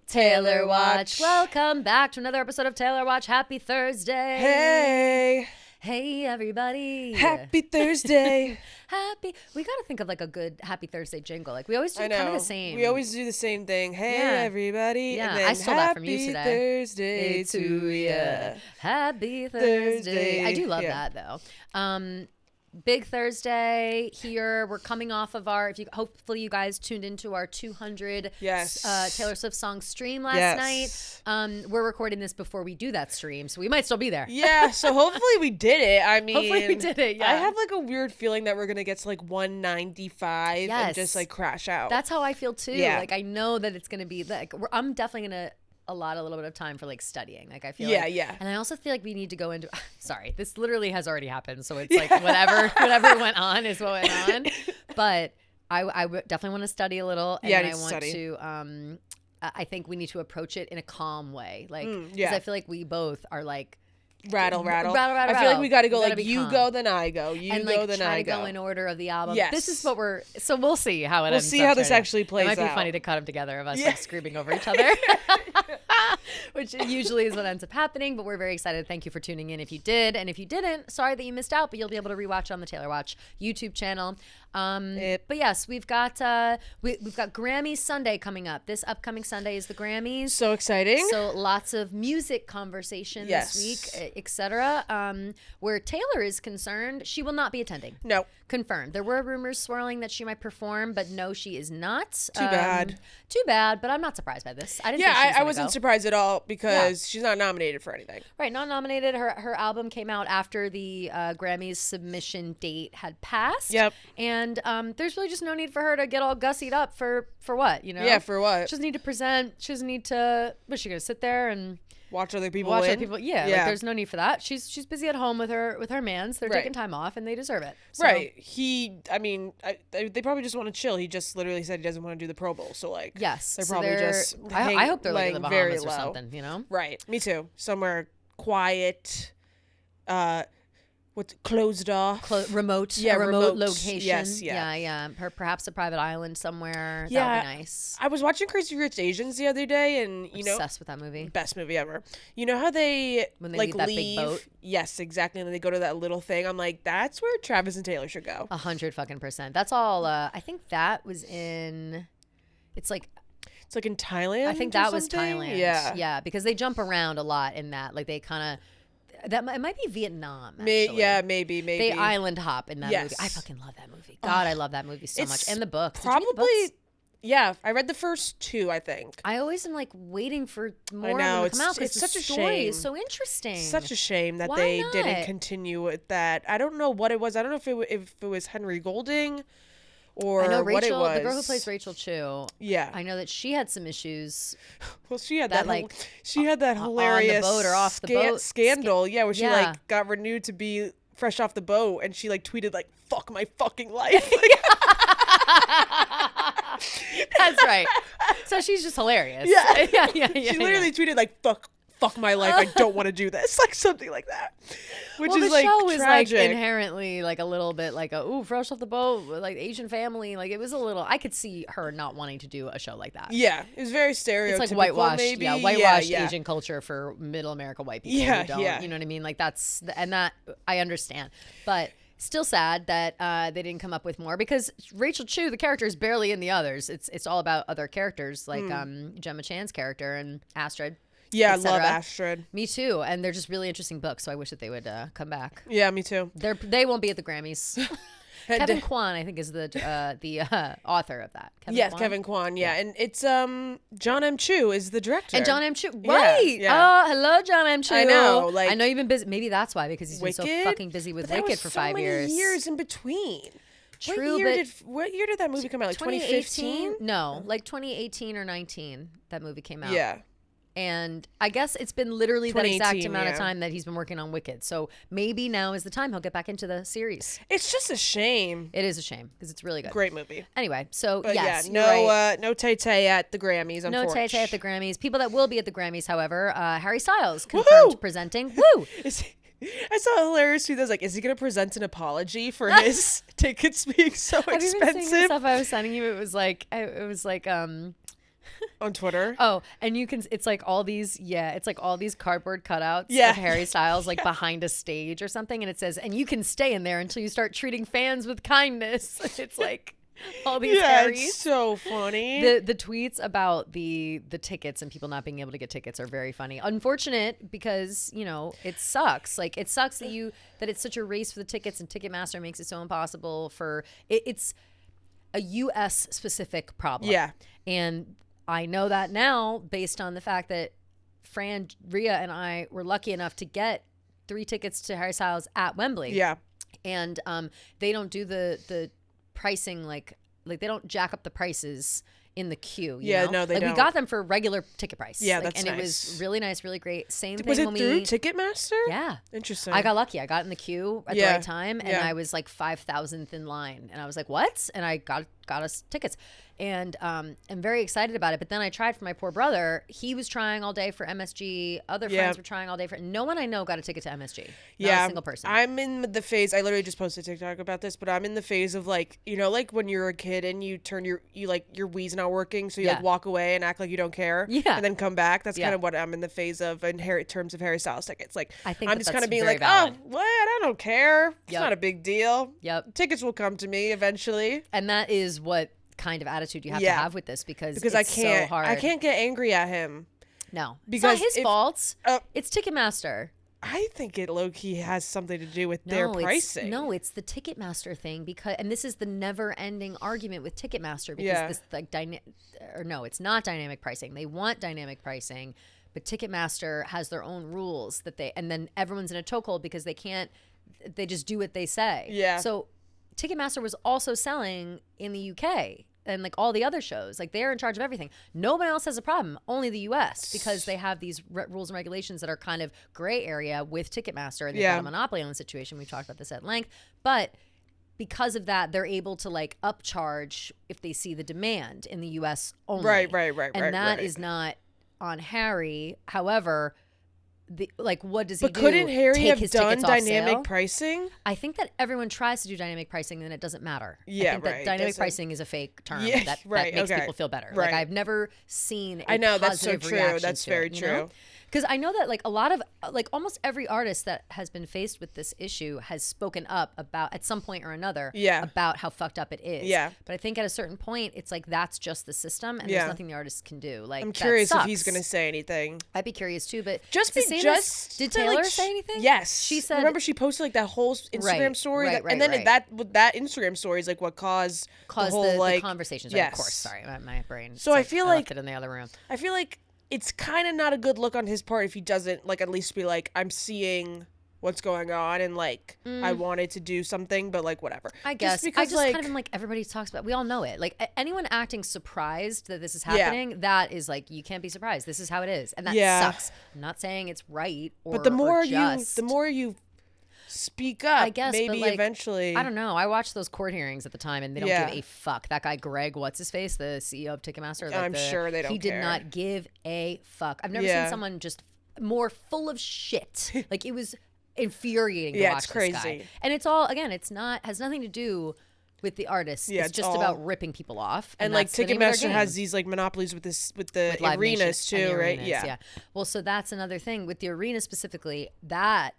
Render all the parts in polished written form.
Taylor Watch. Welcome back to another episode of Taylor Watch. Happy Thursday. Hey. Hey, everybody. Happy Thursday. We got to think of like a good Happy Thursday jingle. Like we always do kind of the same. We always do the same thing. Hey, everybody. Yeah, and then I stole that from you today. Happy Thursday to ya. Happy Thursday. I do love that though. Big Thursday here. We're coming off of our, hopefully you guys tuned into our 200 Taylor Swift song stream last night. We're recording this before we do that stream, so we might still be there. Yeah, so hopefully we did it. I mean, hopefully we did it, yeah. I have like a weird feeling that we're going to get to like 195 and just like crash out. That's how I feel too. Yeah. Like I know that it's going to be like, I'm definitely going to allot a little bit of time for like studying. Like I feel and I also feel like we need to go into sorry, this literally has already happened, so it's like whatever went on is what went on, but I definitely want to study a little, and I want to I think we need to approach it in a calm way, like because I feel like we both are like rattle. I feel like we got to go like you calm. Go then I go, you and, go like, then try I to go. go in order of the album. Yes. This is what so we'll see how it ends. We'll see how this actually plays out. It might be funny to cut them together of us like screaming over each other. Which usually is what ends up happening, but we're very excited. Thank you for tuning in if you did, and if you didn't, sorry that you missed out, but you'll be able to rewatch on the Taylor Watch YouTube channel. But yes, we've got Grammy Sunday coming up. This upcoming Sunday is the Grammys. So exciting. So lots of music conversation this week, etc. Where Taylor is concerned, she will not be attending. No. Confirmed. There were rumors swirling that she might perform, but no, she is not. Too bad, but I'm not surprised by this. I didn't think she was I wasn't surprised at all because she's not nominated for anything. Right, not nominated. Her album came out after the Grammys submission date had passed. Yep. And there's really just no need for her to get all gussied up for what, you know? Yeah, for what? She doesn't need to present. She doesn't need to, what's she going to sit there and watch other people win? Yeah, like there's no need for that. She's busy at home with her mans. They're taking time off and they deserve it. So. Right. They probably just want to chill. He just literally said he doesn't want to do the Pro Bowl. So like, yes, they're probably just I hope they're like in the Bahamas very or something, you know? Right. Me too. Somewhere quiet, closed off, remote location. Yes, yeah. Perhaps a private island somewhere. Yeah, that would be nice. I was watching Crazy Rich Asians the other day, and obsessed with that movie. Best movie ever. You know how they when they like leave that big boat? Yes, exactly. And then they go to that little thing. I'm like, that's where Travis and Taylor should go. 100%. That's all. I think that was in. It's like in Thailand. I think that was something? Thailand. Yeah, because they jump around a lot in that. Like they kind of. It might be Vietnam, actually. Maybe. They island hop in that movie. I fucking love that movie. God, I love that movie so much. And the books. Probably, yeah. I read the first two, I think. I always am like waiting for more of them to come out. It's such a shame. The story is so interesting. Such a shame that they didn't continue with that. I don't know what it was. I don't know if it was Henry Golding or I know Rachel, what it was. the girl who plays Rachel Chu. Yeah. I know that she had some issues. Well, she had that hilarious on the boat or off the boat scandal. Where she like got renewed to be fresh off the boat, and she like tweeted like "fuck my fucking life." That's right. So she's just hilarious. Yeah. She literally tweeted like "fuck my life. I don't want to do this," like something like that. Which is like show is tragic. Like inherently like a little bit like fresh off the boat, like Asian family. Like it was a little. I could see her not wanting to do a show like that. Yeah, it was very stereotypical. It's like whitewashed, maybe. Whitewashed Asian culture for middle America white people. Yeah, who don't, you know what I mean? Like that I understand, but. Still sad that they didn't come up with more because Rachel Chu, the character, is barely in the others. It's all about other characters like Gemma Chan's character and Astrid. Yeah, I love Astrid. Me too, and they're just really interesting books. So I wish that they would come back. Yeah, me too. They won't be at the Grammys. Kevin Kwan, I think, is the author of that. Kevin Kwan. Yeah, and it's John M. Chu is the director. And John M. Chu, right? Yeah. Oh, hello, John M. Chu. I know. Like, I know you've been busy. Maybe that's why, because he's Wicked? been so fucking busy with Wicked for 5 years. Years in between. True, what year did that movie come out? Like 2015? No, like 2018 or 19. That movie came out. Yeah. And I guess it's been literally that exact amount of time that he's been working on Wicked. So maybe now is the time he'll get back into the series. It's just a shame. It is a shame because it's really good. Great movie. Anyway, so but yes, no Tay-Tay at the Grammys, unfortunately. No Tay-Tay at the Grammys. People that will be at the Grammys, however, Harry Styles confirmed presenting. Woo! I saw a hilarious tweet that was like, is he gonna present an apology for his tickets being so expensive? Have you been seeing the stuff I was sending you? It was like on Twitter. Oh, and you can, it's like all these cardboard cutouts of Harry Styles like behind a stage or something, and it says, and you can stay in there until you start treating fans with kindness. It's like all these Harrys. It's so funny. The tweets about the tickets and people not being able to get tickets are very funny. Unfortunate because, you know, it sucks. Like, it sucks that it's such a race for the tickets, and Ticketmaster makes it so impossible for it's a US specific problem. Yeah. And I know that now based on the fact that Fran, Rhea, and I were lucky enough to get 3 tickets to Harry Styles at Wembley. Yeah. And they don't do the pricing like they don't jack up the prices in the queue. You know? No, they don't. We got them for regular ticket price. Yeah, that's and nice. It was really nice, really great. Same thing. Was it when through Ticketmaster? Yeah. Interesting. I got lucky. I got in the queue at the right time, and I was like 5,000th in line, and I was like, "What?" And I got us tickets, and I'm very excited about it. But then I tried for my poor brother. He was trying all day for MSG. Other friends were trying all day for. No one I know got a ticket to MSG. Not a single person. I'm in the phase. I literally just posted TikTok about this, but I'm in the phase of like, you know, like when you're a kid and you turn your Wii's not working, so you like walk away and act like you don't care, and then come back. That's kind of what I'm in the phase of in terms of Harry Styles tickets. Like, I think I'm just kind of being like, valid. oh, what? I don't care. It's not a big deal. Yep. Tickets will come to me eventually. And that is what kind of attitude you have to have with this because it's I can't so hard. I can't get angry at him. No, because it's not his fault. It's Ticketmaster. I think it low-key has something to do with their pricing. It's the Ticketmaster thing and this is the never-ending argument with Ticketmaster because this like it's not dynamic pricing. They want dynamic pricing, but Ticketmaster has their own rules and then everyone's in a chokehold because they just do what they say. Yeah. So Ticketmaster was also selling in the UK and like all the other shows. Like they're in charge of everything. Nobody else has a problem. Only the US because they have these rules and regulations that are kind of gray area with Ticketmaster and they've got a monopoly on the situation. We've talked about this at length. But because of that, they're able to like upcharge if they see the demand in the US only. Right. And that is not on Harry. However, what does he do? But couldn't Harry have done dynamic sale? Pricing? I think that everyone tries to do dynamic pricing, and it doesn't matter. Yeah, I think that dynamic pricing is a fake term that makes people feel better. Right. Like I've never seen a I know positive that's so true. reaction That's to very it, true. You know? Because I know that like a lot of like almost every artist that has been faced with this issue has spoken up about at some point or another about how fucked up it is. Yeah. But I think at a certain point it's like that's just the system and there's nothing the artist can do. Like I'm curious if he's gonna say anything. I'd be curious too, but did Taylor say anything? Yes. She said. Remember she posted like that whole Instagram story and then that Instagram story is like what caused the whole the conversations. Right? Of course. Sorry, my brain. So I feel like left it in the other room. I feel like it's kind of not a good look on his part if he doesn't like at least be like, I'm seeing what's going on and like I wanted to do something, but like whatever. I guess I just kind of am like everybody talks about. We all know it. Like anyone acting surprised that this is happening, that is like you can't be surprised. This is how it is, and that sucks. I'm not saying it's right, but the more you speak up, I guess, maybe like, eventually. I don't know. I watched those court hearings at the time, and they don't give a fuck. That guy Greg, what's his face, the CEO of Ticketmaster. Like I'm sure they don't. He did not give a fuck. I've never seen someone just more full of shit. Like it was infuriating to watch it's crazy. This guy. And it's all again. It's not has nothing to do with the artists. It's just about ripping people off. And like Ticketmaster has these like monopolies with the arenas too, right? Yeah. Well, so that's another thing with the arena specifically. That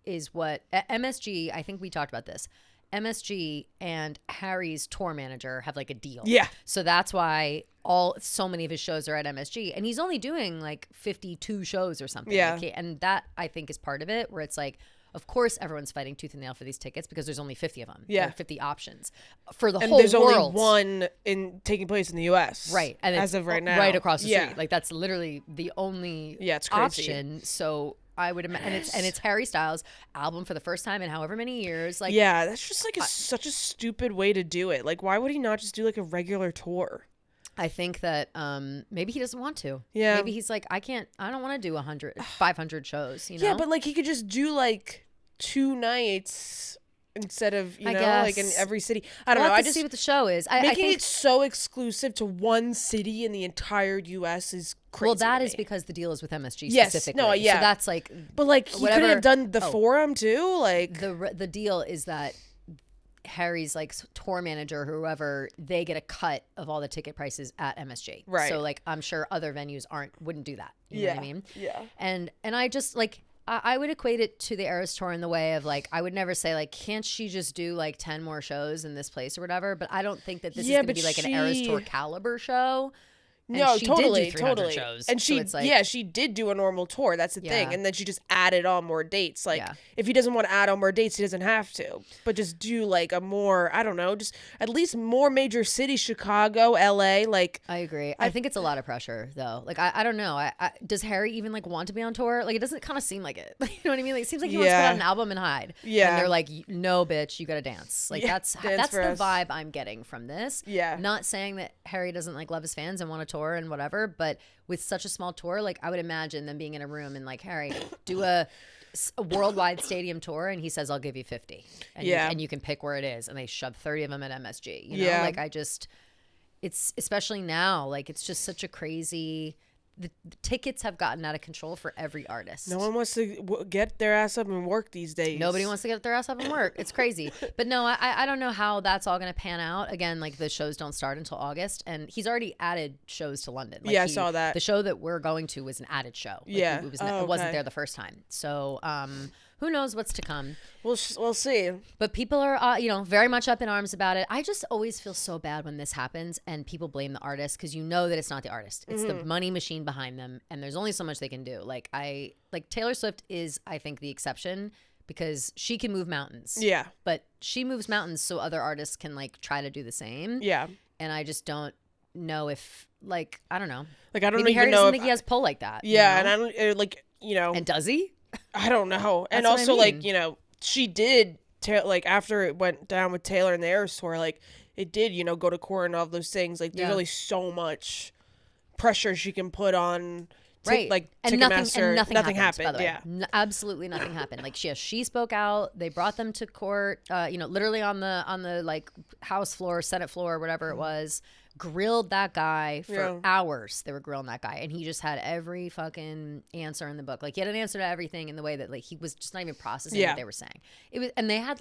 is what MSG, I think we talked about this. MSG and Harry's tour manager have like a deal. Yeah. So that's why so many of his shows are at MSG, and he's only doing like 52 shows or something. Yeah. Like, and that I think is part of it, where it's like, of course everyone's fighting tooth and nail for these tickets because there's only 50 of them. Yeah. There are 50 options for the whole world. And there's world. only one taking place in the US. Right. And as of right now. Right across the street. Like that's literally the only it's crazy. option. So I would imagine, and it's Harry Styles' album for the first time in however many years. Like, that's just like such a stupid way to do it. Like, why would he not just do like a regular tour? I think that maybe he doesn't want to. Yeah, maybe he's like, I don't want to do 500 shows. You know? Yeah, but like he could just do like 2 nights instead of, like in every city. I don't know. I just see what the show is. I think it so exclusive to one city in the entire U.S. is crazy. Well, that is because the deal is with MSG specifically. No, yeah. So that's like, but like he could have done the Forum too. Like the deal is that Harry's like tour manager, whoever, they get a cut of all the ticket prices at MSG. Right. So like I'm sure other venues wouldn't do that. You know what I mean? Yeah. And I just like I would equate it to the Eras tour in the way of like I would never say like can't she just do like 10 more shows in this place or whatever, but I don't think that this is going to be like an Eras tour caliber show. And no, she totally, did do 300 shows, and she, so it's like, she did do a normal tour. That's the thing, and then she just added on more dates. Like, if he doesn't want to add on more dates, he doesn't have to. But just do like a more, I don't know, just at least more major cities, Chicago, LA. Like, I agree. I think it's a lot of pressure, though. Like, I don't know. Does Harry even like want to be on tour? Like, it doesn't kind of seem like it. You know what I mean? Like, it seems like he wants to put out an album and hide. Yeah, and they're like, no, bitch, you got to dance. Like, that's the vibe I'm getting from this. Yeah, not saying that Harry doesn't like love his fans and want to tour and whatever. But with such a small tour, like I would imagine them being in a room and like, Harry, do a worldwide stadium tour, and he says, I'll give you 50. And you can pick where it is. And they shove 30 of them at MSG. You know, like it's especially now, like it's just such a crazy. The tickets have gotten out of control for every artist. No one wants to get their ass up and work these days. Nobody wants to get their ass up and work. It's crazy. But no, I don't know how that's all going to pan out. Again, like the shows don't start until August. And he's already added shows to London. Like I saw that. The show that we're going to was an added show. Like it wasn't there the first time. So who knows what's to come. We'll see. But people are, very much up in arms about it. I just always feel so bad when this happens and people blame the artist because you know that it's not the artist. It's the money machine behind them, and there's only so much they can do. Like Taylor Swift is, I think, the exception because she can move mountains. Yeah. But she moves mountains so other artists can like try to do the same. Yeah. And I just don't know if I don't know. Like I don't Maybe even Harry know doesn't think he has pull like that. Yeah, and I don't And does he? I don't know. And also, she did, after it went down with Taylor and the Eras tour, like, it did, go to court and all those things. Like, there's only so much pressure she can put on, Ticketmaster. Nothing happened, by the way. Yeah. Absolutely nothing happened. Like, she spoke out. They brought them to court, literally on the, House floor, Senate floor, whatever it was. Grilled that guy for hours. They were grilling that guy, and he just had every fucking answer in the book. Like he had an answer to everything in the way that he was just not even processing what they were saying. It was, and they had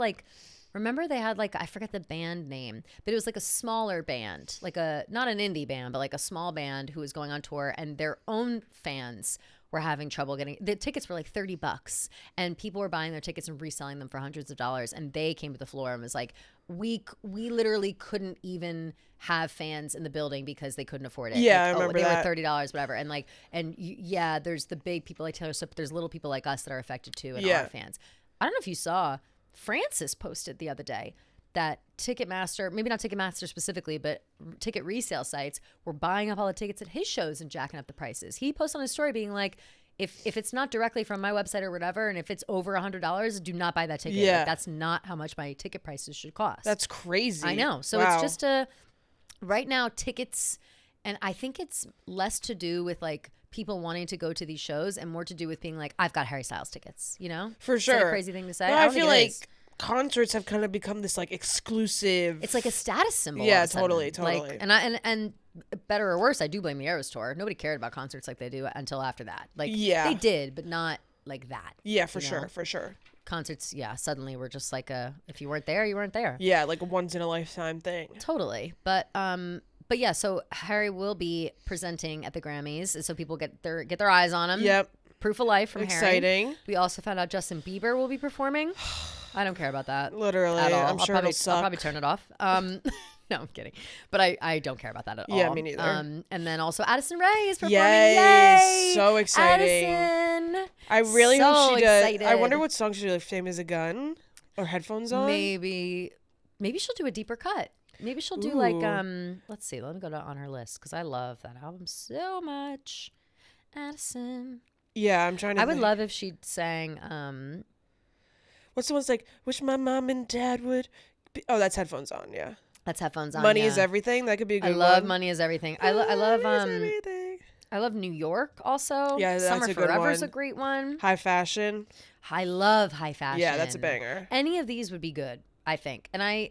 remember they had I forget the band name, but it was like a smaller band, not an indie band, but like a small band who was going on tour, and their own fans were having trouble getting the tickets. Were like $30, and people were buying their tickets and reselling them for hundreds of dollars. And they came to the floor and was like, we literally couldn't even have fans in the building because they couldn't afford it. Yeah, I remember that. They were $30, whatever. And there's the big people like Taylor Swift, but there's little people like us that are affected too and are fans. I don't know if you saw, Francis posted the other day that Ticketmaster, maybe not Ticketmaster specifically, but ticket resale sites were buying up all the tickets at his shows and jacking up the prices. He posted on his story being like, if it's not directly from my website or whatever, and if it's over $100, do not buy that ticket. Yeah. That's not how much my ticket prices should cost. That's crazy. I know. So it's just right now tickets, and I think it's less to do with people wanting to go to these shows and more to do with being like, I've got Harry Styles tickets, For sure. Is that a crazy thing to say? No, I feel like concerts have kind of become this exclusive. It's like a status symbol. Yeah, totally. And better or worse, I do blame the Eras tour. Nobody cared about concerts like they do until after that. They did, but not like that. Yeah, for sure. Concerts, suddenly were just if you weren't there, you weren't there. Yeah, like a once in a lifetime thing. Totally. But yeah, so Harry will be presenting at the Grammys, so people get their eyes on him. Yep. Proof of life from Exciting. Harry. We also found out Justin Bieber will be performing. I don't care about that. Literally. At all. I'm sure it'll suck. I'll probably turn it off. No, I'm kidding. But I don't care about that at all. Yeah, me neither. And then also Addison Rae is performing. Yay! So exciting. Addison. I really hope she does. Excited. I wonder what song she'll do, Fame as a Gun or Headphones On? Maybe she'll do a deeper cut. Maybe she'll do let's see. Let me go on her list because I love that album so much. Addison. Yeah, I'm trying to I would love if she sang what's the one's wish my mom and dad would be... Oh, that's Headphones On, yeah. That's Headphones On. Money is Everything. That could be a good one. I love Money is Everything. I love everything. I love New York also. Yeah, that's Summer a good Forever's one. a great one. High Fashion. I love High Fashion. Yeah, that's a banger. Any of these would be good. I think. And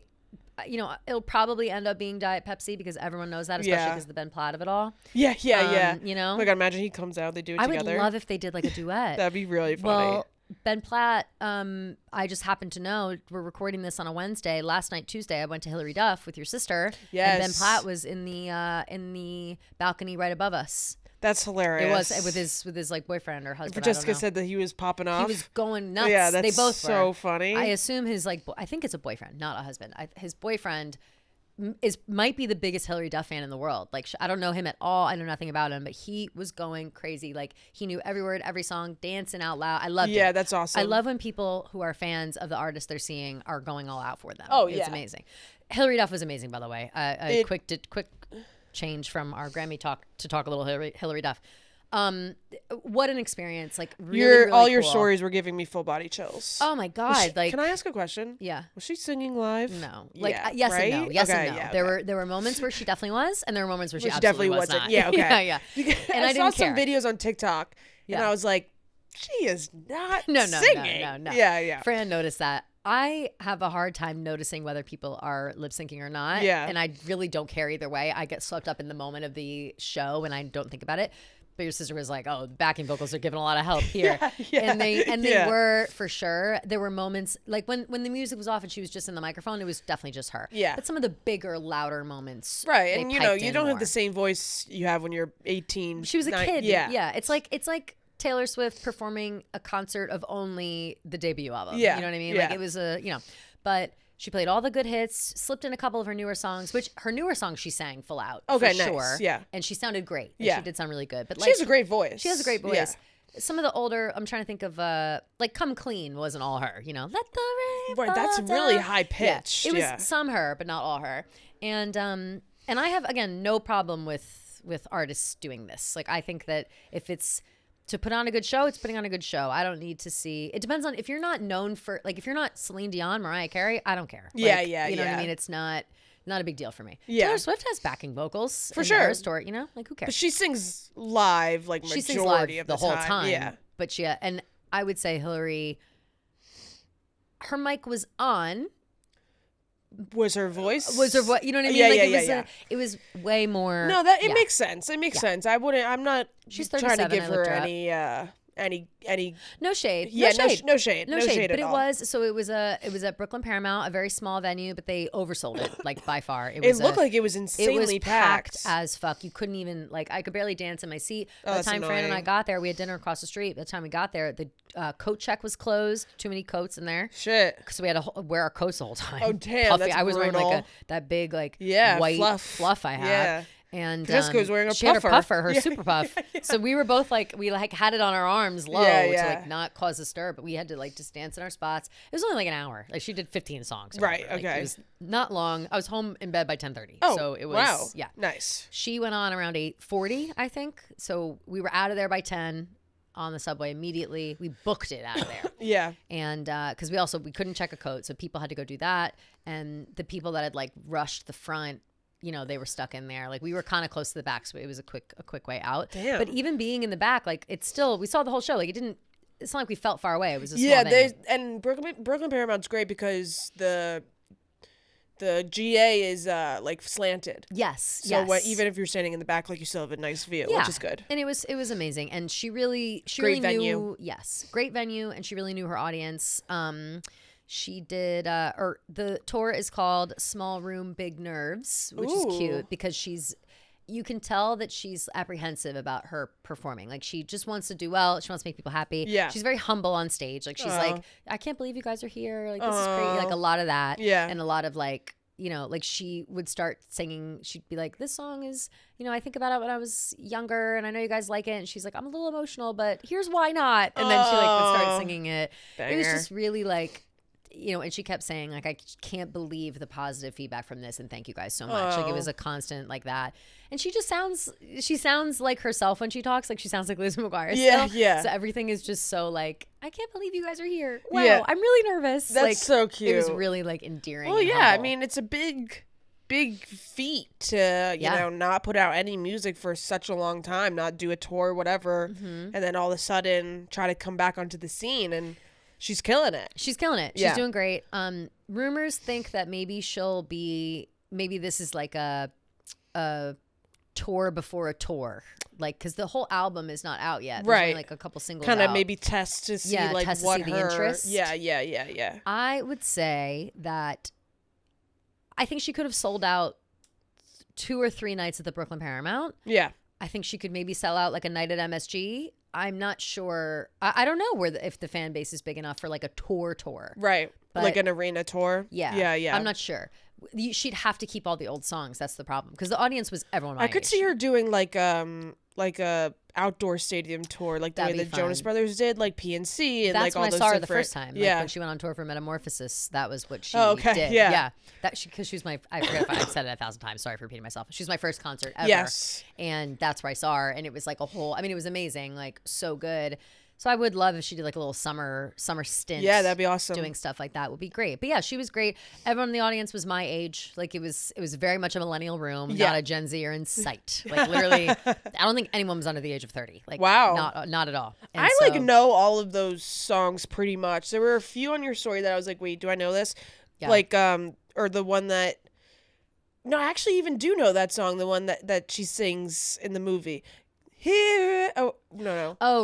it'll probably end up being Diet Pepsi because everyone knows that, especially because of the Ben Platt of it all. Yeah. You know? Oh my God, imagine he comes out, they do it together. I would love if they did like a duet. That'd be really funny. Well, Ben Platt, I just happened to know we're recording this on a Wednesday. Last night, Tuesday, I went to Hillary Duff with your sister. Yes. And Ben Platt was in the balcony right above us. That's hilarious. It was with his like boyfriend or husband. Jessica said that he was popping off. He was going nuts. Yeah, that's they both so were. funny. I assume his I think it's a boyfriend, not a husband. His boyfriend might be the biggest Hillary Duff fan in the world. Like, I don't know him at all. I know nothing about him, but he was going crazy. Like, he knew every word, every song, dancing out loud. I loved it. Yeah, that's awesome. I love when people who are fans of the artist they're seeing are going all out for them. Oh, yeah. It's amazing. Hillary Duff was amazing, by the way. Quick change from our Grammy talk to talk a little Hillary Duff. What an experience. Like, really all your cool. stories were giving me full body chills. Oh my God. Can I ask a question? Yeah. Was she singing live? No. Yes right? and no. Yes okay, and no. Yeah, There were moments where she definitely was, and there were moments where she definitely wasn't. Not. Yeah, okay. yeah. And I saw some videos on TikTok, and I was like, she is not singing. No. Yeah. Fran noticed that. I have a hard time noticing whether people are lip syncing or not. Yeah. And I really don't care either way. I get swept up in the moment of the show and I don't think about it. But your sister was like, "Oh, the backing vocals are giving a lot of help here," and they were for sure. There were moments like when the music was off and she was just in the microphone. It was definitely just her. Yeah. But some of the bigger, louder moments, right? And you don't have the same voice you have when you're 18. She was a kid. Yeah. It's like Taylor Swift performing a concert of only the debut album. Yeah. You know what I mean? Yeah. Like it was but. She played all the good hits, slipped in a couple of her newer songs, which her newer songs she sang full out. Okay, for nice. Sure. Yeah. And she sounded great. Yeah. She did sound really good. But she has a great voice. She has a great voice. Yeah. Some of the older, I'm trying to think of, like Come Clean wasn't all her, Let the rain fall that's down. really high pitched. Yeah. It was some her, but not all her. And I have, again, no problem with artists doing this. Like, I think that if it's to put on a good show, it's putting on a good show. I don't need to see. It depends on if you're not known for, like, if you're not Celine Dion, Mariah Carey, I don't care. Yeah. You know what I mean? It's not a big deal for me. Yeah. Taylor Swift has backing vocals for sure. Story, like who cares? But she sings live, like she sings majority live of the whole time. Yeah. But and I would say Hillary, her mic was on. Was her voice? You know what I mean? It was way more. No, it makes sense. It makes sense. I'm not. She's trying to give her any no shade. Yeah, no shade. No shade but at all. It was at Brooklyn Paramount, a very small venue, but they oversold it like by far. It looked like it was insanely packed as fuck. You couldn't even I could barely dance in my seat. By the time Fran and I got there, we had dinner across the street. By the time we got there, the coat check was closed. Too many coats in there. Shit. Because we had to wear our coats the whole time. Oh damn, Puffy. that's I was brutal. wearing that big white fluff I had. Yeah. And Jessica was wearing a she puffer. Had her puffer, her super puff. Yeah. So we were both we had it on our arms low to not cause a stir, but we had to just dance in our spots. It was only an hour. She did 15 songs. Right. Okay. It was not long. I was home in bed by 10:30. Oh, so it was wow. Yeah. Nice. She went on around 8:40, I think. So we were out of there by 10 on the subway immediately. We booked it out of there. Yeah. And because we couldn't check a coat, so people had to go do that. And the people that had rushed the front, they were stuck in there. We were kind of close to the back, so it was a quick way out. Damn. But even being in the back, it's still, we saw the whole show. It's not like we felt far away. It was a small venue. And Brooklyn Paramount's great because the GA is slanted. Yes. So even if you're standing in the back, you still have a nice view, which is good. And it was amazing. And she really venue. knew. Yes, great venue, and she really knew her audience. She did, the tour is called Small Room, Big Nerves, which is cute because you can tell that she's apprehensive about her performing. She just wants to do well. She wants to make people happy. Yeah. She's very humble on stage. She's I can't believe you guys are here. This is crazy. A lot of that. Yeah. And a lot of she would start singing. She'd be like, this song is, I think about it when I was younger and I know you guys like it. And she's like, I'm a little emotional, but here's why not. And then she would start singing it. Banger. It was just really and she kept saying I can't believe the positive feedback from this and thank you guys so much. It was a constant that. And she just sounds like herself when she talks. She sounds like Liz McGuire still. Yeah. So everything is just so I can't believe you guys are here. Wow, yeah. I'm really nervous. That's so cute. It was really endearing. Well, and yeah, humble. I mean, it's a big feat to, not put out any music for such a long time, not do a tour, whatever, and then all of a sudden try to come back onto the scene. And She's killing it. She's killing it. She's doing great. Rumors think that maybe maybe this is like a tour before a tour. Like, because the whole album is not out yet. There's only like a couple singles kind of maybe test to see like test what to see the interest. Yeah. I would say that I think she could have sold out 2 or 3 nights at the Brooklyn Paramount. Yeah. I think she could maybe sell out like a night at MSG. I'm not sure. I don't know if the fan base is big enough for like a tour. Right. But like an arena tour. Yeah. I'm not sure. She'd have to keep all the old songs. That's the problem. Because the audience was everyone my age. I could see her doing like a outdoor stadium tour, like the way the Jonas Brothers did, like PNC and that's like all those different. That's when I saw her the first time. Like when she went on tour for Metamorphosis, that was what she did. Yeah. Because she's my, I forget if I've said it 1,000 times. Sorry for repeating myself. She's my first concert ever. Yes. And that's where I saw her. And it was like it was amazing. Like so good. So I would love if she did like a little summer stint. Yeah, that'd be awesome. Doing stuff like that would be great. But yeah, she was great. Everyone in the audience was my age. Like it was very much a millennial room, not a Gen Z or in sight. Like literally, I don't think anyone was under the age of 30. Like wow, not at all. And I know all of those songs pretty much. There were a few on your story that I was like, wait, do I know this? Yeah. Like or the one that. No, I actually even do know that song. The one that she sings in the movie. Here,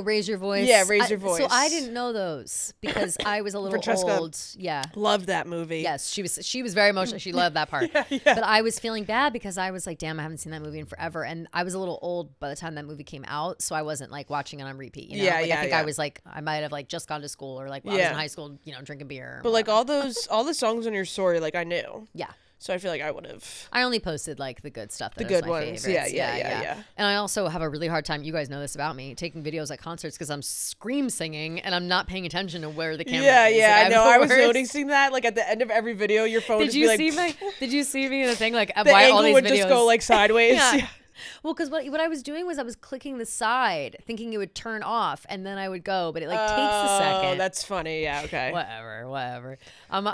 Raise Your Voice. Yeah, Raise Your Voice. So I didn't know those because I was a little old. Yeah, loved that movie. Yes, she was very emotional. She loved that part. Yeah. But I was feeling bad because I was like, damn, I haven't seen that movie in forever, and I was a little old by the time that movie came out, so I wasn't like watching it on repeat. You know? I think I was like, I might have like just gone to school or like I was in high school, drinking beer. But like all the songs on your story, like I knew. Yeah. So I feel like I would have. I only posted like the good stuff. The good ones. Favorites. Yeah. And I also have a really hard time. You guys know this about me, taking videos at concerts because I'm scream singing and I'm not paying attention to where the camera is. Yeah. Like, I know. I was noticing that. Like at the end of every video, your phone would be like. Did you see me in the thing? Like the why angle all these would videos just go like sideways. Yeah. Well, because what I was doing was I was clicking the side, thinking it would turn off, and then I would go, but it like takes a second. Oh, that's funny. Yeah, okay. Whatever.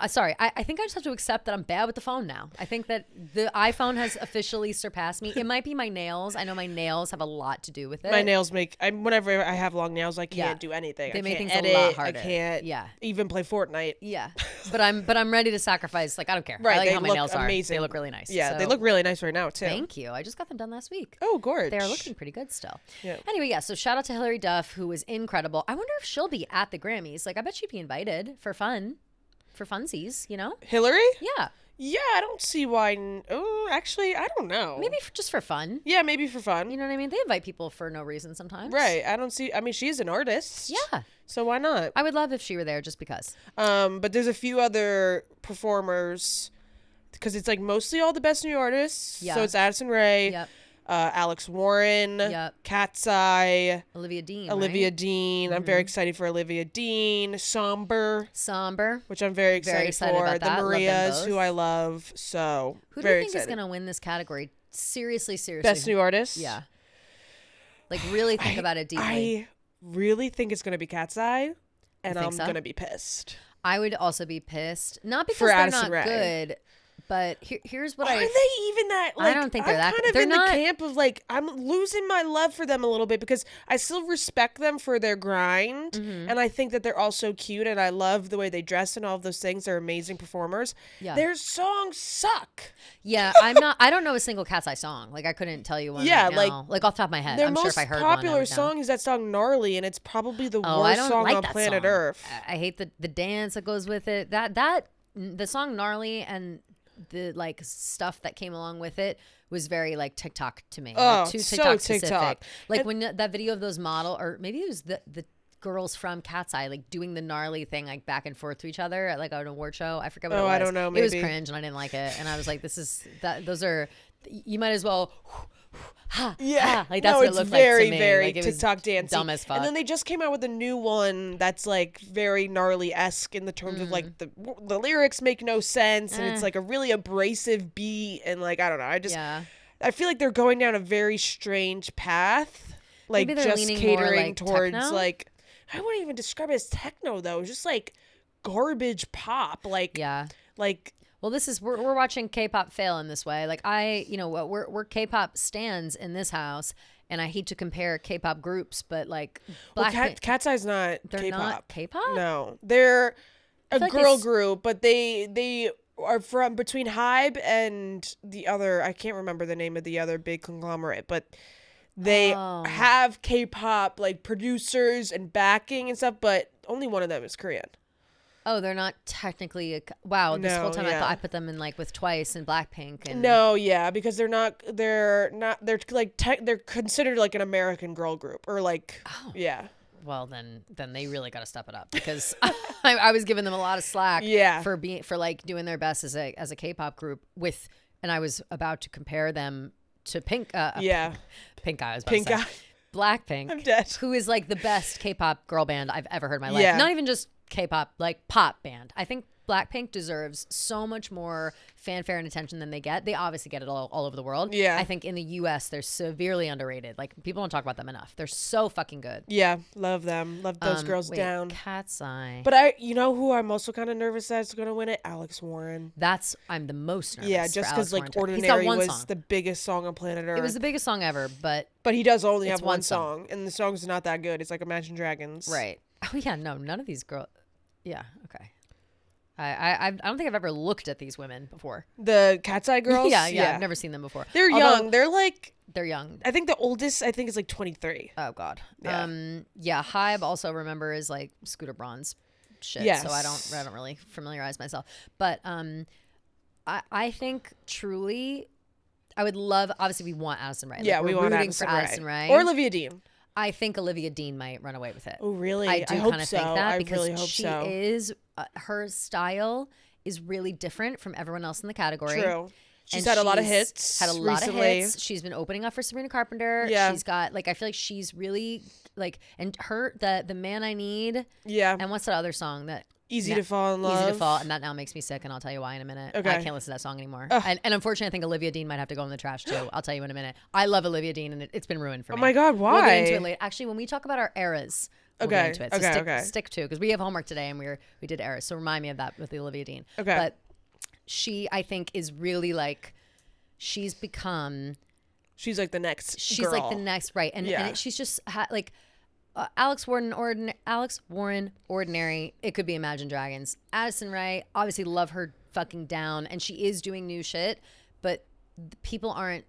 Sorry. I think I just have to accept that I'm bad with the phone now. I think that the iPhone has officially surpassed me. It might be my nails. I know my nails have a lot to do with it. My nails whenever I have long nails, I can't do anything. They make things edit, a lot harder. I can't even play Fortnite. Yeah. But I'm ready to sacrifice. Like, I don't care. Right. I like how my nails amazing. Are. They look really nice. Yeah, they look really nice right now, too. Thank you. I just got them done last week. Oh, gorgeous. They're looking pretty good still. Yeah. Anyway, so shout out to Hilary Duff, who was incredible. I wonder if she'll be at the Grammys. Like, I bet she'd be invited for funsies, Hillary? Yeah. Yeah, I don't see why. Oh, actually, I don't know. Maybe just for fun. Yeah, maybe for fun. You know what I mean? They invite people for no reason sometimes. Right. She's an artist. Yeah. So why not? I would love if she were there just because. But there's a few other performers because it's like mostly all the best new artists. Yeah. So it's Addison Rae. Yep. Alex Warren, Cat's Eye, Olivia Dean. Mm-hmm. I'm very excited for Olivia Dean. Somber, which I'm very excited for. About the Marias, who I love. So who do you think is going to win this category? Seriously. Best new artist. Yeah. Like really think about it deeply. I really think it's going to be Cat's Eye, and I'm going to be pissed. I would also be pissed, not because they're not good. But here's what Are they even that? Like, I don't think they're that. I'm kind of in the camp of like I'm losing my love for them a little bit because I still respect them for their grind, and I think that they're all so cute, and I love the way they dress and all of those things. They're amazing performers. Yeah. Their songs suck. Yeah, I don't know a single Cat's Eye song. Like I couldn't tell you one. Yeah, right now. Like off the top of my head. Their I'm most sure if I heard popular one, song is that song "Gnarly," and it's probably the worst song on planet Earth. I hate the dance that goes with it. The song "Gnarly" and the like stuff that came along with it was very like TikTok to me. Oh, like, too TikTok so specific. TikTok. Like when that video of those model, or maybe it was the girls from Cat's Eye like doing the gnarly thing like back and forth to each other at like an award show. I forget what it was. I don't know. Maybe. It was cringe and I didn't like it. And I was like, those are, you might as well. Like that's what it looked very, like to me. Very like, it TikTok dancing. Dumb as fuck. And then they just came out with a new one that's like very gnarly-esque in the terms of like the lyrics make no sense and it's like a really abrasive beat and like I don't know. I feel like they're going down a very strange path. Like just catering towards techno? Like I wouldn't even describe it as techno though. Just like garbage pop. Like Well, we're watching K-pop fail in this way. Like we're K-pop stans in this house, and I hate to compare K-pop groups, but like Cat's Eye's not they're K-pop. Not K-pop? No, they're a girl group, but they are from between Hybe and the other. I can't remember the name of the other big conglomerate, but they have K-pop like producers and backing and stuff, but only one of them is Korean. Oh, they're not technically wow. This whole time I thought I put them in like with Twice and Blackpink. And no, yeah, because they're considered like an American girl group or like yeah. Well, then they really got to step it up because I was giving them a lot of slack for like doing their best as a K-pop group and I was about to compare them to Pink Eye. Blackpink. I'm dead. Who is like the best K-pop girl band I've ever heard in my life. Not even just K-pop, like pop band. I think Blackpink deserves so much more fanfare and attention than they get. They obviously get it all over the world. Yeah. I think in the US they're severely underrated. Like people don't talk about them enough. They're so fucking good. Yeah, love them. Love those girls down. Cat's Eye. But you know who I'm also kind of nervous that's going to win it? Alex Warren. I'm the most nervous. Yeah, just because like Ordinary was the biggest song on planet Earth. It was the biggest song ever, but he does only have one song, and the song's not that good. It's like Imagine Dragons. Right. Oh yeah, no, none of these girls. Yeah, okay. I don't think I've ever looked at these women before. The Cat's Eye girls? Yeah. I've never seen them before. They're young. They're young. I think the oldest is like 23. Oh God. Yeah. Hybe also remember is like Scooter Braun's shit. Yes. So I don't really familiarize myself. But I think truly I would love, obviously we want Addison Rae. Yeah, like, we want Addison Rae. Or Olivia Dean. I think Olivia Dean might run away with it. Oh, really? I hope so. Think that I because really hope she so. is, her style is really different from everyone else in the category. True. She's had a lot of hits. Had a lot recently. of hits. She's been opening up for Sabrina Carpenter. Yeah. She's got I feel like she's really and the Man I Need. Yeah. And what's that other song that? Easy to Fall in Love. Easy to Fall, and that now makes me sick, and I'll tell you why in a minute. Okay. I can't listen to that song anymore. And unfortunately, I think Olivia Dean might have to go in the trash too. I'll tell you in a minute. I love Olivia Dean, and it's been ruined for me. Oh my God, why? We'll get into it later. Actually, when we talk about our eras, we'll get into it. So okay. Stick to, because we have homework today, and we did eras. So remind me of that with the Olivia Dean. Okay. But she, I think, is really she's become. She's like the next. She's girl. like the next, right? And she's just Alex Warren, Ordinary. It could be Imagine Dragons. Addison Rae, obviously love her fucking down, and she is doing new shit, but people aren't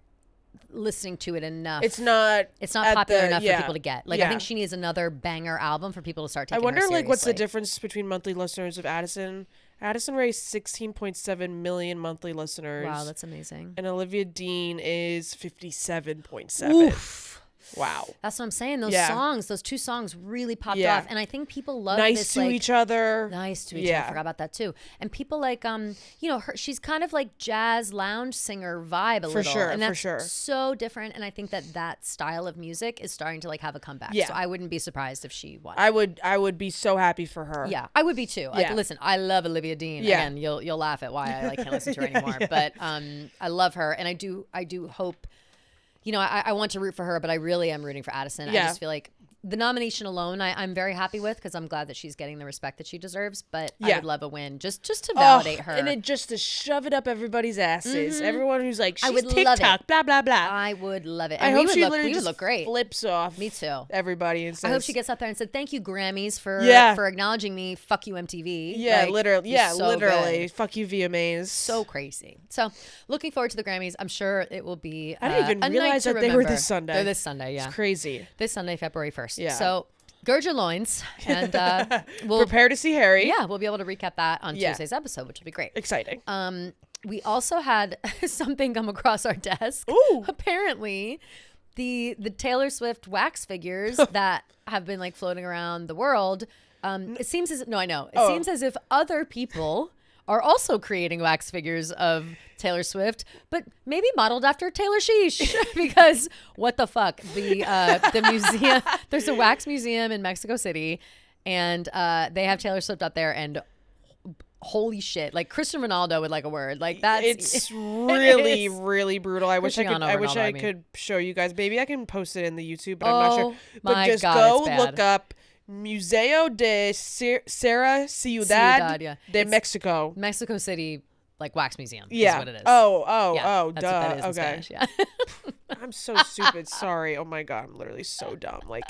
listening to it enough. It's not popular enough for people to get. I think she needs another banger album for people to start taking her seriously. I wonder what's the difference between monthly listeners of Addison. Addison Rae's 16.7 million monthly listeners. Wow, that's amazing. And Olivia Dean is 57.7. Oof. Wow. That's what I'm saying. Those two songs really popped off. And I think people love Nice to each other. Nice to each other. I forgot about that too. And people she's kind of like jazz lounge singer vibe a little. And that's so different. And I think that style of music is starting to have a comeback. Yeah. So I wouldn't be surprised if she won. I would be so happy for her. Yeah, I would be too. Listen, I love Olivia Dean. Yeah. Again, you'll laugh at why I can't listen to her anymore. But I love her, and I do hope. I want to root for her, but I really am rooting for Addison. I just feel like the nomination alone, I'm very happy with, because I'm glad that she's getting the respect that she deserves. But I would love a win just to validate her. And it just to shove it up everybody's asses. Mm-hmm. Everyone who's like, she's I would TikTok, love it. blah, blah, blah. I would love it. And I hope she literally would look great. Flips off. Me too. Everybody. And says, I hope she gets up there and said, thank you, Grammys, for acknowledging me. Fuck you, MTV. Yeah, literally. Yeah, so literally. Good. Fuck you, VMAs. So crazy. So looking forward to the Grammys. I'm sure it will be I didn't even realize that they were this Sunday. They're this Sunday, yeah. It's crazy. This Sunday, February 1st. Yeah. So gird your loins, and we'll prepare to see Harry. Yeah, we'll be able to recap that on Tuesday's episode, which will be great. Exciting. We also had something come across our desk. Ooh. Apparently, the Taylor Swift wax figures that have been floating around the world. It seems as seems as if other people are also creating wax figures of Taylor Swift, but maybe modeled after Taylor Sheesh, because what the fuck? The museum, there's a wax museum in Mexico City, and they have Taylor Swift up there, and holy shit, Cristiano Ronaldo would like a word like that. It's really, really brutal. I wish I could show you guys. Maybe I can post it in the YouTube, but I'm not sure. But just go look up Museo de Ciudad de Mexico. Mexico City like wax museum. Yeah. Is what it is. Oh, that's duh. what that is in Okay. Spanish. Yeah. I'm so stupid. Sorry. Oh my God. I'm literally so dumb. Like,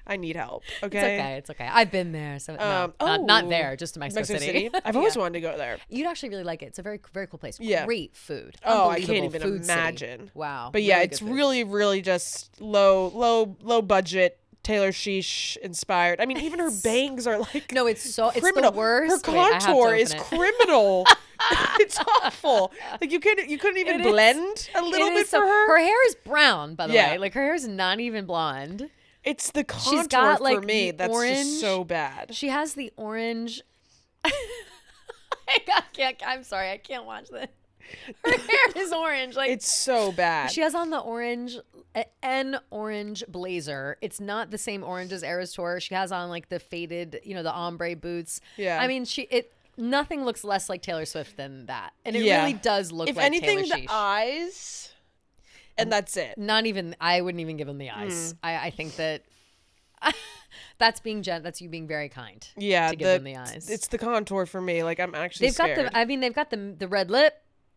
I need help. Okay. It's okay. I've been there. So not there, just in Mexico City. I've always wanted to go there. You'd actually really like it. It's a very, very cool place. Yeah. Great food. Oh, I can't even imagine. City. Wow. But yeah, really it's really, really just low budget. Taylor Sheesh inspired. I mean, even her bangs are like no, it's criminal. It's the worst. Her contour is criminal. It's awful. Like you couldn't even blend a little bit for her. Her hair is brown, by the way. Like her hair is not even blonde. It's the contour She's got, like, for me that's orange, just so bad. She has the orange. I'm sorry, I can't watch this. Her hair is orange. Like it's so bad. She has on the orange blazer. It's not the same orange as Eras Tour. She has on like the faded, the ombre boots. Yeah. I mean, nothing looks less like Taylor Swift than that, and it really does look. If like anything, Taylor Sheesh. The eyes, and that's it. Not even. I wouldn't even give them the eyes. I think that. That's you being very kind. Yeah, to give them the eyes. It's the contour for me. Like I'm actually. They've got the red lip.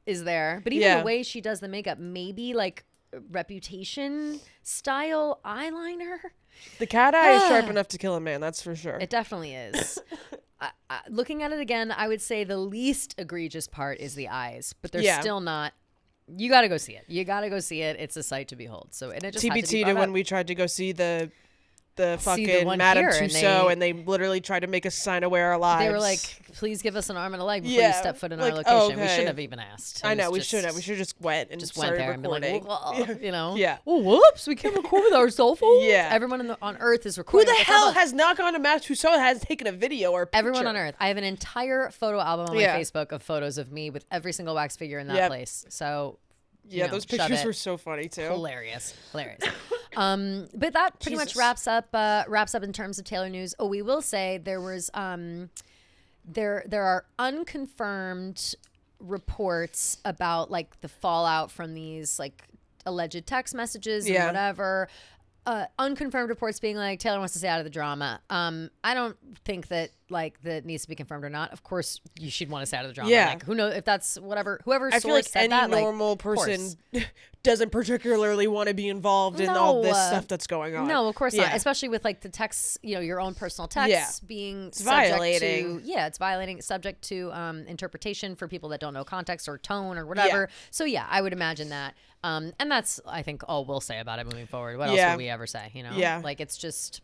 Is there, but even the way she does the makeup, maybe like Reputation style eyeliner. The cat eye is sharp enough to kill a man, that's for sure. It definitely is. Looking at it again, I would say the least egregious part is the eyes, but they're still not. You got to go see it. It's a sight to behold. So, and it just TBT to when we tried to go see the fucking Madame Tussauds, and they literally tried to make us sign away our lives. They were like, please give us an arm and a leg before you step foot in our location. Okay. We shouldn't have even asked. I know, we should have. We should have just went and just went there recording. And been like, Yeah. Oh, whoops, we can't record with our cell phones. Yeah. Everyone on Earth is recording. Who the hell has not gone to Madame Tussauds and has taken a video or picture? Everyone on Earth. I have an entire photo album on my Facebook of photos of me with every single wax figure in that place. So... Yeah, those pictures were so funny too. Hilarious. But that pretty much wraps up in terms of Taylor news. Oh, we will say there was there are unconfirmed reports about like the fallout from these like alleged text messages and whatever. Unconfirmed reports being like Taylor wants to stay out of the drama. I don't think that like that needs to be confirmed or not. Of course, she'd want to stay out of the drama. Yeah. Like, who knows if that's whoever I feel like said any that, normal person doesn't particularly want to be involved in all this stuff that's going on. No, of course not. Especially with like the texts, your own personal texts being violating. It's violating, subject to interpretation for people that don't know context or tone or whatever. Yeah. So I would imagine that. And that's, I think, all we'll say about it moving forward. What else will we ever say? Yeah. Like it's just,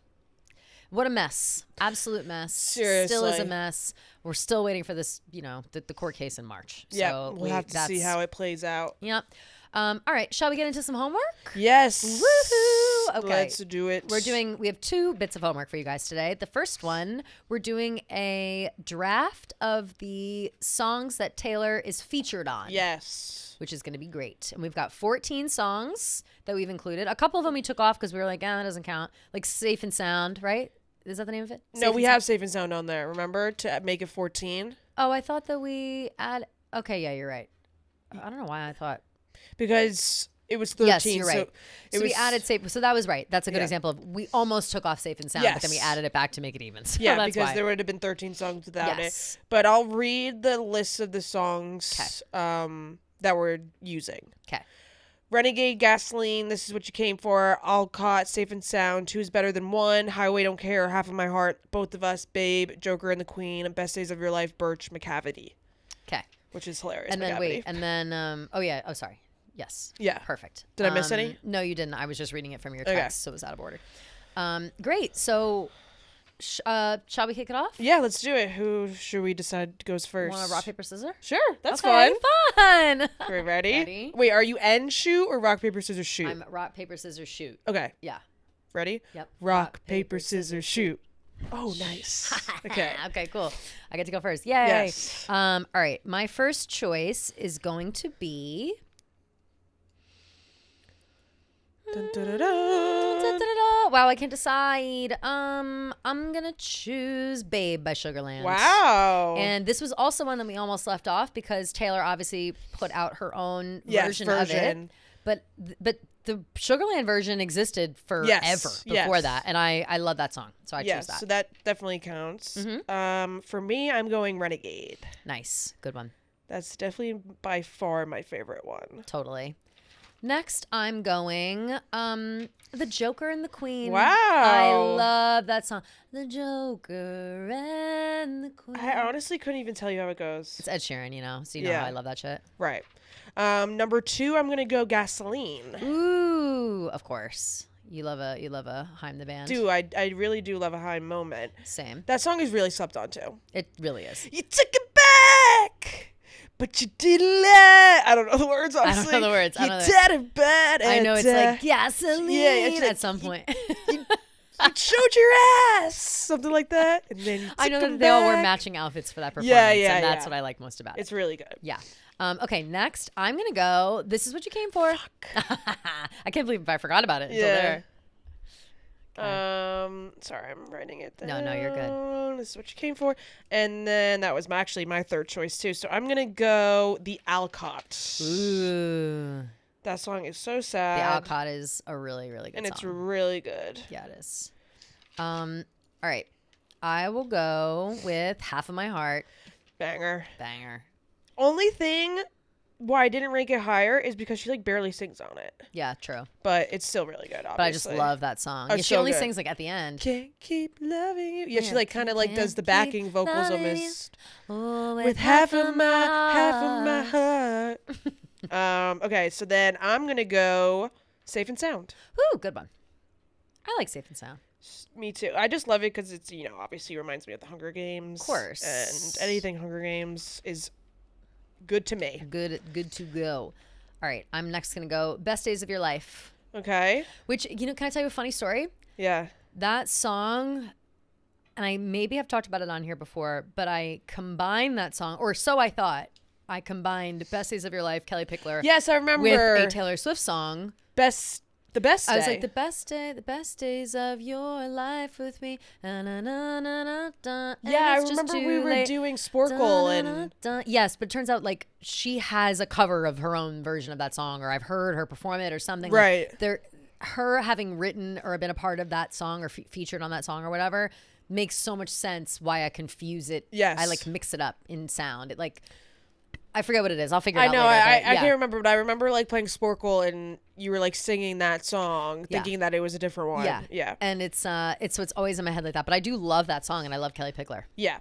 what a mess. Absolute mess. Seriously. Still is a mess. We're still waiting for this, the court case in March. Yeah. So we'll have to see how it plays out. Yep. All right. Shall we get into some homework? Yes. Woohoo. Okay. Let's do it. We have 2 bits of homework for you guys today. The first one, we're doing a draft of the songs that Taylor is featured on. Yes. Which is going to be great. And we've got 14 songs that we've included. A couple of them we took off because we were like, that doesn't count. Like Safe and Sound, right? Is that the name of it? No, we have Safe and Sound on there. Remember to make it 14? Oh, I thought that we add. Okay, yeah, you're right. I don't know why I thought. Because it was 13. Yes, you're right. So we added Safe. So that was right. That's a good example of we almost took off Safe and Sound, but then we added it back to make it even. So yeah, because there would have been 13 songs without it. But I'll read the list of the songs that we're using. Okay. Renegade, Gasoline, This Is What You Came For, All Caught, Safe and Sound, Two Is Better Than One, Highway Don't Care, Half of My Heart, Both of Us, Babe, Joker and the Queen, Best Days of Your Life, Birch, McCavity. Okay. Which is hilarious. And then sorry. Yes. Yeah. Perfect. Did I miss any? No, you didn't. I was just reading it from your text, so it was out of order. Great. So, shall we kick it off? Yeah, let's do it. Who should we decide goes first? Want to rock, paper, scissors? Sure. That's fun. Fun. Are we ready? Wait, are you end shoot or rock, paper, scissors, shoot? I'm rock, paper, scissors, shoot. Okay. Yeah. Ready? Yep. Rock, paper, scissors, shoot. Oh, nice. Okay. Okay, cool. I get to go first. Yay. Yes. All right. My first choice is going to be... Dun, dun, dun, dun. Wow, I can't decide. I'm gonna choose "Babe" by Sugarland. Wow. And this was also one that we almost left off because Taylor obviously put out her own version of it. But the Sugarland version existed forever before that, and I love that song, so I choose that. So that definitely counts. Mm-hmm. For me, I'm going Renegade. Nice, good one. That's definitely by far my favorite one. Totally. Next, I'm going The Joker and the Queen. Wow. I love that song. The Joker and the Queen. I honestly couldn't even tell you how it goes. It's Ed Sheeran, you know, so you know how I love that shit. Right. Number 2, I'm going to go Gasoline. Ooh, of course. You love a Haim the Band. Do I really do love a Haim moment. Same. That song is really slept on too. It really is. You took it back. But you didn't let. I don't know the words, honestly. I don't know the words. You did it bad. I know it's like gasoline at some point. You showed your ass. Something like that. And then you took I know that back. they all wear matching outfits for that performance. And that's what I like most about it. It's really good. Yeah. Okay, next, I'm going to go. This is what you came for. I can't believe I forgot about it until there. Okay. Sorry, I'm writing it down. No, you're good. This is what you came for. And then that was actually my third choice too. So I'm gonna go the Alcott. Ooh. That song is so sad. The Alcott is a really, really good song. And it's really good. Yeah, it is. All right. I will go with Half of My Heart. Banger. Only thing why I didn't rank it higher is because she like barely sings on it. Yeah, true. But it's still really good, obviously. But I just love that song. Oh, yeah, she only sings like at the end. Can't keep loving you. Yeah, she like kind of like does the backing vocals almost. With half of my heart. Okay, so then I'm gonna go Safe and Sound. Ooh, good one. I like Safe and Sound. Me too. I just love it because it's, you know, obviously reminds me of the Hunger Games. Of course. And anything Hunger Games is good to me. Good to go. All right, I'm next going to go Best Days of Your Life. Okay. Which, you know, can I tell you a funny story? Yeah. That song, and I maybe have talked about it on here before, but I combined that song, or so I thought. I combined Best Days of Your Life, Kelly Pickler. Yes, I remember. With a Taylor Swift song. The best day. I was like, the best days of your life with me. Na, na, na, na, na, na, yeah, I remember we were doing Sporkle and yes, but it turns out like she has a cover of her own version of that song, or I've heard her perform it or something. Right. Like, her having written or been a part of that song or featured on that song or whatever makes so much sense. Why I confuse it. Yes. I like mix it up in sound. It like. I forget what it is. I'll figure it out later. I can't remember, but I remember like playing Sporkle and you were like singing that song, thinking that it was a different one. Yeah. And it's always in my head like that. But I do love that song, and I love Kelly Pickler. Yeah.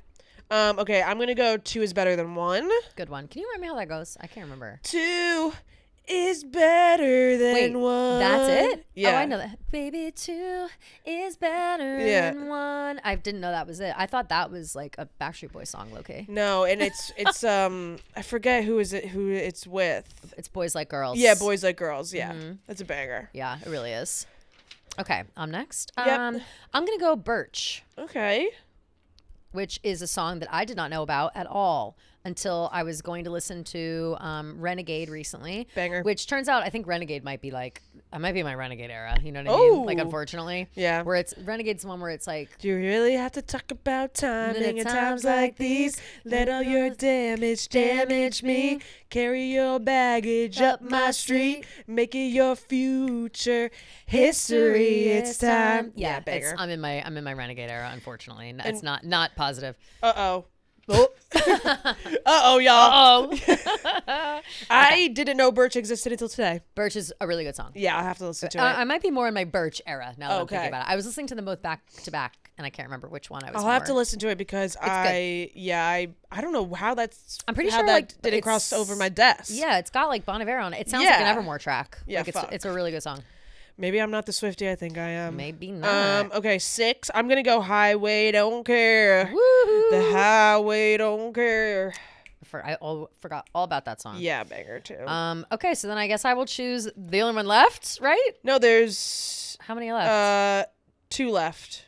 Okay, I'm gonna go 2 is better than 1. Good one. Can you remind me how that goes? I can't remember. 2 is better than 1. That's it? Yeah. Oh, I know that. Baby, 2 is better than 1. I didn't know that was it. I thought that was like a Backstreet Boys song, low-key. No, and it's I forget who it's with. It's Boys Like Girls. Yeah, Boys Like Girls. Yeah. Mm-hmm. That's a banger. Yeah, it really is. Okay, I'm next. Yep. I'm going to go Birch. Okay. Which is a song that I did not know about at all until I was going to listen to Renegade recently. Banger. Which turns out I think Renegade might be my Renegade era. You know what I mean? Like, unfortunately. Yeah. Where Renegade's the one where it's like, do you really have to talk about timing in times like these? Let all your damage me. Carry your baggage up my street. Make it your future history. It's time. Yeah, banger. I'm in my Renegade era, unfortunately. It's not positive. Uh-oh. Uh-oh, y'all. I didn't know Birch existed until today. Birch is a really good song. Yeah, I'll have to listen to it. I might be more in my Birch era now that I'm thinking about it. I was listening to them both back to back, and I can't remember which one I was. I'll have to listen to it because I don't know how that's. I'm pretty how sure that like didn't cross over my desk. Yeah, it's got like Bon Iver on it. It sounds like an Evermore track. Yeah, like it's a really good song. Maybe I'm not the Swiftie I think I am. Maybe not. Okay, 6. I'm gonna go Highway Don't Care. Woohoo! The Highway Don't Care. I forgot all about that song. Yeah, banger too. Okay, so then I guess I will choose the only one left, right? No, there's how many left? 2 left.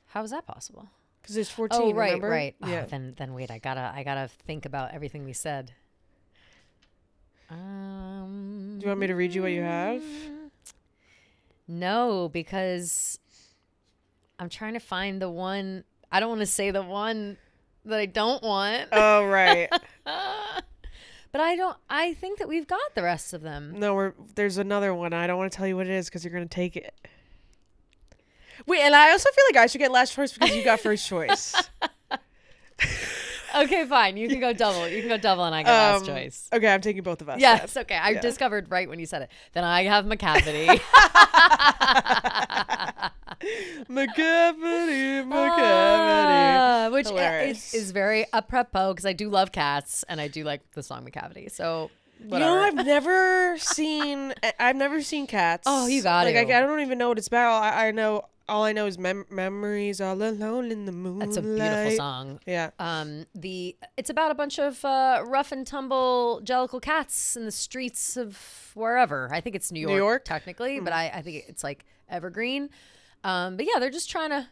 How is that possible? Because there's 14. Oh, right, remember? right. Yeah. Oh, then wait, I gotta think about everything we said. Do you want me to read you what you have? No, because I'm trying to find the one. I don't want to say the one that I don't want. Oh, right. But I think that we've got the rest of them. No, there's another one. I don't want to tell you what it is because you're going to take it. Wait, and I also feel like I should get last choice because you got first choice. Okay, fine. You can go double. And I get last choice. Okay, I'm taking both of us. Yes, okay. I discovered right when you said it. Then I have McCavity. McCavity. Which is very apropos because I do love cats and I do like the song McCavity. So whatever. I've never seen Cats. Oh, you got it. I don't even know what it's about. I know. All I know is memories all alone in the moonlight. That's a beautiful song. Yeah. It's about a bunch of rough and tumble Jellicle cats in the streets of wherever. I think it's New York? Technically, but I think it's like evergreen. But yeah, they're just trying to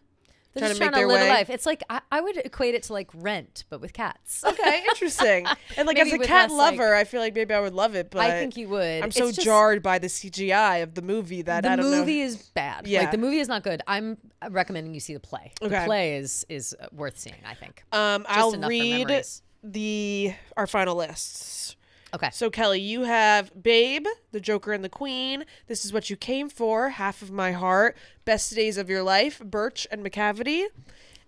live a life. It's like I would equate it to like Rent, but with cats. Okay, interesting. And like as a cat lover, I feel like maybe I would love it, but I think you would. I'm so jarred by the CGI of the movie that I don't know. The movie is bad. Yeah. Like the movie is not good. I'm recommending you see the play. Okay. The play is worth seeing, I think. I'll read our final lists. Okay. So Kelly, you have Babe, The Joker and the Queen, This Is What You Came For, Half of My Heart, Best Days of Your Life, Birch and McCavity.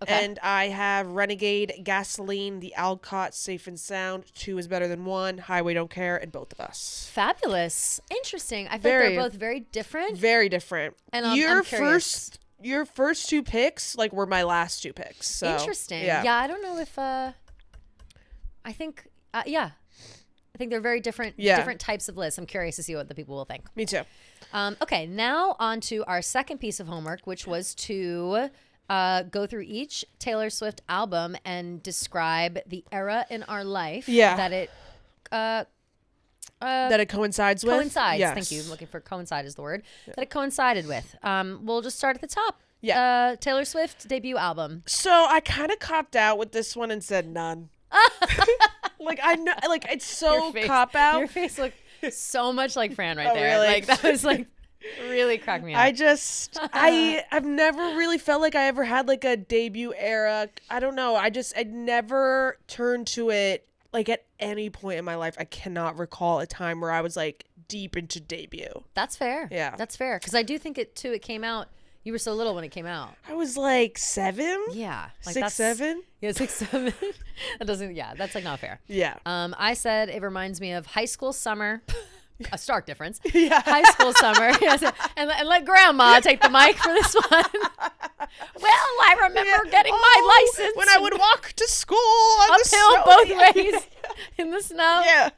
Okay. And I have Renegade, Gasoline, The Alcott, Safe and Sound, 2 Is Better Than 1, Highway Don't Care, and Both of Us. Fabulous. Interesting. I think they're both very different. Very different. And I'm curious. Your first 2 picks were my last 2 picks. So, interesting. Yeah, I don't know if I think I think they're very different types of lists. I'm curious to see what the people will think. Me too. Okay, now on to our second piece of homework, which was to go through each Taylor Swift album and describe the era in our life that it coincides with. Coincides. Yes. Thank you. I'm looking for coincide is the word that it coincided with. We'll just start at the top. Yeah. Taylor Swift debut album. So I kind of copped out with this one and said none. I know, it's so cop out. Your face looked so much like Fran right there. Really? Like that was really cracked me up. I've never really felt like I ever had like a debut era. I don't know. I never turned to it at any point in my life. I cannot recall a time where I was deep into debut. That's fair. Yeah, that's fair. Because I do think it came out. You were so little when it came out. I was 7. Yeah. 6, 7. Yeah, 6, 7. That's not fair. Yeah. I said it reminds me of high school summer. A stark difference. Yeah. High school summer. Yes, and let grandma take the mic for this one. Well, I remember getting my license. When I would walk to school on uphill both ways in the snow. Yeah.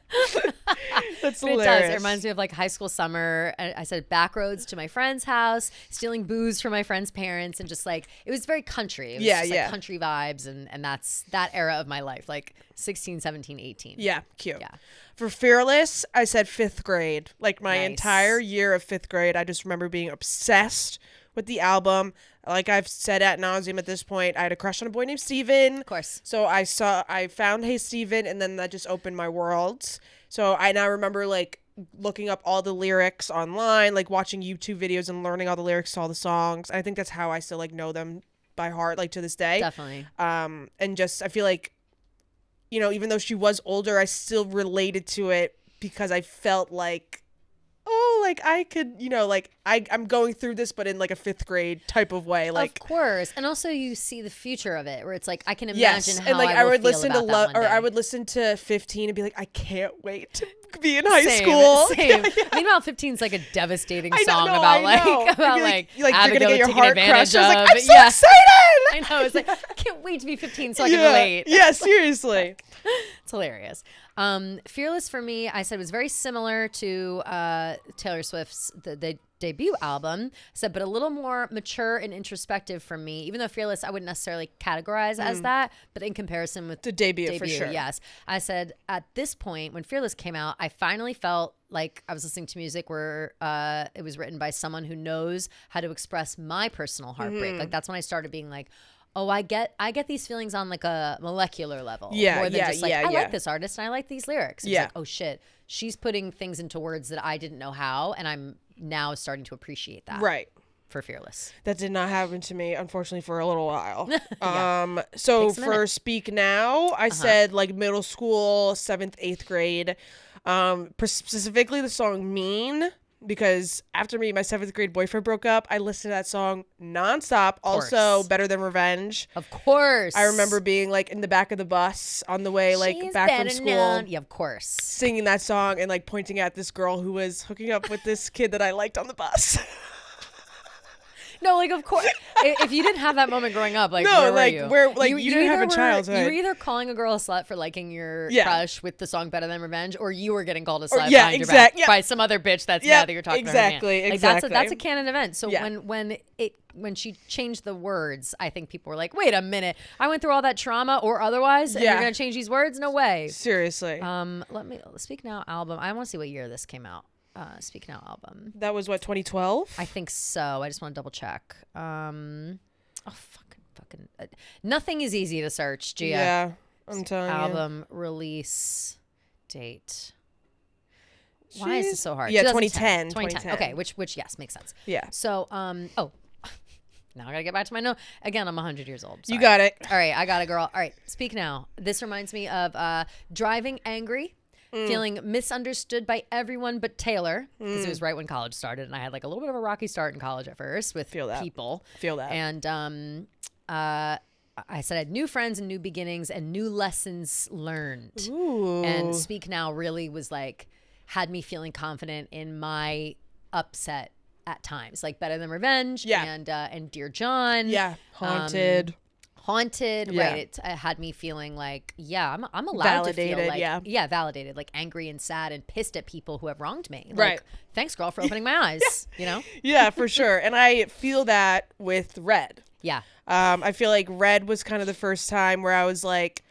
That's hilarious. It reminds me of high school summer. I said back roads to my friend's house, stealing booze from my friend's parents, and just it was very country. It was just country vibes, and that's that era of my life, 16, 17, 18. Yeah, cute. Yeah. For Fearless, I said 5th grade. My entire year of 5th grade, I just remember being obsessed with the album. Like I've said ad nauseum at this point, I had a crush on a boy named Steven. Of course. So I found Hey Steven, and then that just opened my world. So I now remember looking up all the lyrics online, watching YouTube videos and learning all the lyrics to all the songs. I think that's how I still know them by heart, to this day. Definitely. And just I feel even though she was older, I still related to it because I felt I could, I'm going through this, but in a 5th grade type of way. Of course. And also you see the future of it where it's I can imagine how I would listen to Love, or I would listen to 15 and be I can't wait to be in high school. Same. Yeah. Meanwhile, 15 is a devastating song about you're gonna get your heart crushed. I'm so excited. I know. It's I can't wait to be 15 so I can relate. Yeah, seriously. It's hilarious. Fearless for me, I said was very similar to Taylor Swift's the debut album. I said, but a little more mature and introspective for me. Even though Fearless, I wouldn't necessarily categorize as that, but in comparison with the debut for sure. Yes, I said at this point when Fearless came out, I finally felt like I was listening to music where it was written by someone who knows how to express my personal heartbreak. That's when I started being oh, I get these feelings on a molecular level. Yeah, more than just I yeah. like this artist and I like these lyrics. It's oh shit, she's putting things into words that I didn't know how, and I'm now starting to appreciate that. Right. For Fearless. That did not happen to me, unfortunately, for a little while. So for Speak Now, I said middle school, 7th, 8th grade. Specifically the song Mean. because after me and my 7th grade boyfriend broke up, I listened to that song nonstop. Also, Better Than Revenge. Of course. I remember being like in the back of the bus on the way like back from school. Yeah, of course. Singing that song and like pointing at this girl who was hooking up with this kid that I liked on the bus. No, like, of course. If you didn't have that moment growing up, like, where were you? Where, like, you didn't have a childhood. You were either calling a girl a slut for liking your crush with the song Better Than Revenge, or you were getting called a slut behind your back by some other bitch that's mad that you're talking to her man. Like, that's a canon event. So when she changed the words, I think people were like, wait a minute, I went through all that trauma or otherwise, and you're going to change these words? No way. Seriously. Let me Speak Now album. I want to see what year this came out. Speak Now album. That was what, 2012? I think so. I just want to double check. Fucking. Nothing is easy to search, Gia. Yeah, I'm telling you. Album release date. Why is this so hard? Yeah, 2010. Okay, which yes, makes sense. Yeah. So, now I gotta get back to my note. Again, I'm 100 years old. Sorry. You got it. All right, I got it, girl. All right, Speak Now. This reminds me of driving angry. Feeling misunderstood by everyone but Taylor, because it was right when college started, and I had like a little bit of a rocky start in college at first with people. Feel that. And I said I had new friends and new beginnings and new lessons learned. Ooh. And Speak Now really was like, had me feeling confident in my upset at times, like Better Than Revenge and Dear John. Yeah, Haunted, right? It had me feeling like, I'm allowed validated, to feel like, validated, like angry and sad and pissed at people who have wronged me. Like, right. Thanks, girl, for opening my eyes. You know? Yeah, for sure. And I feel that with Red. Yeah. I feel like Red was kind of the first time where I was like,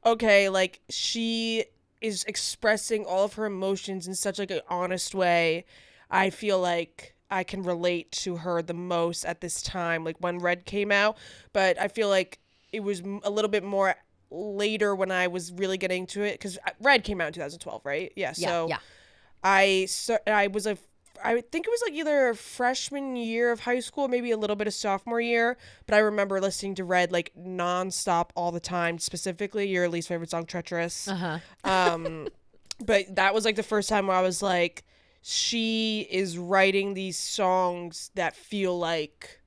okay, like she is expressing all of her emotions in such like an honest way. I feel like I can relate to her the most at this time, like when Red came out. But I feel like it was a little bit more later when I was really getting into it, because Red came out in 2012, right? Yeah. So I was I think it was like either freshman year of high school, maybe a little bit of sophomore year. But I remember listening to Red like nonstop all the time. Specifically, your least favorite song, Treacherous. But that was like the first time where I was like, she is writing these songs that feel like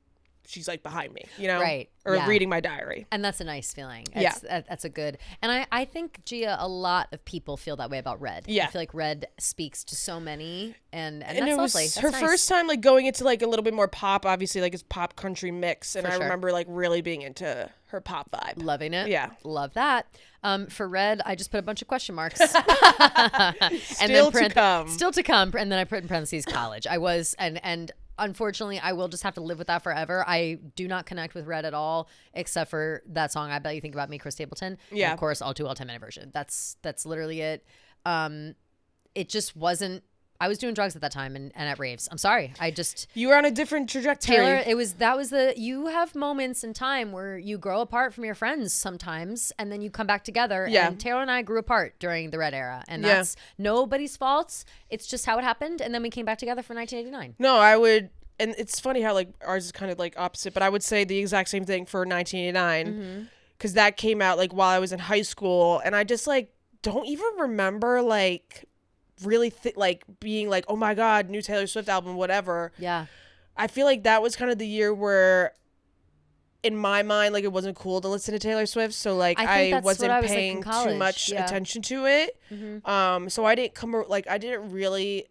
she's like behind me, you know? Right. Or reading my diary. And that's a nice feeling. That's a good, and I think, Gia, a lot of people feel that way about Red. Yeah. I feel like Red speaks to so many, and that's it was lovely. That's her nice. first time like going into like a little bit more pop, obviously like it's pop country mix. And For I sure. remember like really being into her pop vibe. Loving it. Yeah. Love that. For Red, I just put a bunch of question marks. Still to come. Still to come. And then I put in parentheses college. I was, and unfortunately, I will just have to live with that forever. I do not connect with Red at all, except for that song, I Bet You Think About Me, Chris Stapleton. Yeah. And of course, All Too Well 10-minute version. That's literally it. It just wasn't, I was doing drugs at that time and at raves. I'm sorry. You were on a different trajectory. Taylor, you have moments in time where you grow apart from your friends sometimes, and then you come back together. Yeah. And Taylor and I grew apart during the Red era, and that's nobody's fault. It's just how it happened. And then we came back together for 1989. No, I would, and it's funny how like ours is kind of like opposite, but I would say the exact same thing for 1989, because that came out like while I was in high school, and I just like don't even remember like really like being like, oh my god, new Taylor Swift album, whatever. Yeah. I feel like that was kind of the year where in my mind like it wasn't cool to listen to Taylor Swift, so like I wasn't paying too much attention to it. So I didn't really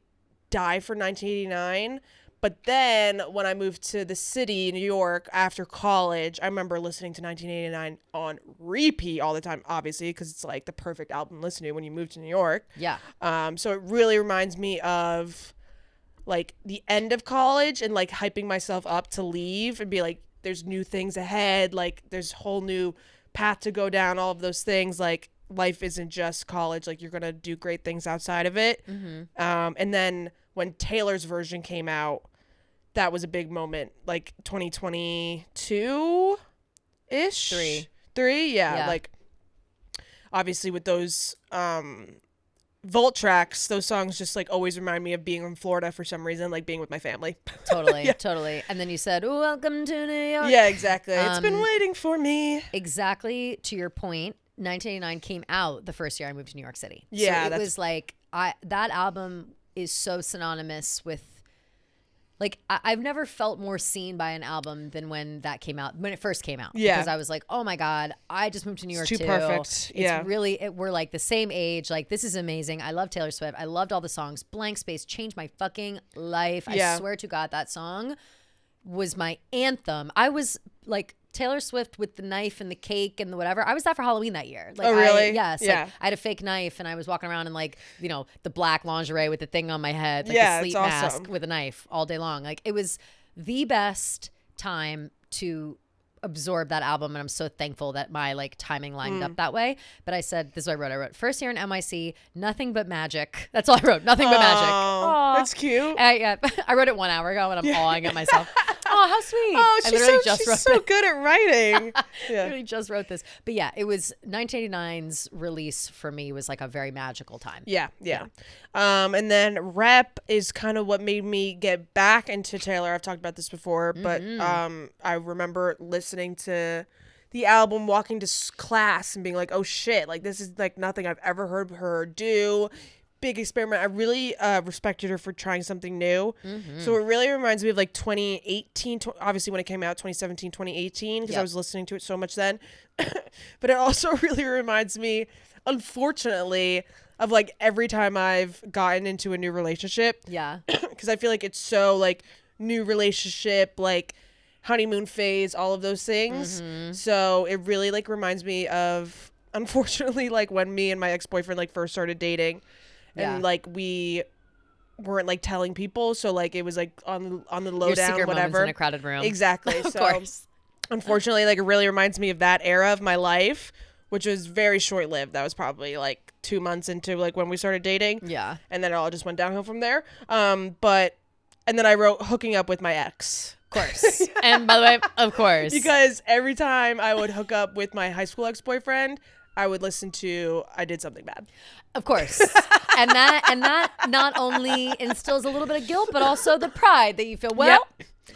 die for 1989. But then when I moved to the city, New York, after college, I remember listening to 1989 on repeat all the time, obviously, because it's like the perfect album to listen to when you move to New York. Yeah. So it really reminds me of like the end of college and like hyping myself up to leave and be like, there's new things ahead. Like there's a whole new path to go down, all of those things. Like life isn't just college. Like you're going to do great things outside of it. And then when Taylor's version came out, that was a big moment, like 2022-ish? Three? Yeah. Like, obviously with those Volt tracks, those songs just, like, always remind me of being in Florida for some reason, like being with my family. Totally, totally. And then you said, welcome to New York. Yeah, exactly. It's been waiting for me. Exactly, to your point, 1989 came out the first year I moved to New York City. Yeah. So it was like, that album is so synonymous with like I've never felt more seen by an album than when it first came out. Yeah. Because I was like, oh my God, I just moved to New York too perfect. It's really, we're like the same age. Like, this is amazing. I love Taylor Swift. I loved all the songs. Blank Space changed my fucking life. I swear to God, that song was my anthem. I was like Taylor Swift with the knife and the cake and the whatever. I was that for Halloween that year. Like, oh, really? Yes. Yeah. Like, I had a fake knife and I was walking around in like, you know, the black lingerie with the thing on my head, like the sleep mask with a knife all day long. Like, it was the best time to absorb that album, and I'm so thankful that my like timing lined up that way. But I said, this is what I wrote first year in MIC, nothing but magic. That's all I wrote, nothing but magic. Aww, that's cute. I wrote it 1 hour ago and I'm awing at myself. Oh, how sweet. Oh, she's so good at writing. I really just wrote this. But yeah, it was 1989's release for me was like a very magical time. Yeah. And then Rep is kind of what made me get back into Taylor. I've talked about this before, but I remember listening to the album, walking to class and being like, oh shit, like this is like nothing I've ever heard her do. Big experiment. I really respected her for trying something new. So it really reminds me of like 2018, obviously when it came out, 2017, 2018, because I was listening to it so much then. But it also really reminds me, unfortunately, of like every time I've gotten into a new relationship. Yeah. Because I feel like it's so like new relationship, like honeymoon phase, all of those things. So it really like reminds me of, unfortunately, like when me and my ex-boyfriend like first started dating. And like we weren't like telling people, so like it was like on the lowdown, secret whatever. In a crowded room, exactly. Of so, course. Unfortunately, like it really reminds me of that era of my life, which was very short lived. That was probably like 2 months into like when we started dating. Yeah, and then it all just went downhill from there. And then I wrote hooking up with my ex. Of course. And by the way, of course, because every time I would hook up with my high school ex-boyfriend, I would listen to I Did Something Bad. Of course. and that not only instills a little bit of guilt, but also the pride that you feel, well,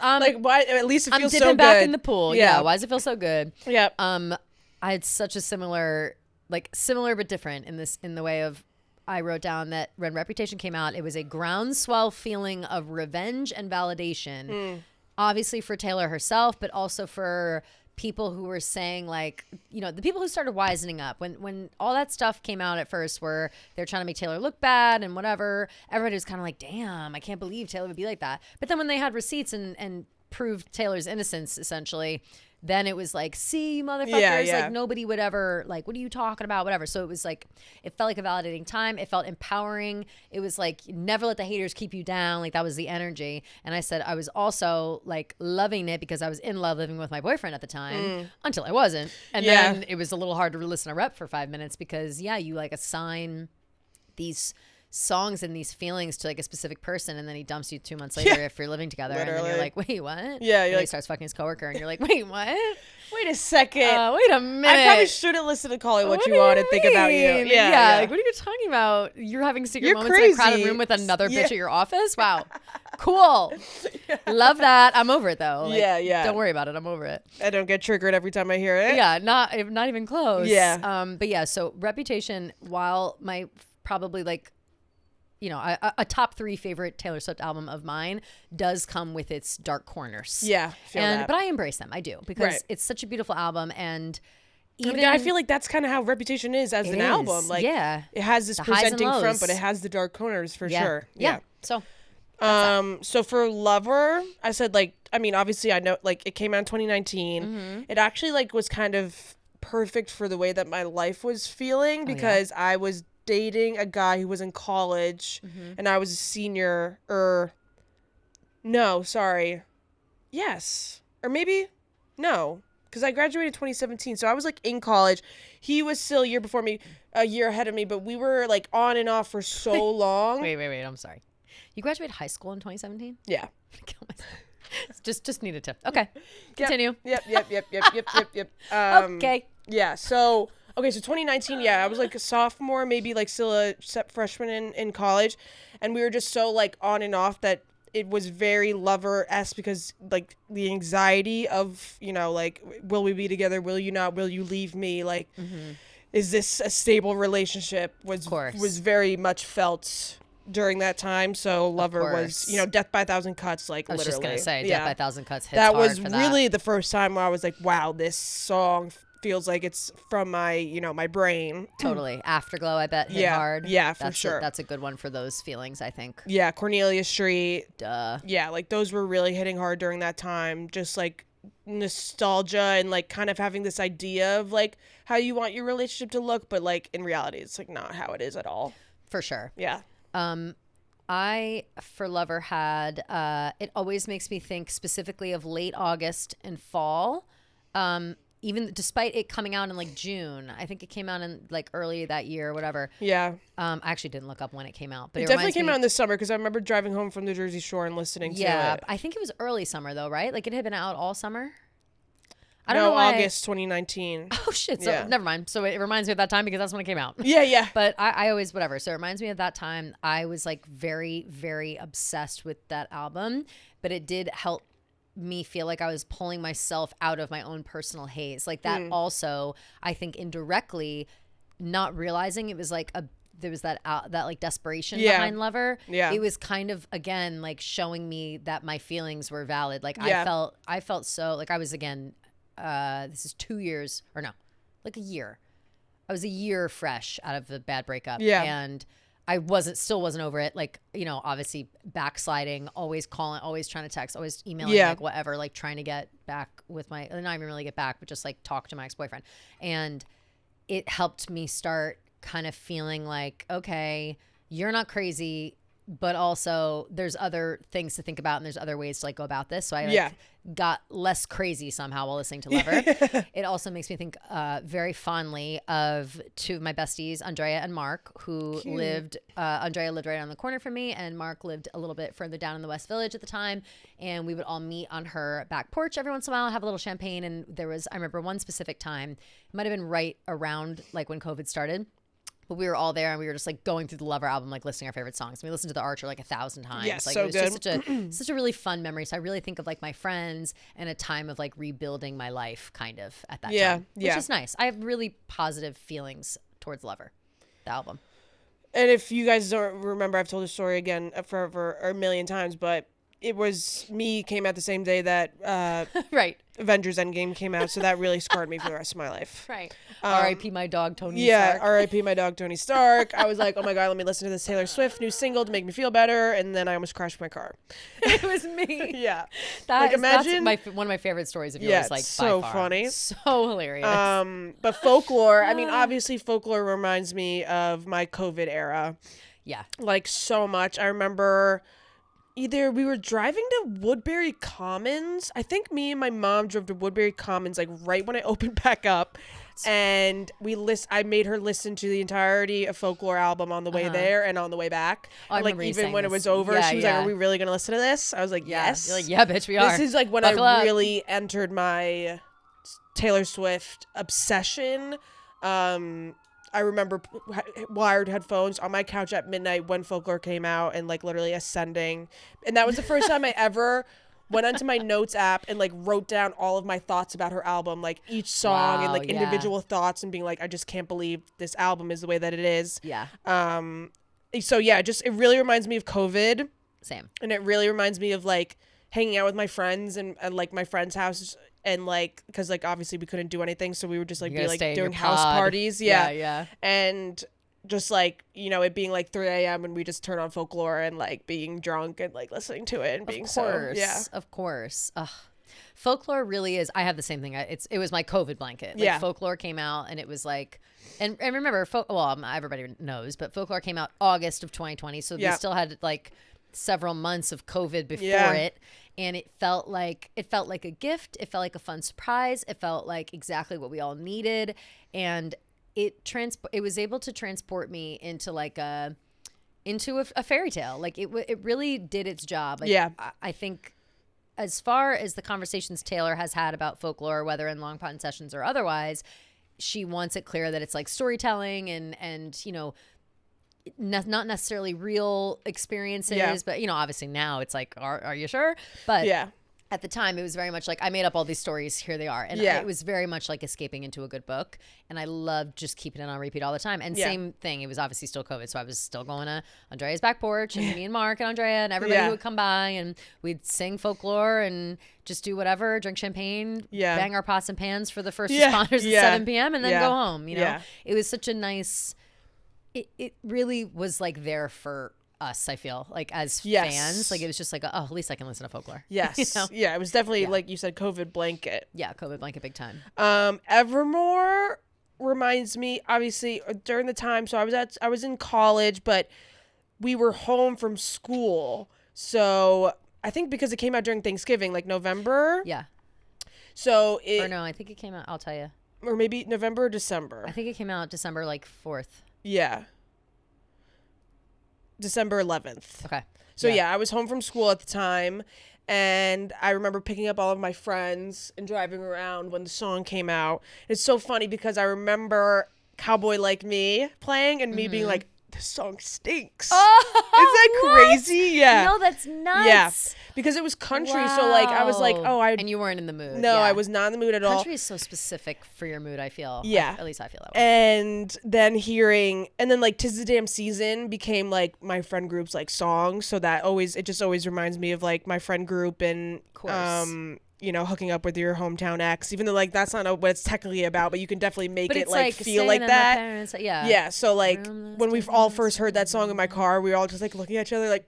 like why at least it feels so good. I'm dipping back in the pool. Yeah. Why does it feel so good? Yeah. I had such a similar but different in the way of, I wrote down that when Reputation came out, it was a groundswell feeling of revenge and validation. Obviously for Taylor herself, but also for people who were saying, like, you know, the people who started wisening up when all that stuff came out at first, where they're trying to make Taylor look bad and whatever, everybody was kind of like, damn, I can't believe Taylor would be like that. But then when they had receipts and proved Taylor's innocence, essentially, then it was like, see, motherfuckers, like nobody would ever, like, what are you talking about, whatever. So it was like, it felt like a validating time. It felt empowering. It was like, never let the haters keep you down. Like, that was the energy. And I said I was also like loving it because I was in love living with my boyfriend at the time, until I wasn't. And then it was a little hard to listen to Rep for 5 minutes because you like assign these songs and these feelings to like a specific person, and then he dumps you 2 months later if you're living together. Literally. And then you're like, wait, what? Yeah, and like, he starts fucking his coworker and you're like, wait, what? Wait a second. Wait a minute. I probably shouldn't listen to Call It What You Want and think about you. Yeah. Like, what are you talking about? You're having secret moments in a crowded room with another bitch at your office? Wow. Cool. Love that. I'm over it though. Like, don't worry about it. I'm over it. I don't get triggered every time I hear it. Yeah, not even close. Yeah. But yeah, so Reputation, while my probably like, you know, a top 3 favorite Taylor Swift album of mine, does come with its dark corners. Yeah, but I embrace them. I do, because it's such a beautiful album, and even I feel like that's kind of how Reputation is as an album. Like, it has this presenting front, but it has the dark corners for sure. Yeah. So, so for Lover, I said, like, I mean, obviously I know, like, it came out in 2019. It actually like was kind of perfect for the way that my life was feeling, because I was dating a guy who was in college and I was a senior, or because I graduated 2017, so I was like in college. He was still a year before me, a year ahead of me, but we were like on and off for so long. Wait, I'm sorry, you graduated high school in 2017? Yeah. just needed to continue. Yep. Okay. Yeah, so okay, so 2019, I was like a sophomore, maybe like still a freshman in college, and we were just so like on and off that it was very Lover-esque, because like the anxiety of, you know, like, will we be together? Will you not? Will you leave me? Like, is this a stable relationship? Was very much felt during that time. So Lover was, you know, Death by a Thousand Cuts, like literally. I was just going to say, Death by a Thousand Cuts hits that hard was for really the first time where I was like, wow, this song feels like it's from my, you know, my brain. Totally. Afterglow, I bet, hit hard. Yeah, for sure. That's a good one for those feelings, I think. Yeah, Cornelia Street. Duh. Yeah, like those were really hitting hard during that time. Just like nostalgia and like kind of having this idea of like how you want your relationship to look, but like in reality it's like not how it is at all. For sure. Yeah. I for Lover had it always makes me think specifically of late August and fall. Even despite it coming out in like June, I think it came out in like early that year or whatever. Yeah. I actually didn't look up when it came out, but it definitely came out in the summer because I remember driving home from the Jersey Shore and listening to it. Yeah, I think it was early summer though, right? Like it had been out all summer. I don't know why. August 2019. Oh shit! So never mind. So it reminds me of that time because that's when it came out. Yeah. But I always whatever. So it reminds me of that time. I was like very, very obsessed with that album, but it did help me feel like I was pulling myself out of my own personal haze. Like that also, I think indirectly, not realizing it was like there was that like desperation behind Lover. Yeah. It was kind of, again, like showing me that my feelings were valid. Like I felt so like I was, again, this is 2 years or no, like a year. I was a year fresh out of the bad breakup. Yeah. And I still wasn't over it. Like, you know, obviously backsliding, always calling, always trying to text, always emailing, like whatever, like trying to get back with not even really get back, but just like talk to my ex-boyfriend. And it helped me start kind of feeling like, okay, you're not crazy, but also there's other things to think about and there's other ways to like go about this. So I got less crazy somehow while listening to Lover. It also makes me think very fondly of two of my besties, Andrea and Mark, who lived, Andrea lived right around the corner from me and Mark lived a little bit further down in the West Village at the time. And we would all meet on her back porch every once in a while, have a little champagne. And I remember one specific time, it might've been right around like when COVID started. But we were all there and we were just like going through the Lover album, like listening to our favorite songs. And we listened to The Archer like 1,000 times. Yes, like so it was good. Just such a really fun memory. So I really think of like my friends and a time of like rebuilding my life kind of at that time. Which is nice. I have really positive feelings towards Lover, the album. And if you guys don't remember, I've told the story again forever or a million times, but it was came out the same day that right. Avengers Endgame came out, so that really scarred me for the rest of my life. Right. R.I.P. my dog, Tony Stark. Yeah, R.I.P. my dog, Tony Stark. I was like, oh my God, let me listen to this Taylor Swift new single to make me feel better, and then I almost crashed my car. It was me. Yeah. Imagine. That's one of my favorite stories of yours, like so by far. Funny. So hilarious. But Folklore, I mean, obviously Folklore reminds me of my COVID era. Yeah. Like so much. I remember either we were driving to Woodbury Commons. I think me and my mom drove to Woodbury Commons like right when I opened back up. And I made her listen to the entirety of Folklore album on the way there and on the way back. Oh, and, like even when it was over, she was like, "Are we really gonna listen to this?" I was like, "Yes." You're like, "Yeah, bitch, we are." This is like when I really entered my Taylor Swift obsession. I remember wired headphones on my couch at midnight when Folklore came out and like literally ascending. And that was the first time I ever went onto my notes app and like wrote down all of my thoughts about her album, like each song and like individual thoughts and being like, I just can't believe this album is the way that it is. Yeah. So yeah, it really reminds me of COVID. Same. And it really reminds me of like hanging out with my friends and like my friend's house. And like, because like obviously we couldn't do anything, so we would just like be like doing house parties, yeah, and just like, you know, it being like 3 a.m. and we just turn on Folklore and like being drunk and like listening to it and being of course. Ugh. Folklore really is. I have the same thing. It was my COVID blanket. Like, Folklore came out and it was like, and remember, everybody knows, but Folklore came out August of 2020, so we still had like several months of COVID before it. And it felt like a gift. It felt like a fun surprise. It felt like exactly what we all needed. And it was able to transport me into like a fairy tale. Like it really did its job. Like, I think as far as the conversations Taylor has had about Folklore, whether in Long Pond sessions or otherwise, she wants it clear that it's like storytelling and you know, not necessarily real experiences, but you know, obviously now it's like, are you sure? But at the time, it was very much like I made up all these stories. Here they are. And it was very much like escaping into a good book. And I loved just keeping it on repeat all the time. And same thing. It was obviously still COVID. So I was still going to Andrea's back porch and me and Mark and Andrea and everybody would come by and we'd sing folklore and just do whatever, drink champagne, bang our pots and pans for the first responders at 7 p.m. and then go home. You know, it was such a nice, it really was like there for us, I feel like as fans, like it was just like, oh, at least I can listen to folklore. Yes. You know? Yeah. It was definitely like you said, COVID blanket. Yeah. COVID blanket, big time. Evermore reminds me, obviously during the time. So I was in college, but we were home from school. So I think because it came out during Thanksgiving, like November. Yeah. So or no, I think it came out, I'll tell you. Or maybe November or December. I think it came out December like 4th. Yeah. December 11th. Okay. So I was home from school at the time, and I remember picking up all of my friends and driving around when the song came out. It's so funny because I remember Cowboy Like Me playing and me being like, this song stinks. Oh, is that crazy? Yeah. No, that's nuts. Yeah. Because it was country. Wow. So like I was like, and you weren't in the mood. No, I was not in the mood at all. Country is so specific for your mood, I feel. Yeah. At least I feel that way. And then like 'Tis the Damn Season became like my friend group's like song. So that it just always reminds me of like my friend group and you know, hooking up with your hometown ex, even though like that's not what it's technically about, but you can definitely make it like feel like that. Parents, yeah. So like when we all first heard that song in my car, we were all just like looking at each other like,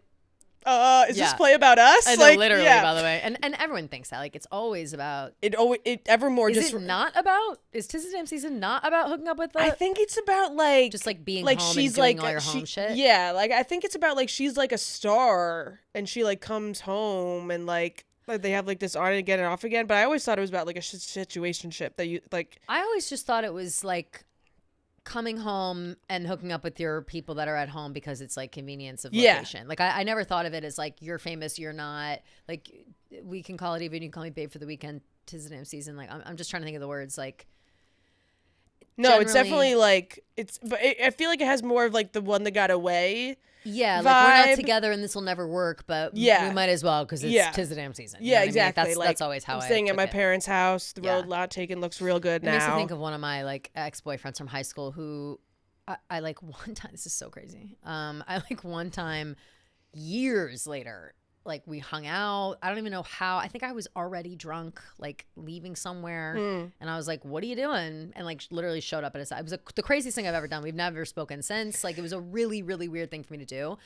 is this play about us? I know, like literally, by the way, and everyone thinks that like it's always about Evermore. Is it not about? Is 'Tis the Damn Season not about hooking up with? I think it's about like just like being like home she's and doing like all your home shit. Yeah, like I think it's about like she's like a star and she like comes home and like they have like this on again and off again, but I always thought it was about like a situationship that you like. I always just thought it was like coming home and hooking up with your people that are at home because it's like convenience of location. Like I never thought of it as like you're famous, you're not. Like we can call it even. You can call me babe for the weekend. 'Tis the Damn Season. Like I'm just trying to think of the words. Like no, it's definitely like it's. But I feel like it has more of like the one that got away. Yeah, like we're not together and this will never work, but we might as well because it's 'Tis the Damn Season. You know exactly. I mean? Like, that's always how I'm staying at my parents' house. The road lot taken looks real good now. It makes me think of one of my like ex-boyfriends from high school who I like one time. This is so crazy. I like one time years later. Like we hung out. I don't even know how. I think I was already drunk, like leaving somewhere. And I was like, what are you doing? And like literally showed up at his side. It was the craziest thing I've ever done. We've never spoken since. Like it was a really, really weird thing for me to do.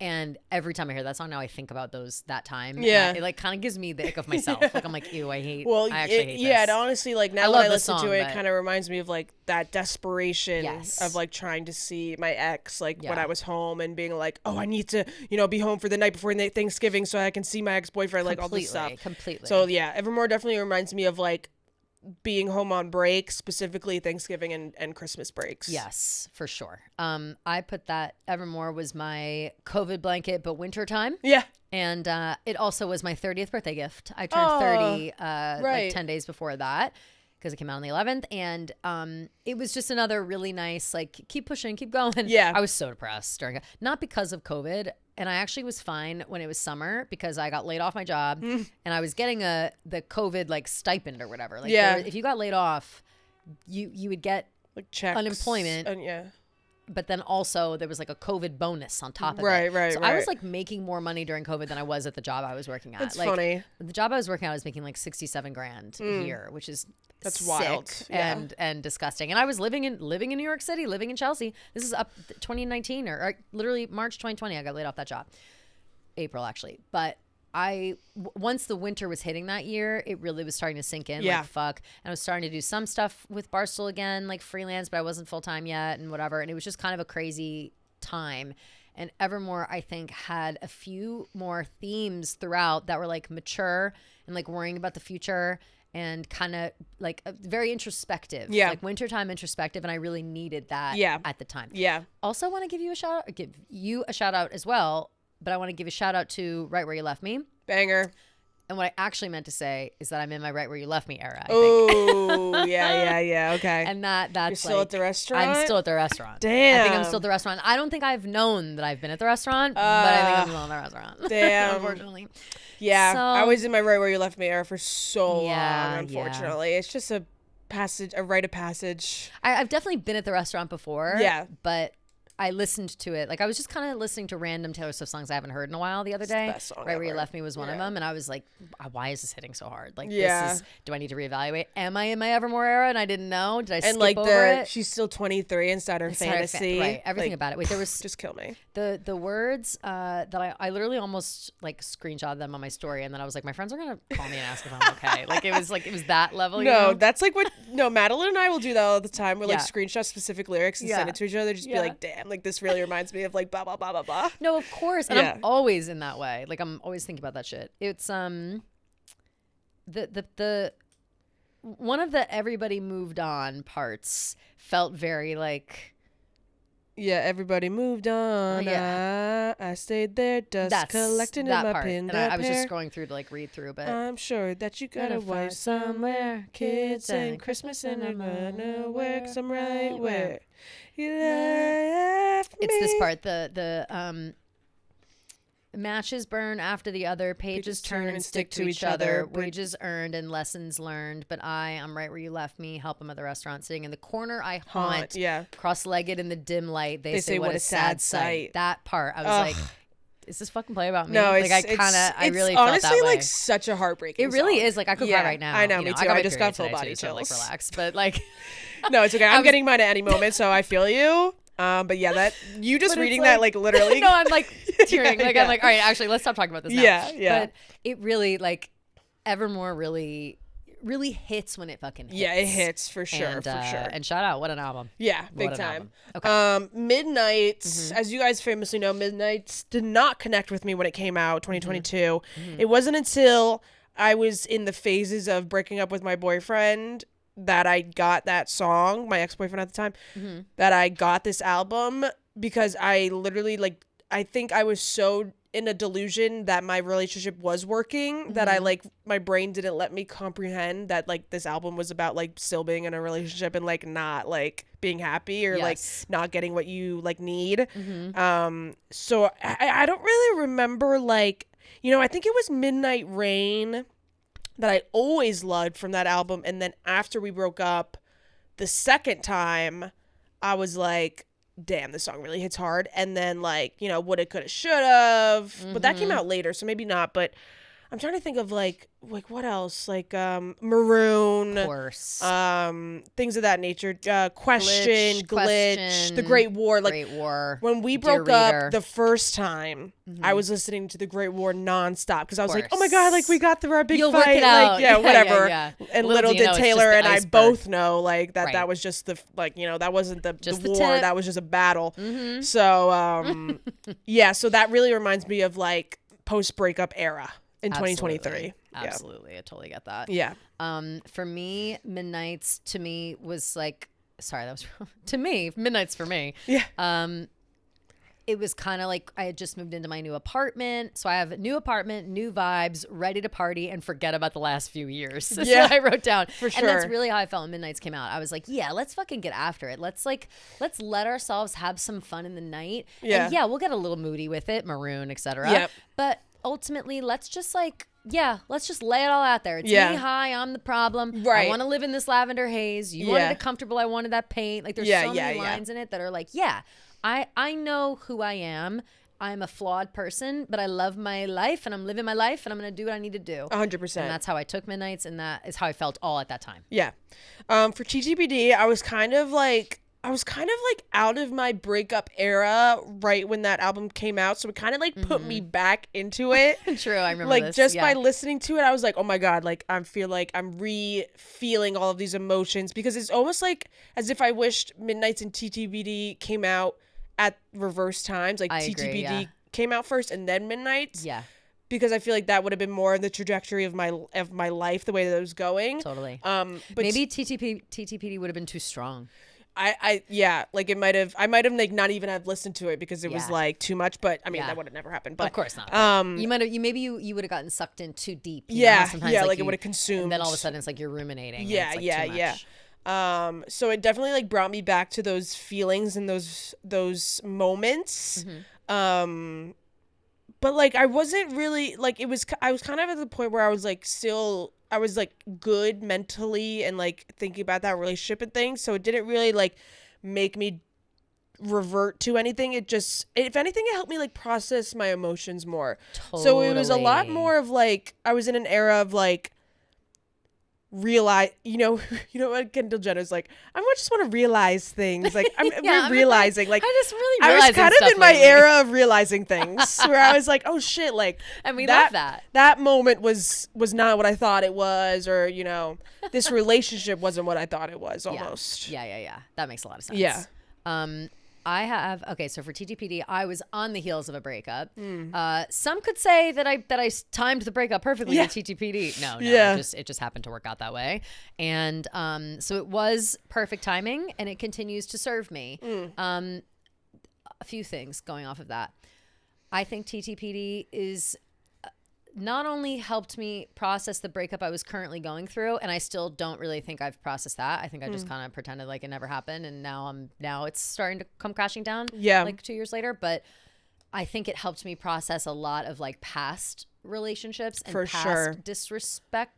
And every time I hear that song now, I think about that time. Yeah. It like kind of gives me the ick of myself. Like I'm like, ew, I actually hate this. Yeah, and honestly, like now when I listen to it, it kind of reminds me of like that desperation of like trying to see my ex, like when I was home and being like, oh, I need to, you know, be home for the night before Thanksgiving so I can see my ex-boyfriend, like all this stuff. Completely. So yeah, Evermore definitely reminds me of like being home on break, specifically Thanksgiving and Christmas breaks. Yes, for sure. I put that Evermore was my COVID blanket, but wintertime. Yeah. And it also was my 30th birthday gift. I turned 30 like 10 days before that because it came out on the 11th. And it was just another really nice, like, keep pushing, keep going. Yeah. I was so depressed during it. Not because of COVID. And I actually was fine when it was summer because I got laid off my job and I was getting the COVID like stipend or whatever. Like if you got laid off, you would get like checks, unemployment. And but then also there was like a COVID bonus on top of it. Right. So I was like making more money during COVID than I was at the job I was working at. That's like, funny. The job I was working at, I was making like 67 grand a year, which is that's wild and disgusting. And I was living in New York City, living in Chelsea. This is up 2019 or literally March 2020. I got laid off that job. April actually, but once the winter was hitting that year, it really was starting to sink in. Like fuck, and I was starting to do some stuff with Barstool again, like freelance, but I wasn't full time yet and whatever. And it was just kind of a crazy time. And Evermore, I think, had a few more themes throughout that were like mature and like worrying about the future and kind of like very introspective. Like wintertime introspective, and I really needed that at the time. Also want to give you a shout out as well. But I want to give a shout out to Right Where You Left Me. Banger. And what I actually meant to say is that I'm in my right where you left me era. Oh, yeah. Okay. And that's You're still at the restaurant? I'm still at the restaurant. Damn. I think I'm still at the restaurant. I don't think I've known that I've been at the restaurant, but I think I'm still at the restaurant. Damn. Unfortunately. Yeah. So, I was in my right where you left me era for so long, unfortunately. Yeah. It's just a rite of passage. I've definitely been at the restaurant before. Yeah. But I listened to it. Like I was just kind of listening to random Taylor Swift songs I haven't heard in a while the other day. The best song Right ever. Where You Left Me was one of them. And I was like, why is this hitting so hard? Like, do I need to reevaluate? Am I in my Evermore era and I didn't know? Did I skip over it? She's still 23 inside her fantasy. Right. Everything about it. Wait, there was just kill me. The words that I literally almost like screenshot them on my story. And then I was like, my friends are going to call me and ask if I'm okay. it was that level. No, you know? that's like what, Madeline and I will do that all the time. We'll like screenshot specific lyrics and send it to each other. Just be like, damn, like this really reminds me of like blah blah blah blah blah. No, of course, and I'm always in that way. Like I'm always thinking about that shit. It's the one of the everybody moved on parts felt very like. Yeah, everybody moved on. I stayed there, dust collecting in my part. pin. And I was just going through to like read through, but I'm sure that you got a wife somewhere, kids and Christmas and I'm unaware 'cause I'm right where you left me. It's this part, the matches burn after the other, pages turn and stick to each other, wages earned and lessons learned, but I'm right where you left me, help them at the restaurant, sitting in the corner I haunt, cross-legged in the dim light, they say what a sad sight. That part, I was like, is this fucking play about me? No, like I really felt honestly that way. like such a heartbreaking It really song. is. Like I could cry right now. I know, me too. I just got full body chills. chills. So, like, relax, but like, no, it's okay. I'm getting mine at any moment, so I feel you. But yeah, that you just reading that like literally. No, I'm like tearing. I'm like, all right, actually, let's stop talking about this now. Yeah. But it really like Evermore really hits when it fucking hits. Yeah, it hits for sure, And shout out, what an album. Yeah, big time. Okay. Midnights, as you guys famously know, Midnights did not connect with me when it came out, 2022. It wasn't until I was in the phases of breaking up with my boyfriend that I got that song, my ex-boyfriend at the time, that I got this album, because I literally like, I think I was so in a delusion that my relationship was working that I like, my brain didn't let me comprehend that like this album was about like still being in a relationship and like not like being happy or like not getting what you like need. So I don't really remember like, I think it was Midnight Rain that I always loved from that album. And then after we broke up the second time, I was like, damn, this song really hits hard. And then like, woulda, coulda, shoulda. But that came out later, so maybe not. But I'm trying to think of like what else? Like Maroon. Of course. Things of that nature. Question, Glitch, The Great War. Like Great War. When we broke up the first time, I was listening to The Great War nonstop because I was like, oh my God, like we got through our big You'll fight. Work it out. Like, yeah, whatever. And little did Taylor and I both know like that was just the like, that wasn't the war. That was just a battle. So yeah, so that really reminds me of like post breakup era. In 2023. Absolutely. I totally get that. Yeah. For me, Midnights to me was like, sorry, that was to me, Midnights for me. Yeah. It was kind of like I had just moved into my new apartment. So I have a new apartment, new vibes, ready to party and forget about the last few years. That's what I wrote down. For sure. And that's really how I felt when Midnights came out. I was like, yeah, let's fucking get after it. Let's let ourselves have some fun in the night. Yeah. And yeah, we'll get a little moody with it, Maroon, etc. Yep. But ultimately, let's just lay it all out there. It's me, hi, I'm the problem. Right. I want to live in this lavender haze. You wanted it comfortable. I wanted that paint. Like there's so many lines in it that are like, I know who I am. I'm a flawed person, but I love my life and I'm living my life and I'm going to do what I need to do. 100%. And that's how I took Midnights and that is how I felt all at that time. Yeah. For TTBD, I was kind of like out of my breakup era right when that album came out. So it kind of like put me back into it. True. I remember like this. Just by listening to it, I was like, oh my God, like I feel like I'm feeling all of these emotions because it's almost like as if I wished Midnights and TTBD came out at reverse times. Like TTBD came out first and then Midnights. Yeah. Because I feel like that would have been more in the trajectory of my life, the way that it was going. Totally. But maybe TTPD would have been too strong. Yeah, like I might have like not even have listened to it because it was like too much, but I mean that would have never happened. But of course not. You would have gotten sucked in too deep. Sometimes, like it would have consumed. And then all of a sudden it's like you're ruminating. Yeah, and it's like too much. So it definitely like brought me back to those feelings and those moments. Mm-hmm. But like I wasn't really like I was kind of at the point where I was like I was like good mentally and like thinking about that relationship and things. So it didn't really like make me revert to anything. It just, if anything, it helped me like process my emotions more. Totally. So it was a lot more of like, I was in an era of like realize, you know what Kendall Jenner's like, I just want to realize things. Like I'm realizing like I just really I was kind of in my era of realizing things where I was like, oh shit, like and we love that moment was not what I thought it was, or this relationship wasn't what I thought it was almost. Yeah. That makes a lot of sense. Yeah. So for TTPD, I was on the heels of a breakup. Some could say that I timed the breakup perfectly with TTPD. No, it just happened to work out that way. And so it was perfect timing, and it continues to serve me. A few things going off of that. I think TTPD is not only helped me process the breakup I was currently going through, and I still don't really think I've processed that. I think I just kind of pretended like it never happened, and now it's starting to come crashing down. Yeah, like 2 years later. But I think it helped me process a lot of like past relationships and past disrespect,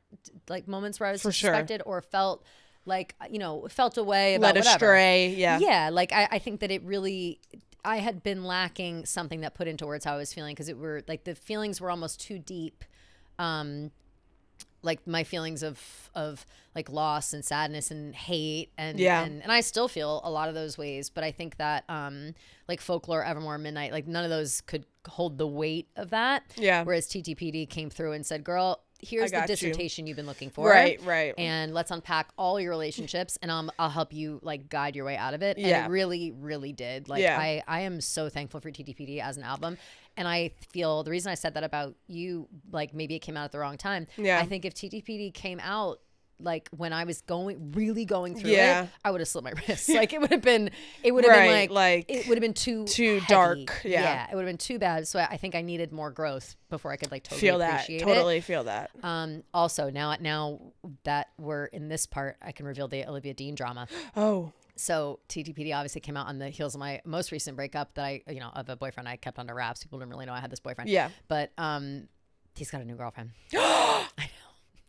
like moments where I was disrespected or felt like felt away about led astray. Yeah. Like I think that it really. I had been lacking something that put into words how I was feeling, because the feelings were almost too deep. Like my feelings of like loss and sadness and hate and I still feel a lot of those ways, but I think that like Folklore, Evermore, Midnight, like none of those could hold the weight of that. Yeah. Whereas TTPD came through and said, girl, here's the dissertation you've been looking for. Right. And let's unpack all your relationships, and I'll help you like guide your way out of it. And it really, really did. Like I am so thankful for TTPD as an album. And I feel the reason I said that about you, like maybe it came out at the wrong time. Yeah. I think if TTPD came out like when I was really going through it, I would have slit my wrists. Like it would have been like it would have been too heavy. Dark. Yeah. It would have been too bad. So I think I needed more growth before I could like totally appreciate it. Totally feel that. Also now that we're in this part, I can reveal the Olivia Dean drama. Oh. So TTPD obviously came out on the heels of my most recent breakup that I, of a boyfriend I kept under wraps. People didn't really know I had this boyfriend. Yeah. But he's got a new girlfriend. I know.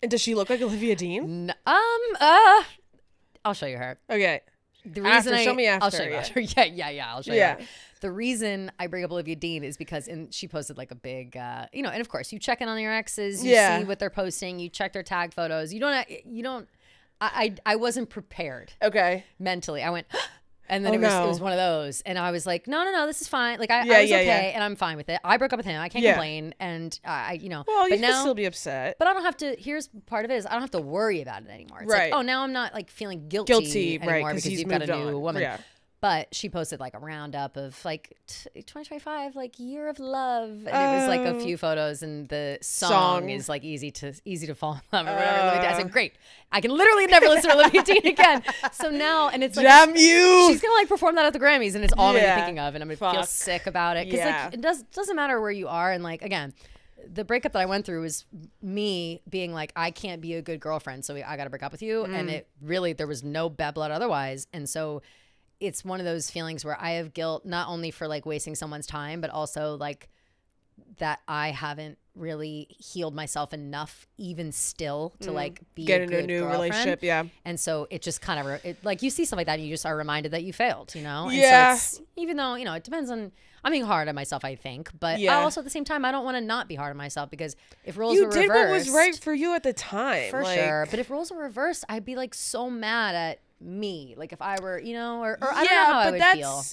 And does she look like Olivia Dean? I'll show you her. Okay. The reason show me after. I'll show you after. Yeah. I'll show you. Her. The reason I bring up Olivia Dean is because she posted like a big, and of course you check in on your exes, you see what they're posting, you check their tag photos. I wasn't prepared. Okay. Mentally, I went. And then it was one of those, and I was like, no, this is fine. Like I was okay, and I'm fine with it. I broke up with him. I can't complain, and Well, you can still be upset, but I don't have to. Here's part of it is I don't have to worry about it anymore. It's like, oh, now I'm not like feeling guilty anymore because you've got a new woman. Yeah. But she posted like a roundup of like 2025, like year of love, and it was like a few photos, and the song is like easy to fall in love or whatever. I said, great, I can literally never listen to Olivia Dean again. So now, and it's like, damn you, she's gonna like perform that at the Grammys, and it's all I'm gonna be thinking of, and I'm gonna feel sick about it because like it doesn't matter where you are, and like again. The breakup that I went through was me being like, I can't be a good girlfriend, so I got to break up with you. And it really, there was no bad blood otherwise. And so it's one of those feelings where I have guilt, not only for like wasting someone's time, but also like that I haven't really healed myself enough even still to like be a good new girlfriend. Relationship. Yeah. And so it just kind of like you see stuff like that and you just are reminded that you failed, And yeah. so it's, even though, it depends on, I'm being hard on myself, I think, but I also at the same time, I don't want to not be hard on myself because if roles were reversed. You did what was right for you at the time. For sure. But if roles were reversed, I'd be like so mad at me. Like if I were, or I don't know how I would feel.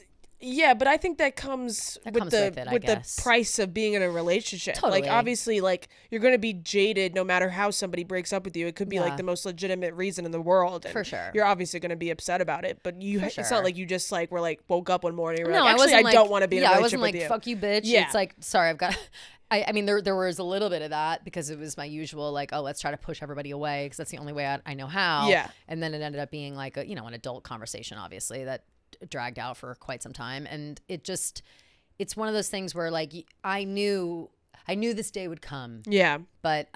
Yeah, but I think that comes with the price of being in a relationship. Totally. Like, obviously, like, you're going to be jaded no matter how somebody breaks up with you. It could be like the most legitimate reason in the world. And for sure. You're obviously going to be upset about it, but it's not like you just like were like woke up one morning and were no, like, actually, I don't want to be in a relationship with you. I wasn't like, fuck you, bitch. Yeah. It's like, sorry, I've got... I mean, there was a little bit of that because it was my usual, like, oh, let's try to push everybody away because that's the only way I know how. Yeah. And then it ended up being like, an adult conversation, obviously, that dragged out for quite some time. And it's one of those things where, like, I knew this day would come. Yeah. But,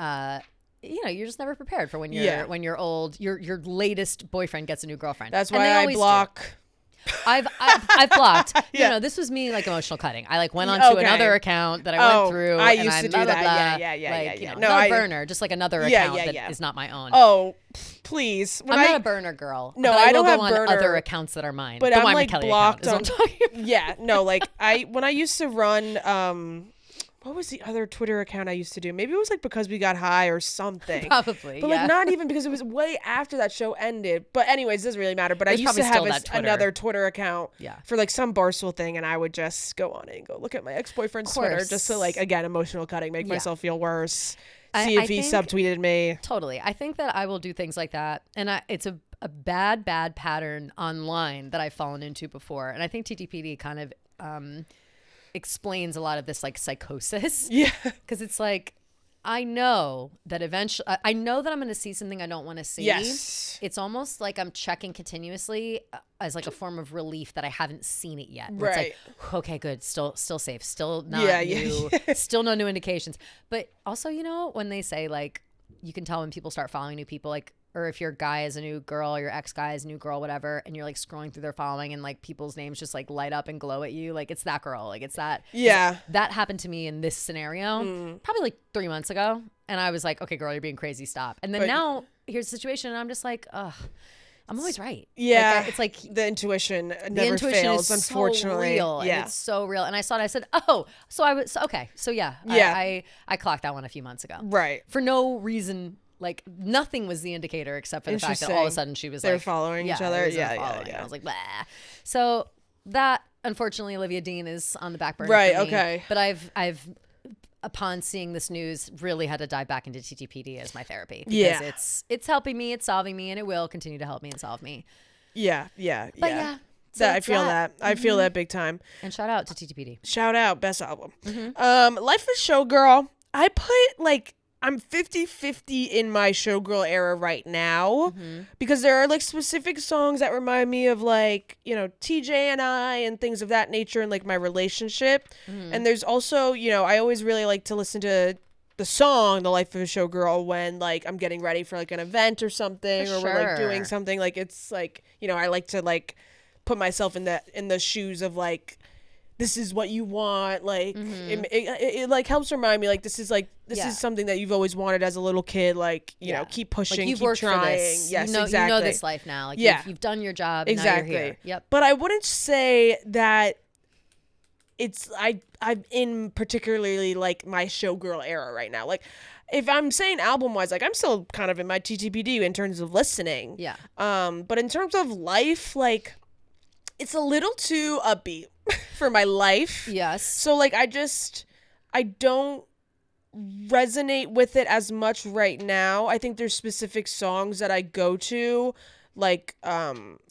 you're just never prepared for when you're old. Your latest boyfriend gets a new girlfriend. That's why I block... I've blocked. Yeah. No, this was me like emotional cutting. I like went onto another account that I went through. I used to do that. Yeah. Not a burner, just like another account that is not my own. Oh, please. I'm not a burner girl. No, I don't have burner. On other accounts that are mine. But I'm like blocked on. Yeah, no, like when I used to run. What was the other Twitter account I used to do? Maybe it was like Because We Got High or something. Probably, but like not even because it was way after that show ended. But anyways, it doesn't really matter. But I used to have another Twitter account for like some Barstool thing, and I would just go on it and go look at my ex-boyfriend's Twitter just to like, again, emotional cutting, make myself feel worse, see if he subtweeted me. Totally. I think that I will do things like that. And it's a bad pattern online that I've fallen into before. And I think TTPD kind of... explains a lot of this like psychosis. Yeah. Because it's like, I know that eventually, I know that I'm going to see something I don't want to see. Yes. It's almost like I'm checking continuously as like a form of relief that I haven't seen it yet. Right. It's like, okay, good. Still safe. Still not new. Still no new indications. But also, when they say like, you can tell when people start following new people, like, or if your guy is a new girl, your ex-guy is a new girl, whatever, and you're like scrolling through their following and like people's names just like light up and glow at you. Like it's that girl. Like it's that. Yeah. That happened to me in this scenario probably like 3 months ago. And I was like, okay, girl, you're being crazy. Stop. And then now here's the situation. And I'm just like, ugh, I'm always right. Yeah. Like, it's like the intuition never fails, unfortunately. So real, yeah. and it's so real. And I saw it. I said, oh, so I was, okay. So yeah. I clocked that one a few months ago. Right. For no reason. Like nothing was the indicator except for the fact that all of a sudden she was They're like following each other. Yeah. I was like, blah. So that unfortunately Olivia Dean is on the back burner. Right. For me. Okay. But I've upon seeing this news really had to dive back into TTPD as my therapy because it's helping me, it's solving me, and it will continue to help me and solve me. Yeah. But yeah. So I feel that. I feel that big time. And shout out to TTPD. Shout out, best album. Life of Showgirl. I put like I'm 50-50 in my Showgirl era right now because there are like specific songs that remind me of like, TJ and I and things of that nature and like my relationship. And there's also, I always really like to listen to the song The Life of a Showgirl when like I'm getting ready for like an event or something we're like doing something like it's like, I like to like put myself in the shoes of like this is what you want, like it like helps remind me like this is something that you've always wanted as a little kid, like keep pushing, like you've keep worked trying. For this. Yes, exactly. You know this life now, like you've done your job. Exactly. Now you're here. Yep. But I wouldn't say that it's I'm in particularly like my Showgirl era right now. Like if I'm saying album wise, like I'm still kind of in my TTPD in terms of listening. Yeah. But in terms of life, like it's a little too upbeat for my life. Yes. So like I don't resonate with it as much right now. I think there's specific songs that I go to like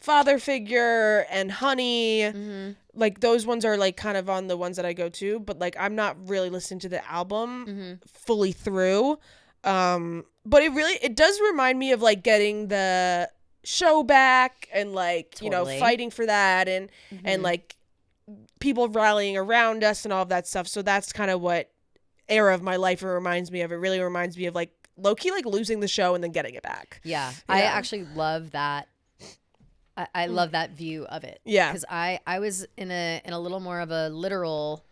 Father Figure and Honey. Like those ones are like kind of on the ones that I go to, but like I'm not really listening to the album fully through. But it does remind me of like getting the show back and like fighting for that and like people rallying around us and all of that stuff. So that's kind of what era of my life it reminds me of. It really reminds me of like low-key like losing the show and then getting it back. Yeah. I actually love that. I love that view of it. Yeah. Because I was in a little more of a literal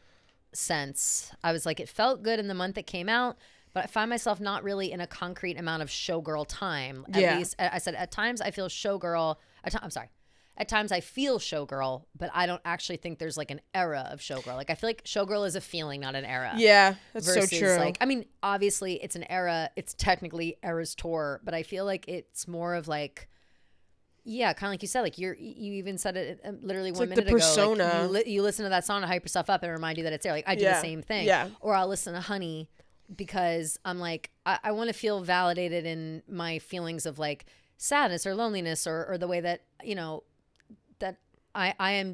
sense. I was like, it felt good in the month it came out, but I find myself not really in a concrete amount of Showgirl time. At least I said at times I feel Showgirl. At times I feel Showgirl, but I don't actually think there's like an era of Showgirl. Like I feel like Showgirl is a feeling, not an era. Yeah, that's versus, so true. Like, I mean, obviously it's an era. It's technically Eras Tour, but I feel like it's more of like Yeah, kind of like you said, like you even said it literally it's 1 like minute the ago. persona. Like you listen to that song to hype yourself up and remind you that it's there. Like I do the same thing. Yeah. Or I'll listen to Honey because I'm like, I want to feel validated in my feelings of like sadness or loneliness or the way that, you know, that I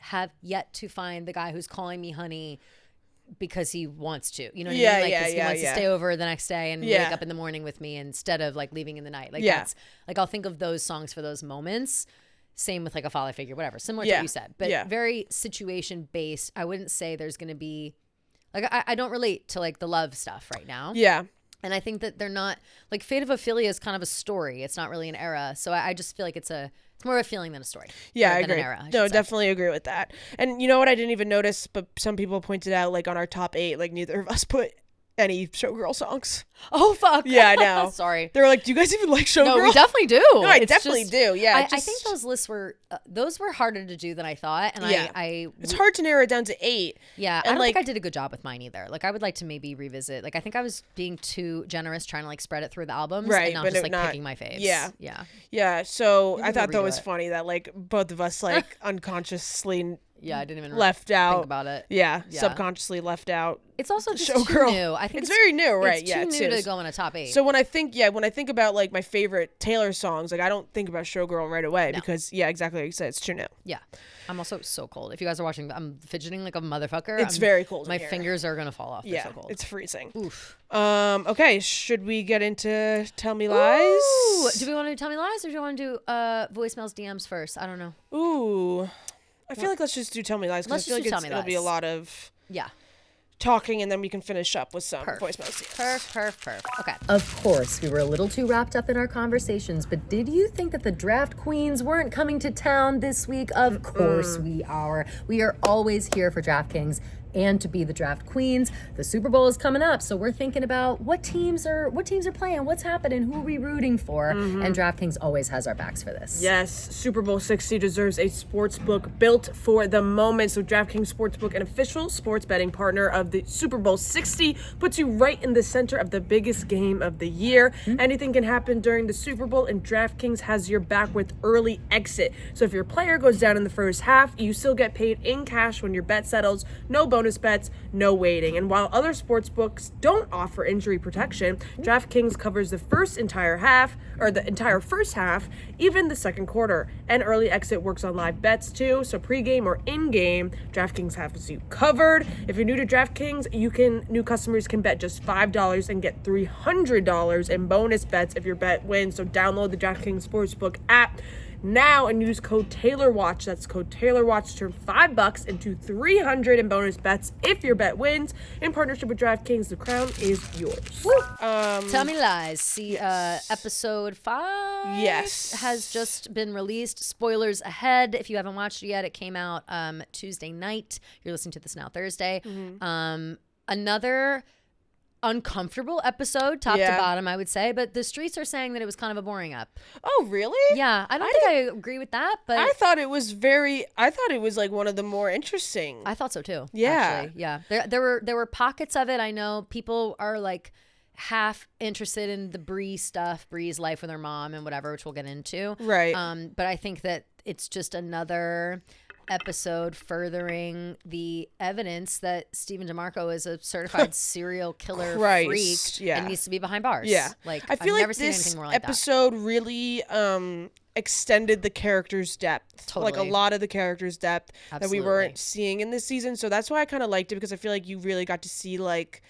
have yet to find the guy who's calling me honey because he wants to, you know what I mean? Like, he wants to stay over the next day and wake up in the morning with me instead of like leaving in the night. Like that's like, I'll think of those songs for those moments. Same with like a father figure, whatever, similar to what you said, but very situation based. I wouldn't say there's going to be like, I don't relate to like the love stuff right now. Yeah. And I think that they're not like Fate of Ophelia is kind of a story. It's not really an era. So I just feel like it's more of a feeling than a story. Yeah, I agree. Definitely agree with that. And you know what I didn't even notice, but some people pointed out like on our top 8, like neither of us put any Showgirl songs. Oh, fuck. Yeah, I know. Sorry. They were like, do you guys even like Showgirl? No, we definitely do. No, I definitely do. Yeah. I think those lists were harder to do than I thought. And it's hard to narrow it down to 8. Yeah. I don't think I did a good job with mine either. Like I would like to maybe revisit. Like I think I was being too generous trying to like spread it through the albums and not just like picking my faves. Yeah. Yeah. Yeah. So I thought that was funny that like both of us like unconsciously I didn't even left out think about it. Yeah, subconsciously left out. It's also just too new. I think it's very new, right? It's too new to go in a top 8. So when I think about like my favorite Taylor songs, like I don't think about Showgirl right away because exactly like you said, it's too new. Yeah, I'm also so cold. If you guys are watching, I'm fidgeting like a motherfucker. It's very cold. My fingers are gonna fall off. They're so cold. It's freezing. Oof. Okay, should we get into Tell Me Lies? Ooh. Do we want to do Tell Me Lies or do you want to do voicemails, DMs first? I don't know. Ooh. I feel like let's just do Tell Me Lies because I feel like it'll be a lot of talking and then we can finish up with some voicemails. Perf. Okay. Of course, we were a little too wrapped up in our conversations, but did you think that the draft queens weren't coming to town this week? Of course we are. We are always here for DraftKings and to be the draft queens. The Super Bowl is coming up, so we're thinking about what teams are playing, what's happening, who are we rooting for, and DraftKings always has our backs for this. Yes, Super Bowl 60 deserves a sports book built for the moment. So DraftKings Sportsbook, an official sports betting partner of the Super Bowl 60, puts you right in the center of the biggest game of the year. Anything can happen during the Super Bowl, and DraftKings has your back with early exit. So if your player goes down in the first half, you still get paid in cash when your bet settles. No bonus bets, no waiting. And while other sports books don't offer injury protection, DraftKings covers the entire first half, even the second quarter. And early exit works on live bets too, so pregame or in-game, DraftKings has you covered. If you're new to DraftKings, new customers can bet just $5 and get $300 in bonus bets if your bet wins. So download the DraftKings Sportsbook app now and use code TaylorWatch. That's code TaylorWatch to turn $5 into $300 in bonus bets if your bet wins. In partnership with DraftKings, the crown is yours. Tell Me Lies. See, episode 5 has just been released. Spoilers ahead. If you haven't watched it yet, it came out Tuesday night. You're listening to this now Thursday. Another uncomfortable episode, top to bottom, I would say, but the streets are saying that it was kind of a boring up. Oh, really? Yeah, I don't think I agree with that, but I thought it was like one of the more interesting. I thought so too. Yeah. Actually. Yeah. There were pockets of it. I know people are like half interested in the Bree's life with her mom and whatever, which we'll get into. Right. But I think that it's just another episode furthering the evidence that Stephen DeMarco is a certified serial killer freak and needs to be behind bars. Yeah. Like I feel I've like never seen anything more like that. This episode really extended the character's depth. Totally. Like a lot of the character's depth Absolutely. that we weren't seeing in this season. So that's why I kind of liked it, because I feel like you really got to see like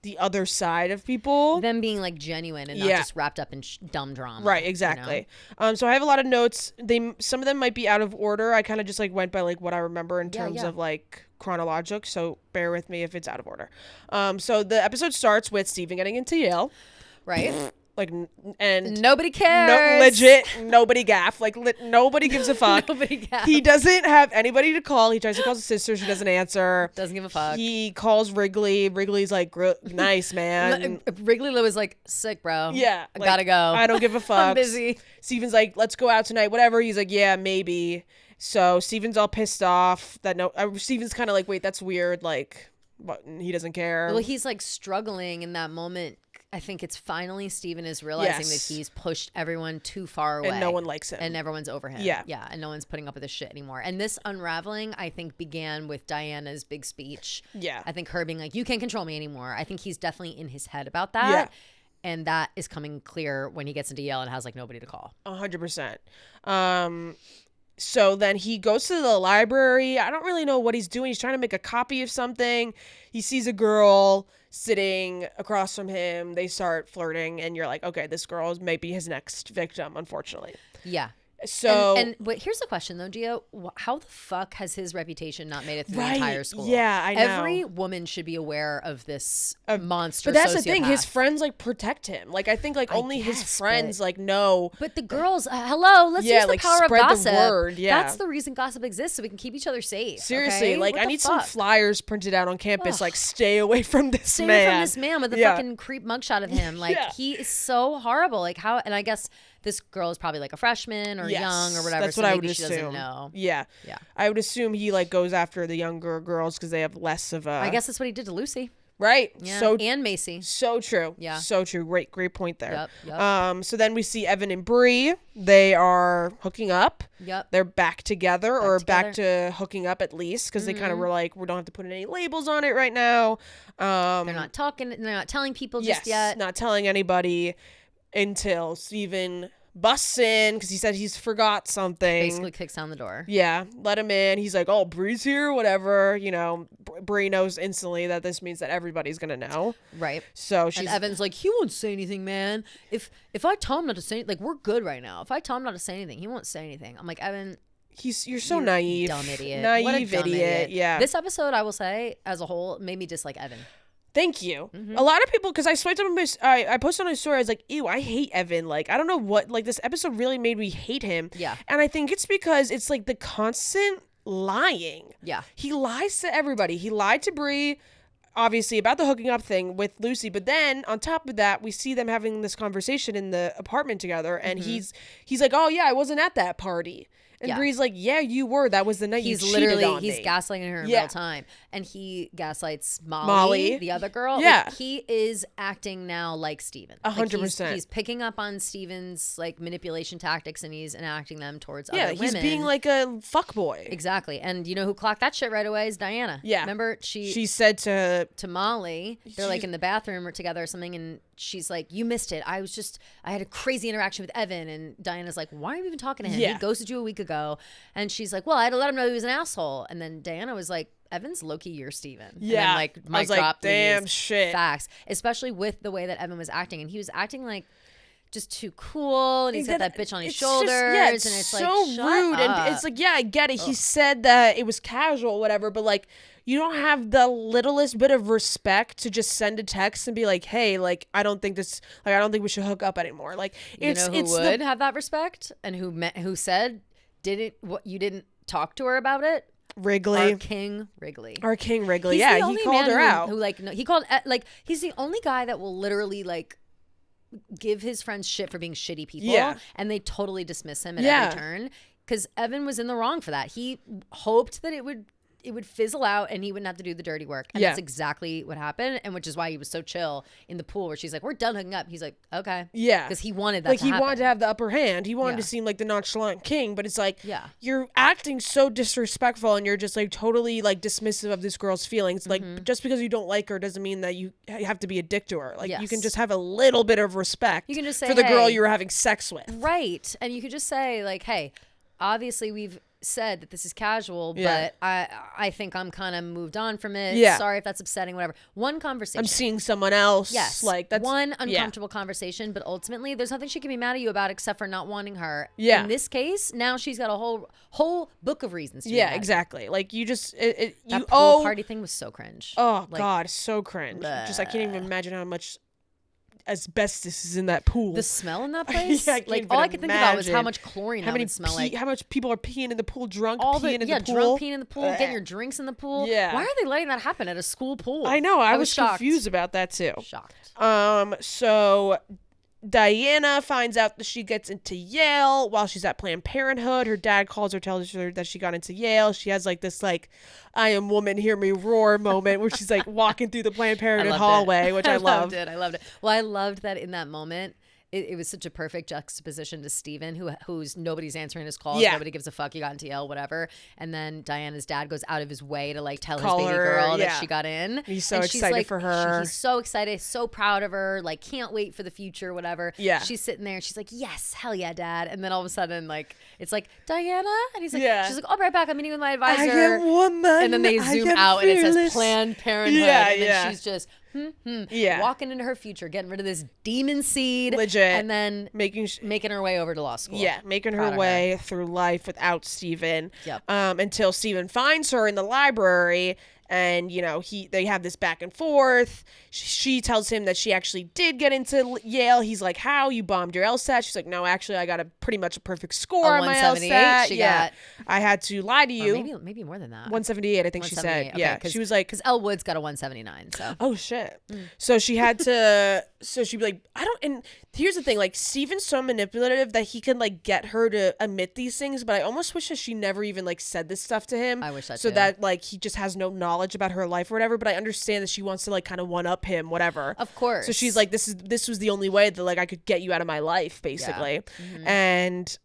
the other side of people, them being like genuine and not just wrapped up in dumb drama. Right, exactly. You know? So I have a lot of notes. Some of them might be out of order. I kind of just like went by like what I remember in terms of like chronologic. So bear with me if it's out of order. So the episode starts with Steven getting into Yale. Right. Like, and nobody cares. Legit, nobody gaff. Like, nobody gives a fuck. Nobody gaff. He doesn't have anybody to call. He tries to call his sister. She doesn't answer. Doesn't give a fuck. He calls Wrigley. Wrigley's like, nice, man. Wrigley was like, sick, bro. Yeah. I gotta go. I don't give a fuck. I'm busy. Steven's like, let's go out tonight, whatever. He's like, yeah, maybe. So Steven's all pissed off that Steven's kind of like, wait, that's weird. Like, what? He doesn't care. Well, he's like struggling in that moment I think it's finally Steven is realizing that he's pushed everyone too far away. And no one likes him. And everyone's over him. Yeah. Yeah. And no one's putting up with this shit anymore. And this unraveling, I think, began with Diana's big speech. Yeah. I think her being like, you can't control me anymore. I think he's definitely in his head about that. Yeah. And that is coming clear when he gets into Yale and has like nobody to call. 100%. So then he goes to the library. I don't really know what he's doing. He's trying to make a copy of something. He sees a girl sitting across from him. They start flirting, and you're like, okay, this girl may be his next victim, unfortunately. Yeah. So but here's the question though, Gio. How the fuck has his reputation not made it through the entire school? Yeah, I know. Every woman should be aware of this monster. But that's sociopath. the thing. His friends like protect him. Like I think like only his friends like know. But the girls, hello, let's use the power of gossip. The word. Yeah, that's the reason gossip exists, so we can keep each other safe. Seriously, okay? like I need some flyers printed out on campus. Like stay away from this man. Stay away from this man with the fucking creep mugshot of him. Like he is so horrible. Like how? And I guess this girl is probably like a freshman or young or whatever. That's so what maybe I would she assume. Doesn't know. Yeah. I would assume he like goes after the younger girls because they have less of a. I guess that's what he did to Lucy. Right. Yeah. And Macy. So true. Yeah. So true. Great point there. Yep. So then we see Evan and Bree. They are hooking up. Yep. They're back together back to hooking up at least because they kind of were like, we don't have to put any labels on it right now. They're not talking. They're not telling people just yet. Not telling anybody until Steven busts in because he said he's forgot something. Basically kicks down the door. Yeah, let him in. He's like, oh, Bree's here, whatever. You know, Bree knows instantly that this means that everybody's gonna know. Right. So and Evan's like, he won't say anything, man. If I tell him not to say anything, like we're good right now. If I tell him not to say anything, he won't say anything. I'm like, Evan, you're so naive. Dumb idiot. Naive what a dumb idiot. Yeah. This episode, I will say, as a whole, made me dislike Evan. Thank you. A lot of people, because I swiped on I posted on his story, I was like, ew, I hate Evan. Like, I don't know what, like, this episode really made me hate him. Yeah. And I think it's because it's, like, the constant lying. Yeah. He lies to everybody. He lied to Bree, obviously, about the hooking up thing with Lucy. But then, on top of that, we see them having this conversation in the apartment together. And he's like, oh, yeah, I wasn't at that party. And Bree's like, yeah, you were. That was the night you cheated on me. He's gaslighting her in real time. And he gaslights Molly, the other girl. Yeah. Like, he is acting now like Steven. 100%. He's picking up on Steven's like manipulation tactics and he's enacting them towards other women. Yeah, he's being like a fuckboy. Exactly. And you know who clocked that shit right away is Diana. Yeah. Remember she said to Molly, they're like in the bathroom together or something, and she's like, you missed it. I had a crazy interaction with Evan. And Diana's like, why are you even talking to him? Yeah. He ghosted you a week ago. And she's like, well, I had to let him know he was an asshole. And then Diana was like, Evan's low-key, you're Steven. Yeah. And then, like, mic drop damn these shit. facts. Especially with the way that Evan was acting. And he was acting like just too cool. And he's got that bitch on his shoulders. It's and it's so like, rude. And it's like, yeah, I get it. He said that it was casual, whatever. But like, you don't have the littlest bit of respect to just send a text and be like, hey, like, I don't think we should hook up anymore. Like, you know who would have that respect and who said, you didn't talk to her about it? Wrigley. Our King Wrigley. Yeah, he called her out. He's the only guy that will literally like give his friends shit for being shitty people. Yeah. And they totally dismiss him at every turn. Because Evan was in the wrong for that. He hoped that it would fizzle out and he wouldn't have to do the dirty work. And that's exactly what happened. And which is why he was so chill in the pool where she's like, we're done hooking up. He's like, okay. Yeah. Because he wanted that to happen. Like, he wanted to have the upper hand. He wanted to seem like the nonchalant king. But it's like, you're acting so disrespectful and you're just like totally like dismissive of this girl's feelings. Like, just because you don't like her doesn't mean that you have to be a dick to her. Like, you can just have a little bit of respect you can just say, for the girl you were having sex with. Right. And you could just say like, hey, obviously we've said that this is casual, but I think I'm kind of moved on from it. Yeah. Sorry if that's upsetting, whatever. One conversation. I'm seeing someone else. Yes. Like, that's one uncomfortable conversation, but ultimately there's nothing she can be mad at you about except for not wanting her. Yeah. In this case, now she's got a whole book of reasons to be mad. Exactly. Like, you just that pool party thing was so cringe. Oh, like, God, so cringe. Just I can't even imagine how much asbestos is in that pool. The smell in that place? Like, all I could think about was how much chlorine that would smell like. How much people are peeing in the pool, drunk peeing in the pool. Drunk peeing in the pool, getting your drinks in the pool. Yeah. Why are they letting that happen at a school pool? I know. I was shocked. confused about that too. Shocked. So Diana finds out that she gets into Yale while she's at Planned Parenthood. Her dad calls her, tells her that she got into Yale. She has like this like, I am woman, hear me roar moment where she's like walking through the Planned Parenthood hallway, which I loved. I loved it. Well, I loved that in that moment. It was such a perfect juxtaposition to Steven, who's nobody's answering his calls. Yeah. Nobody gives a fuck. You got into Yale, whatever. And then Diana's dad goes out of his way to like tell his baby girl that she got in. He's so excited for her. He's so excited, so proud of her. Like can't wait for the future, whatever. Yeah. She's sitting there. And she's like, yes, hell yeah, dad. And then all of a sudden, like it's like Diana, and he's like, she's like, I'll be right back. I'm meeting with my advisor. I am woman. And then they zoom out fearless. And it says Planned Parenthood. Yeah, and then she's just. Walking into her future, getting rid of this demon seed, legit, and then making her way over to law school. Yeah, making her way through life without Steven. Yep. Until Steven finds her in the library. And, you know, they have this back and forth. She tells him that she actually did get into Yale. He's like, how? You bombed your LSAT? She's like, no, actually, I got pretty much a perfect score on my LSAT. She got. I had to lie to you. Maybe more than that. 178, I think she said. Okay, yeah. She was like. Because Elle Woods got a 179. So. Oh, shit. So she had to. So she'd be like, I don't. And here's the thing. Like, Steven's so manipulative that he can, like, get her to admit these things. But I almost wish that she never even, like, said this stuff to him. I wish that so that, like, he just has no knowledge about her life or whatever, but I understand that she wants to like kind of one up him, whatever. Of course. So she's like, this was the only way that like I could get you out of my life, basically. Yeah. And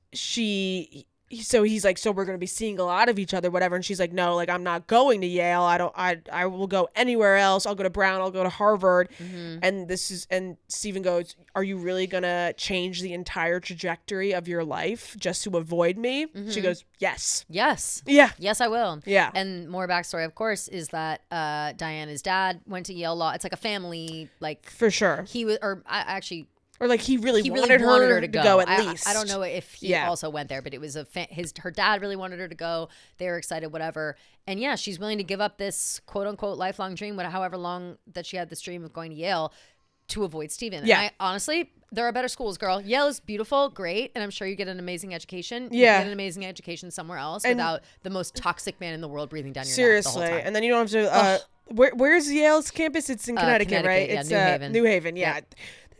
so he's like, so we're gonna be seeing a lot of each other, whatever. And she's like, no, like I'm not going to Yale. I will go anywhere else. I'll go to Brown. I'll go to Harvard. And Steven goes, are you really gonna change the entire trajectory of your life just to avoid me? She goes, yes. Yeah. Yes, I will. Yeah. And more backstory, of course, is that Diana's dad went to Yale Law. It's like a family, like for sure. He was, or I actually. Or like he really wanted her to go at least. I don't know if he also went there, but it was her dad really wanted her to go. They were excited, whatever. And yeah, she's willing to give up this quote unquote lifelong dream, however long that she had this dream of going to Yale, to avoid Steven. Yeah. And honestly, there are better schools, girl. Yale is beautiful, great, and I'm sure you get an amazing education. Yeah. You get an amazing education somewhere else without the most toxic man in the world breathing down your neck the whole time. And then you don't have to. Where's Yale's campus? It's in Connecticut, right? Yeah, it's New Haven. New Haven, yeah.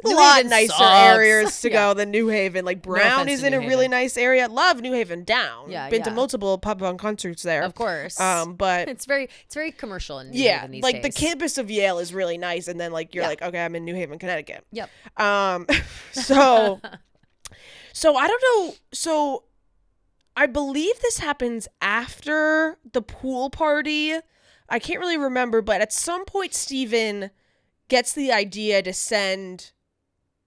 A New lot Haven nicer sucks. areas to go than New Haven. Like Brown is in a really nice area. Love New Haven down. Yeah, been to multiple pub concerts there. Of course. But it's very commercial in New Haven these like days. the campus of Yale is really nice, and then like you're like, okay, I'm in New Haven, Connecticut. Yep. So I don't know. So I believe this happens after the pool party. I can't really remember, but at some point Steven gets the idea to send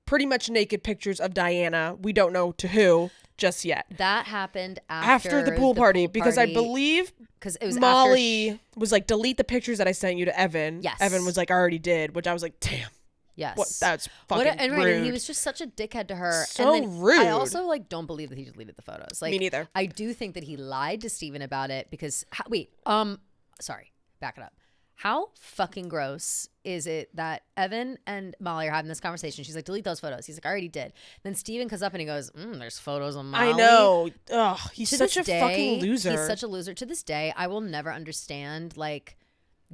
pretty much naked pictures of Diana. We don't know to who just yet. That happened after the pool party, because I believe it was Molly was like, delete the pictures that I sent you to Evan. Yes. Evan was like, I already did, which I was like, damn. Yes. That's fucking rude. And he was just such a dickhead to her. So and then rude. I also like don't believe that he deleted the photos. Like, me neither. I do think that he lied to Steven about it because sorry, back it up. How fucking gross is it that Evan and Molly are having this conversation? She's like, delete those photos. He's like, I already did. Then Steven comes up and he goes, there's photos of Molly. I know. Ugh, he's such a fucking loser. He's such a loser. To this day, I will never understand, like,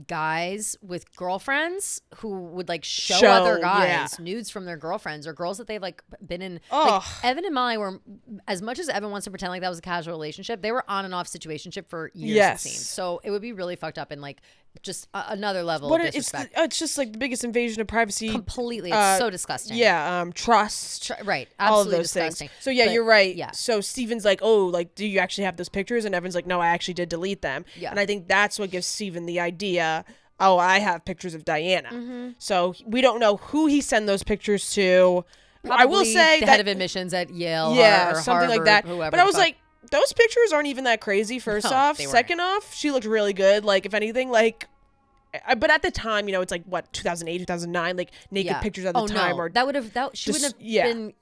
guys with girlfriends who would like show other guys nudes from their girlfriends or girls that they've like been in. Like, Evan and Molly were, as much as Evan wants to pretend like that was a casual relationship, they were on and off situationship for years, it seems. So it would be really fucked up and like just another level of disrespect. It's just like the biggest invasion of privacy. Completely. It's so disgusting. Yeah. Trust. Right. Absolutely all of those disgusting. Things. So yeah, you're right. Yeah. So Steven's like, oh, like, do you actually have those pictures? And Evan's like, no, I actually did delete them. Yeah. And I think that's what gives Steven the idea, oh, I have pictures of Diana. Mm-hmm. So we don't know who he sent those pictures to. Probably I will say the head of admissions at Yale or something Harvard, like that. Whoever. But I was like, those pictures aren't even that crazy, first off. Second off, she looked really good. Like, if anything, like, but at the time, you know, it's like, what, 2008, 2009, like, naked pictures at the time. No. Or she wouldn't have been...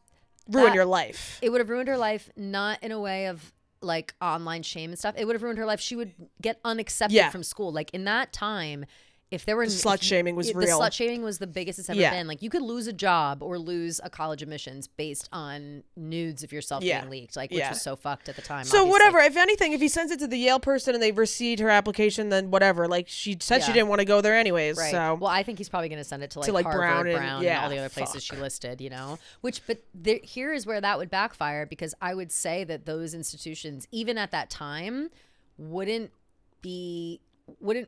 ruined your life. It would have ruined her life, not in a way of, like, online shame and stuff. It would have ruined her life. She would get unaccepted from school. Like, in that time... if there were slut shaming was real. The slut shaming was the biggest it's ever been. Like, you could lose a job or lose a college admissions based on nudes of yourself being leaked, like, which was so fucked at the time. So whatever, if anything, if he sends it to the Yale person and they've received her application, then whatever. Like, she said she didn't want to go there anyways. Right. So well, I think he's probably going to send it to like Harvard, Brown, and all the other places she listed. You know, here is where that would backfire, because I would say that those institutions, even at that time, wouldn't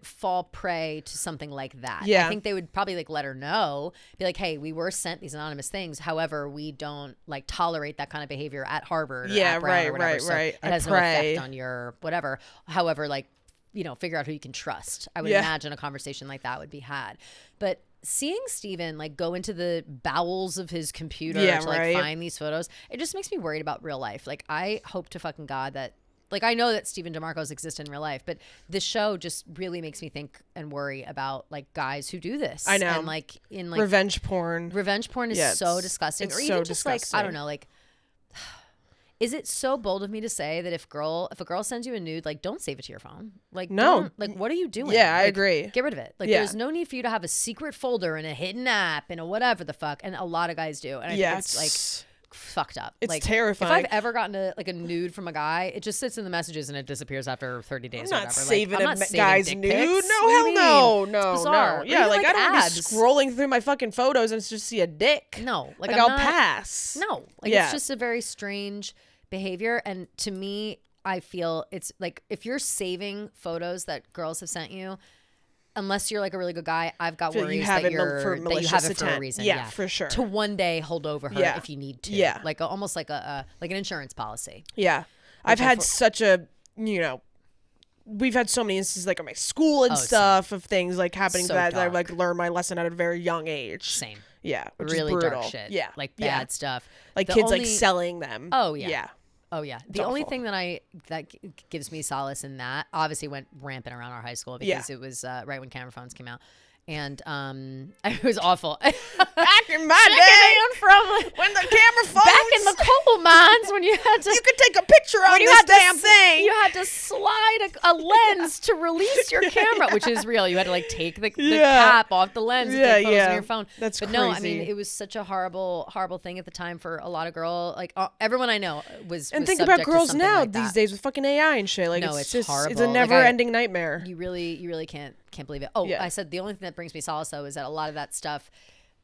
fall prey to something like that. I think they would probably like let her know, be like, hey, we were sent these anonymous things. However, we don't like tolerate that kind of behavior at Harvard or at Brown or whatever. So it has no effect on your whatever. However, like, you know, figure out who you can trust. I would imagine a conversation like that would be had. But seeing Steven like go into the bowels of his computer to like find these photos, it just makes me worried about real life. Like, I hope to fucking God that, like, I know that Stephen DeMarcos exist in real life, but this show just really makes me think and worry about like guys who do this. I know. And like in like revenge porn. Revenge porn is so disgusting. Or even just disgusting. Like, I don't know, like, is it so bold of me to say that if a girl sends you a nude, like, don't save it to your phone? Like, no. Like, what are you doing? Yeah, like, I agree. Get rid of it. Like, there's no need for you to have a secret folder and a hidden app and a whatever the fuck. And a lot of guys do. And I think it's like fucked up. It's like, terrifying. If I've ever gotten a nude from a guy, it just sits in the messages and it disappears after 30 days. I'm or not whatever. saving like, a guy's nude. No, hell no. No. Yeah, like I don't want to be scrolling through my fucking photos and just see a dick. No, like I'll pass. No, like it's just a very strange behavior. And to me, I feel it's like, if you're saving photos that girls have sent you, unless you're like a really good guy, I've got worries that you have it for a reason. Yeah, for sure. To one day hold over her if you need to. Yeah. Like almost like an insurance policy. Yeah. I've had such a, you know, we've had so many instances like at my school and stuff of things like happening that I like learned my lesson at a very young age. Same. Yeah. Which really is brutal. dark shit. Yeah. Like bad stuff. Like kids like selling them. Oh, yeah. Yeah. Oh yeah. The only thing that gives me solace in that obviously went rampant around our high school because it was right when camera phones came out. And it was awful. Back in my day, from when the camera phones, back in the coal mines, when you had to, you could take a picture on this damn thing. You had to slide a lens to release your camera, which is real. You had to like take the cap off the lens and take photos on your phone. That's crazy. No, I mean, it was such a horrible thing at the time for a lot of girls. Like everyone I know was. And think about girls now like these days with fucking AI and shit. Like it's just horrible. It's a never-ending nightmare. You really can't believe it. Oh, I said the only thing that brings me solace though is that a lot of that stuff,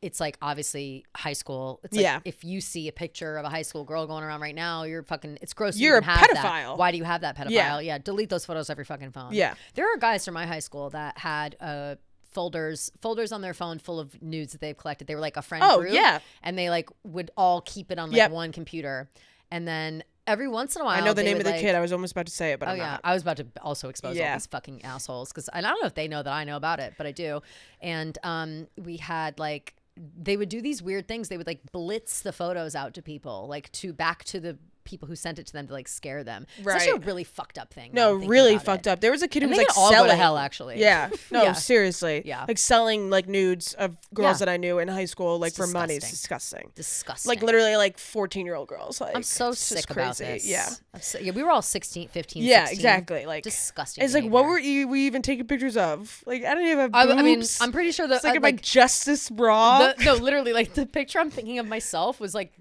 it's like obviously high school. It's like if you see a picture of a high school girl going around right now, you're fucking, it's gross. You're a pedophile. That. Why do you have that pedophile? Yeah. Delete those photos off your fucking phone. Yeah. There are guys from my high school that had folders on their phone full of nudes that they've collected. They were like a friend group. Yeah. And they like would all keep it on like one computer. And then every once in a while, I know the name of the kid. I was almost about to say it, but I'm not. I was about to also expose all these fucking assholes because I don't know if they know that I know about it, but I do. And we had like, they would do these weird things. They would like blitz the photos out to people, like back to the people who sent it to them to like scare them. Right. It's actually a really fucked up thing. No, really fucked up. There was a kid who was like all selling. Go to hell, actually. Yeah. No, seriously. Yeah. Like selling like nudes of girls that I knew in high school, like for money. It's disgusting. Disgusting. Like literally like 14-year-old girls. Like I'm so sick about this. Yeah. We were all 16, 15, yeah, 16. exactly. Like disgusting. It's like, what were we even taking pictures of? Like I don't even have boobs. I mean, I'm pretty sure that it's like my Justice bra. No, literally, like the picture I'm thinking of myself was like,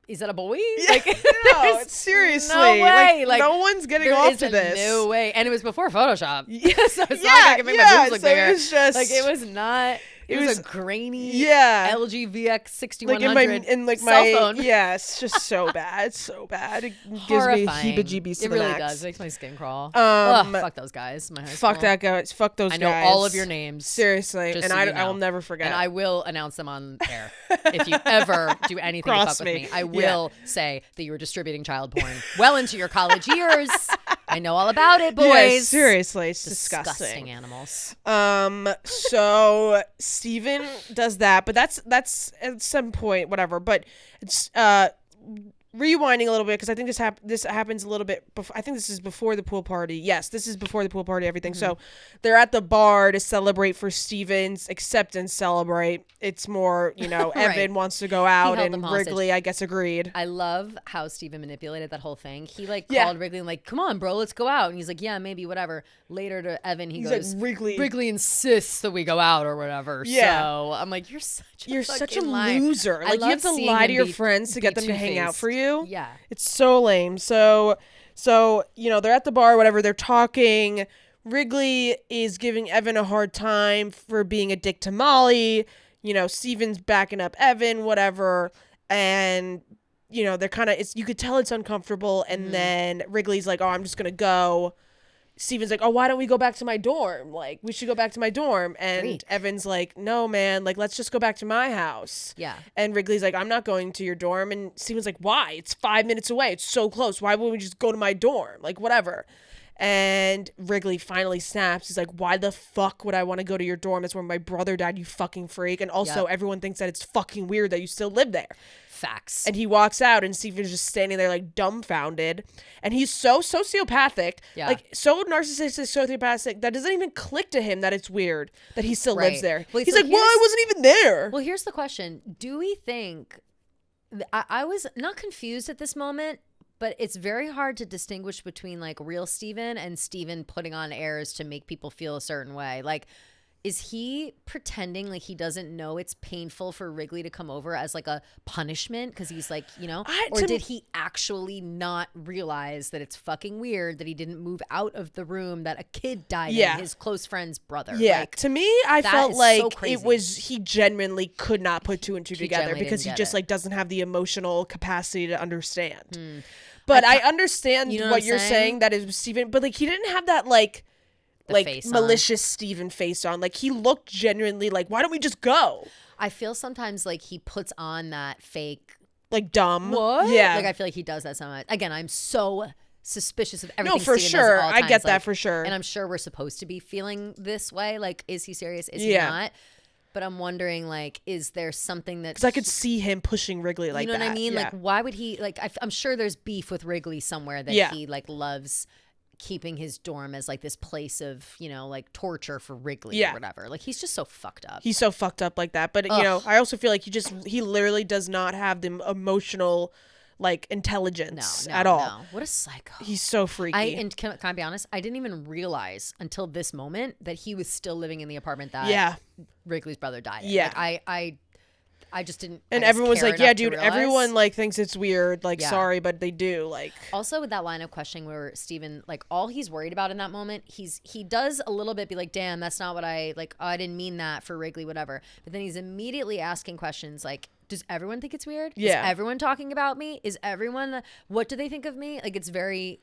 is that a boy? Yeah, like, no, seriously. No way. Like no one's getting off to this. No way. And it was before Photoshop. Yeah, so it's not like it made my boobs look bigger. It was just like it was not. It was a grainy LG VX 6100 like in my cell phone. Yeah, it's just so bad, so bad. It Horrifying. gives me heebie-jeebies. It really does. It makes my skin crawl. Fuck those guys. My high school. Fuck that guys. Fuck those guys. I know all of your names. Seriously, and so I will never forget. And I will announce them on air if you ever do anything to fuck with me. I will say that you were distributing child porn well into your college years. I know all about it, boys. Yeah, seriously, it's disgusting animals. So Steven does that, but that's at some point, whatever. But it's rewinding a little bit, because I think this happens a little bit I think this is before the pool party. Yes, this is before the pool party, everything. So they're at the bar to celebrate for Steven's acceptance celebrate. It's more, right. Evan wants to go out, and Wrigley, I guess, agreed. I love how Steven manipulated that whole thing. He called Wrigley and come on, bro, let's go out. And he's like, yeah, maybe, whatever. Later to Evan, he's goes, like, Wrigley insists that we go out or whatever. Yeah. So I'm like, you're such a loser. Like, you have to lie to your friends to get them to hang out for you. Yeah. It's so lame. So they're at the bar, whatever, they're talking. Wrigley is giving Evan a hard time for being a dick to Molly. Steven's backing up Evan, whatever. And, they're kind of, you could tell it's uncomfortable. And then Wrigley's like, oh, I'm just going to go. Steven's like, oh, why don't we go back to my dorm? Like, we should go back to my dorm. And Great. Evan's like, no, man, like, let's just go back to my house. Yeah. And Wrigley's like, I'm not going to your dorm. And Steven's like, why? It's 5 minutes away. It's so close. Why wouldn't we just go to my dorm? Like, whatever. And Wrigley finally snaps. He's like, why the fuck would I want to go to your dorm? That's where my brother died, you fucking freak. And also, everyone thinks that it's fucking weird that you still live there. Facts. And he walks out, and Steven's just standing there, like, dumbfounded. And he's so sociopathic, so narcissistic, sociopathic, that doesn't even click to him that it's weird that he still lives there. Well, he's like, well, I wasn't even there. Well, here's the question. Do we think... I was not confused at this moment, but it's very hard to distinguish between, like, real Steven and Steven putting on airs to make people feel a certain way. Like... Is he pretending like he doesn't know it's painful for Wrigley to come over as like a punishment because he's like, or did he actually not realize that it's fucking weird that he didn't move out of the room that a kid died in, his close friend's brother? Yeah, like, to me, I felt like he genuinely could not put two and two together because he just like doesn't have the emotional capacity to understand. But I understand what you're saying, that is Steven, but like he didn't have that like malicious Steven face on. Like he looked genuinely like, why don't we just go? I feel sometimes like he puts on that fake like dumb. What? Yeah. Like I feel like he does that so much. Again, I'm so suspicious of everything. No, for Steven sure. does at all times. I get that for sure. And I'm sure we're supposed to be feeling this way. Like, is he serious? Is he not? But I'm wondering, like, is there something that... Because I could see him pushing Wrigley like that. You know what I mean? Yeah. Like, why would he... Like, I'm sure there's beef with Wrigley somewhere that he, like, loves keeping his dorm as, like, this place of, like, torture for Wrigley or whatever. Like, he's just so fucked up. He's so fucked up like that. But, I also feel like he literally does not have the emotional... like intelligence at all. No. What a psycho. He's so freaky. And can I be honest? I didn't even realize until this moment that he was still living in the apartment that Wrigley's brother died in. Yeah. Like, I just didn't. And everyone was like, yeah, dude, everyone like thinks it's weird. Like, sorry, but they do. Like, also with that line of questioning where Steven, like, all he's worried about in that moment, he does a little bit be like, damn, that's not what I like. Oh, I didn't mean that for Wrigley, whatever. But then he's immediately asking questions like, does everyone think it's weird? Yeah. Is everyone talking about me? Is everyone, what do they think of me? Like, it's very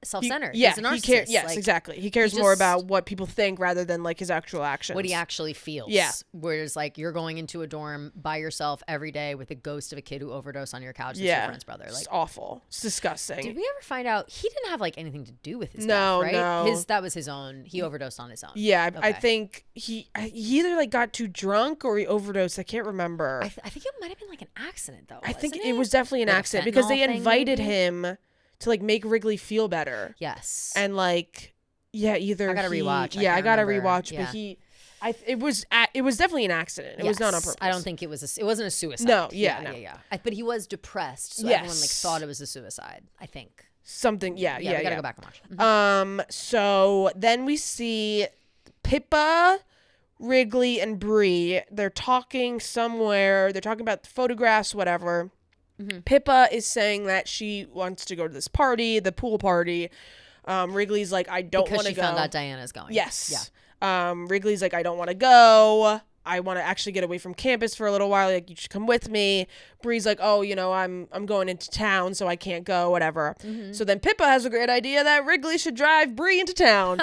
self-centered. He's a narcissist. He cares. Yes, like, exactly. He cares more about what people think rather than like his actual actions. What he actually feels. Yeah. Whereas like you're going into a dorm by yourself every day with a ghost of a kid who overdosed on your couch. That's your friend's brother. Like, it's awful. It's disgusting. Did we ever find out he didn't have like anything to do with his death, right? No. That was his own. He overdosed on his own. Yeah. Okay. I think he either like got too drunk or he overdosed. I can't remember. I think it might have been like an accident though. I think it was definitely an accident because they invited him to like make Wrigley feel better. Yes. And like, either I gotta rewatch. Yeah, I gotta rewatch. Yeah. But it was definitely an accident. It was not on purpose. I don't think it wasn't a suicide. No. Yeah. But he was depressed, so everyone like thought it was a suicide. I think something. Yeah. We gotta go back and watch. Mm-hmm. So then we see Pippa, Wrigley, and Bree. They're talking somewhere. They're talking about photographs, whatever. Mm-hmm. Pippa is saying that she wants to go to this party, the pool party. Wrigley's like, I don't want to go. Because she found out Diana's going. Yes. Yeah. Wrigley's like, I don't want to go. I want to actually get away from campus for a little while. Like, you should come with me. Bree's like, oh, I'm going into town, so I can't go, whatever. Mm-hmm. So then Pippa has a great idea that Wrigley should drive Bree into town.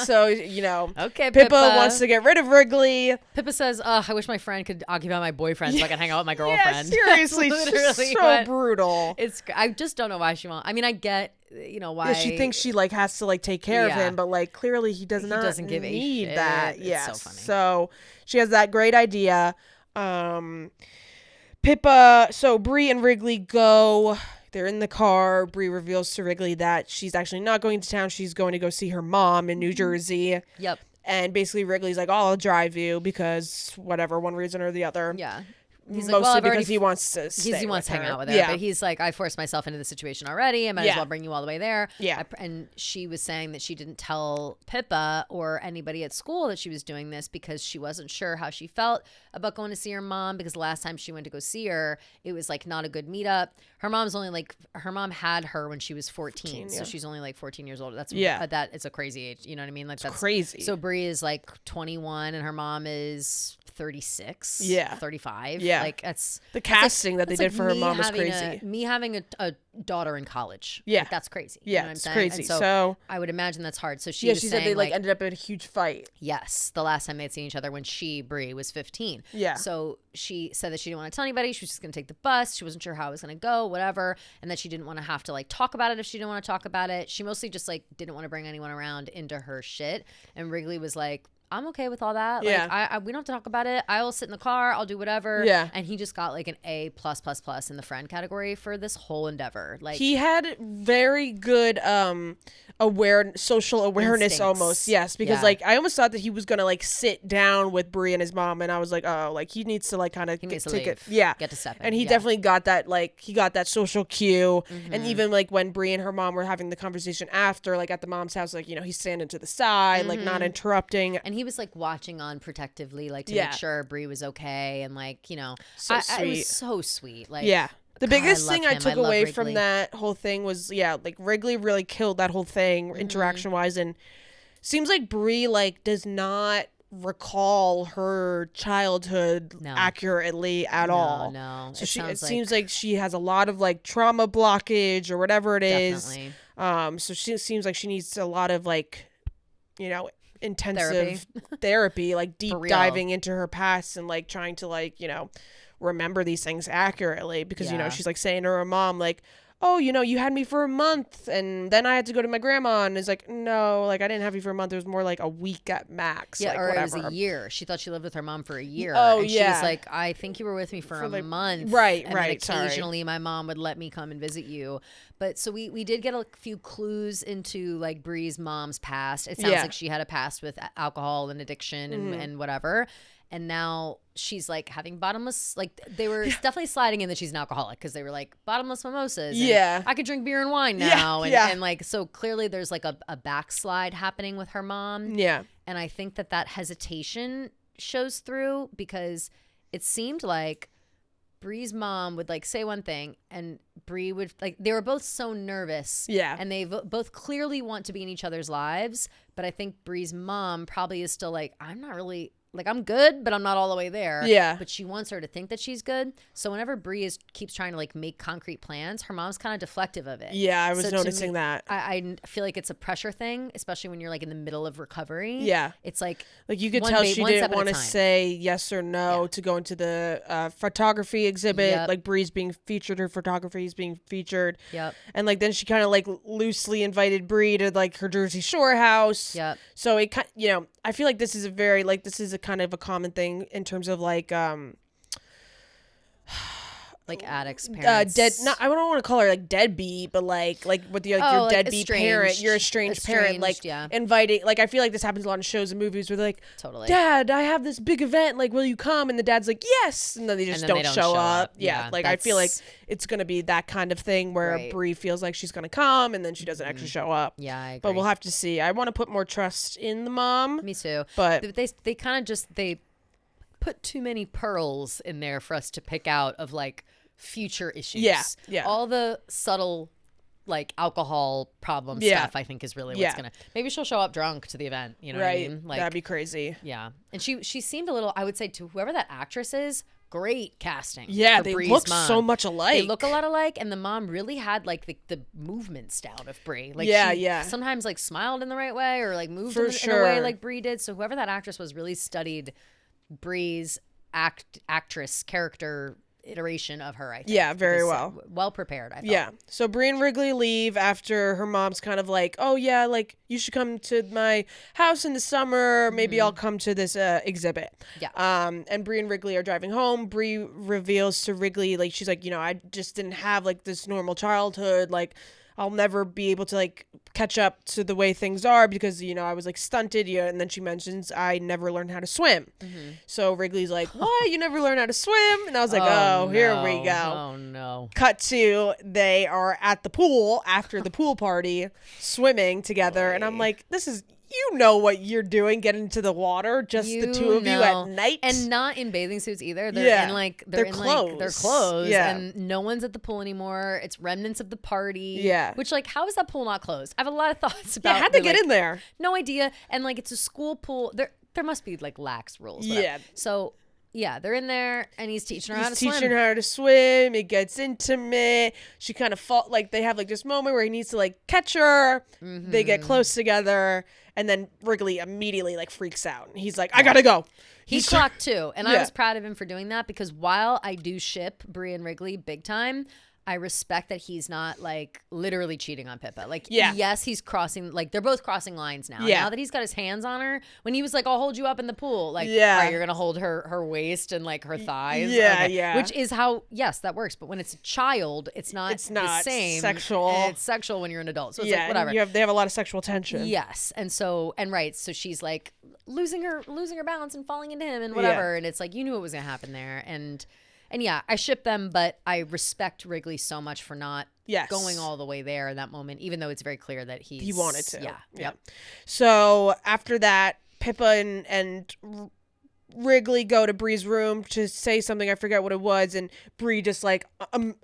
So, okay, Pippa wants to get rid of Wrigley. Pippa says, I wish my friend could occupy my boyfriend so I can hang out with my girlfriend. Yeah, seriously. Literally so brutal. I just don't know why she wants. I mean, I get, why. Yeah, she thinks she like has to like take care of him, but like clearly he doesn't give need a that. Yes. It's so funny. So she has that great idea. Pippa, so Bree and Wrigley go. they're in the car. Brie reveals to Wrigley that she's actually not going to town. She's going to go see her mom in New Jersey. Yep. And basically Wrigley's like, oh, I'll drive you because whatever, one reason or the other. Yeah. He's mostly like, well, because he wants to he wants to hang out with her. But he's like, I forced myself into the situation already. I might as well bring you all the way there. Yeah. And she was saying that she didn't tell Pippa or anybody at school that she was doing this because she wasn't sure how she felt about going to see her mom, because the last time she went to go see her, it was like not a good meetup. Her mom had her when she was 14. So she's only like 14 years old. That's that it's a crazy age. You know what I mean? Like that's crazy. So Brie is like 21 and her mom is 36. 35. Like that's the casting that they did for her mom was crazy. Me having a daughter in college. Yeah. Like, that's crazy. Yeah, you know what it's I'm crazy. And so I would imagine that's hard. So she said they like ended up in a huge fight. Yes. The last time they'd seen each other when Brie was 15. Yeah. So she said that she didn't want to tell anybody. She was just going to take the bus. She wasn't sure how it was going to go, whatever. And that she didn't want to have to like talk about it if she didn't want to talk about it. She mostly just like didn't want to bring anyone around into her shit. And Wrigley was like, I'm okay with all that. Like, we don't have to talk about it. I will sit in the car. I'll do whatever. Yeah. And he just got like an A+++ in the friend category for this whole endeavor. Like he had very good social awareness instincts. Almost. Yes, because like I almost thought that he was gonna like sit down with Brie and his mom, and I was like, oh, like he needs to like kind of take it. Yeah. Get to step in. And he definitely got that, like he got that social cue. And even like when Brie and her mom were having the conversation after, like at the mom's house, like, you know, he's standing to the side, like not interrupting. And he was like watching on protectively, like to make sure Brie was okay, and like, you know, sweet. It was so sweet. Like the biggest thing I took away Wrigley. from that whole thing was, like Wrigley really killed that whole thing interaction wise, and seems like Brie like does not recall her childhood accurately at all. No, so it seems like she has a lot of like trauma blockage or whatever it is. So she seems like she needs a lot of like, you know, intensive therapy, like deep diving into her past and like trying to like, you know, remember these things accurately, because you know, she's like saying to her mom like, oh, you know, you had me for a month and then I had to go to my grandma, and it's like, no, like I didn't have you for a month. It was more like a week at max. Yeah, like, or whatever. it was a year. She thought she lived with her mom for a year. Oh, and she was like, I think you were with me for a like, month. Right, and right. Then occasionally my mom would let me come and visit you. But so we did get a few clues into like Brie's mom's past. It sounds like she had a past with alcohol and addiction and whatever. And now she's like having bottomless, like they were definitely sliding in that she's an alcoholic, because they were like bottomless mimosas. And I could drink beer and wine now. And like, so clearly there's like a backslide happening with her mom. Yeah. And I think that hesitation shows through, because it seemed like Brie's mom would like say one thing and Brie would like, they were both so nervous. Yeah. And they both clearly want to be in each other's lives. But I think Brie's mom probably is still like, I'm not really, like, I'm good, but I'm not all the way there. Yeah. But she wants her to think that she's good. So whenever Brie keeps trying to like make concrete plans, her mom's kind of deflective of it. Yeah, I was noticing that. I feel like it's a pressure thing, especially when you're like in the middle of recovery. Yeah. It's like you could tell she didn't want to say yes or no to go into the photography exhibit. Yep. Like Brie's being featured, her photography is being featured. Yep. And like then she kind of like loosely invited Brie to like her Jersey Shore house. Yep. So it, you know, I feel like this is a kind of a common thing in terms of like addicts, parents. I don't want to call her like deadbeat, but like with your deadbeat parent, your estranged parent, like inviting. Like I feel like this happens a lot in shows and movies where they're like, totally, Dad, I have this big event. Like, will you come? And the dad's like, yes, and then they just don't show up. Yeah, like I feel like it's gonna be that kind of thing where Brie feels like she's gonna come and then she doesn't actually show up. Yeah, I agree. But we'll have to see. I want to put more trust in the mom. Me too. But they kind of just put too many pearls in there for us to pick out of like future issues. Yeah. All the subtle like alcohol problem stuff I think is really what's gonna, maybe she'll show up drunk to the event, you know what I mean? Like, that'd be crazy. Yeah. And she seemed a little, I would say, to whoever that actress is, great casting. Yeah, they Brie's look mom. so much alike. They look a lot alike, and the mom really had like the movements down of Brie. Like she sometimes like smiled in the right way or like moved in a way like Brie did. So whoever that actress was really studied Brie's actress character iteration of her, I think. Yeah, very well. Well prepared, I felt. Yeah. So Bree and Wrigley leave after her mom's kind of like, oh, yeah, like, you should come to my house in the summer. Maybe I'll come to this exhibit. Yeah. And Bree and Wrigley are driving home. Bree reveals to Wrigley, like, she's like, I just didn't have, like, this normal childhood. Like, I'll never be able to, like, catch up to the way things are because, I was, like, stunted. And then she mentions I never learned how to swim. So Wrigley's like, what? You never learned how to swim? And I was like, no. Here we go. Oh, no. Cut to, they are at the pool after the pool party, swimming together. Boy. And I'm like, this is... what you're doing, get into the water, just the two of you at night. And not in bathing suits either. They're in like they're clothes. Their clothes. Yeah. And no one's at the pool anymore. It's remnants of the party. Yeah. Which, like, how is that pool not closed? I have a lot of thoughts about how'd they get in there? No idea. And like it's a school pool. There must be like lax rules. Whatever. Yeah. So yeah, they're in there, and he's teaching her how to swim. He's teaching her how to swim. It gets intimate. She kind of they have like this moment where he needs to like catch her. They get close together, and then Wrigley immediately like freaks out. And he's like, I gotta go. He clocked too, and I was proud of him for doing that because while I do ship Bree and Wrigley big time, I respect that he's not like literally cheating on Pippa. Like, yes, he's crossing, like they're both crossing lines now. Yeah. Now that he's got his hands on her, when he was like, I'll hold you up in the pool. Like, all right, you're going to hold her waist and like her thighs. Yeah, okay. yeah. Which is how, yes, that works. But when it's a child, it's not the same. Sexual. It's sexual when you're an adult. So it's like, whatever. They have a lot of sexual tension. Yes. And so she's like losing her balance and falling into him and whatever. And it's like, you knew what was going to happen there. And yeah, I ship them, but I respect Wrigley so much for not going all the way there in that moment, even though it's very clear that he wanted to. Yeah. Yep. So after that, Pippa and Wrigley go to Bree's room to say something. I forget what it was, and Bree just like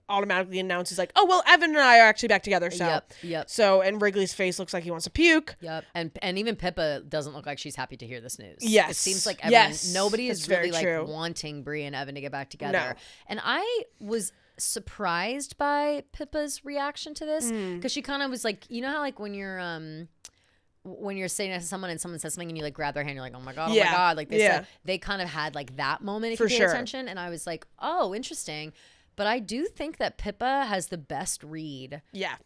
automatically announces like, "Oh well, Evan and I are actually back together." So yep. So and Wrigley's face looks like he wants to puke. Yep. And even Pippa doesn't look like she's happy to hear this news. Yes. It seems like everyone, nobody is really true. like wanting Bree and Evan to get back together. No. And I was surprised by Pippa's reaction to this because she kind of was like, you know how like when you're sitting next to someone and someone says something and you like grab their hand, you're like, oh my God, like they said, they kind of had like that moment if you pay attention. And I was like, oh, interesting. But I do think that Pippa has the best read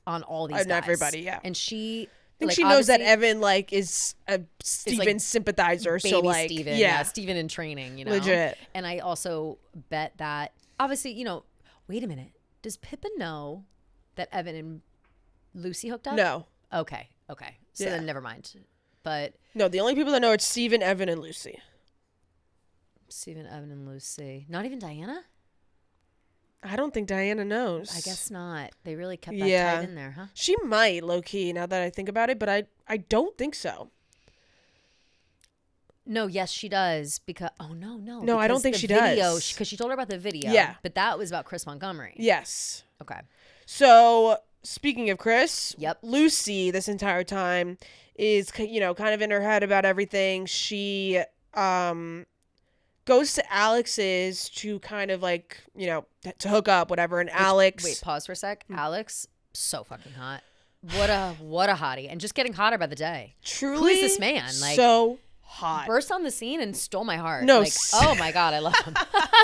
on all these guys. Everybody, And she... I think she knows that Evan like is a Steven sympathizer. Baby so like Steven, Steven in training, legit. And I also bet that obviously, wait a minute. Does Pippa know that Evan and Lucy hooked up? No. Okay. So then never mind. But no, the only people that know it's Steven, Evan, and Lucy. Steven, Evan, and Lucy. Not even Diana? I don't think Diana knows. I guess not. They really kept that tight in there, huh? She might, low key, now that I think about it, but I don't think so. No, yes, she does. Because No, I don't think she does. Because she told her about the video. Yeah. But that was about Chris Montgomery. Yes. Okay. So, speaking of Chris, yep. Lucy this entire time is, kind of in her head about everything. She goes to Alex's to kind of like, to hook up, whatever. And Alex... Wait, pause for a sec. Alex, so fucking hot. What a hottie. And just getting hotter by the day. Truly. Who is this man? Like, so hot. Burst on the scene and stole my heart. No. Like, oh my God, I love him.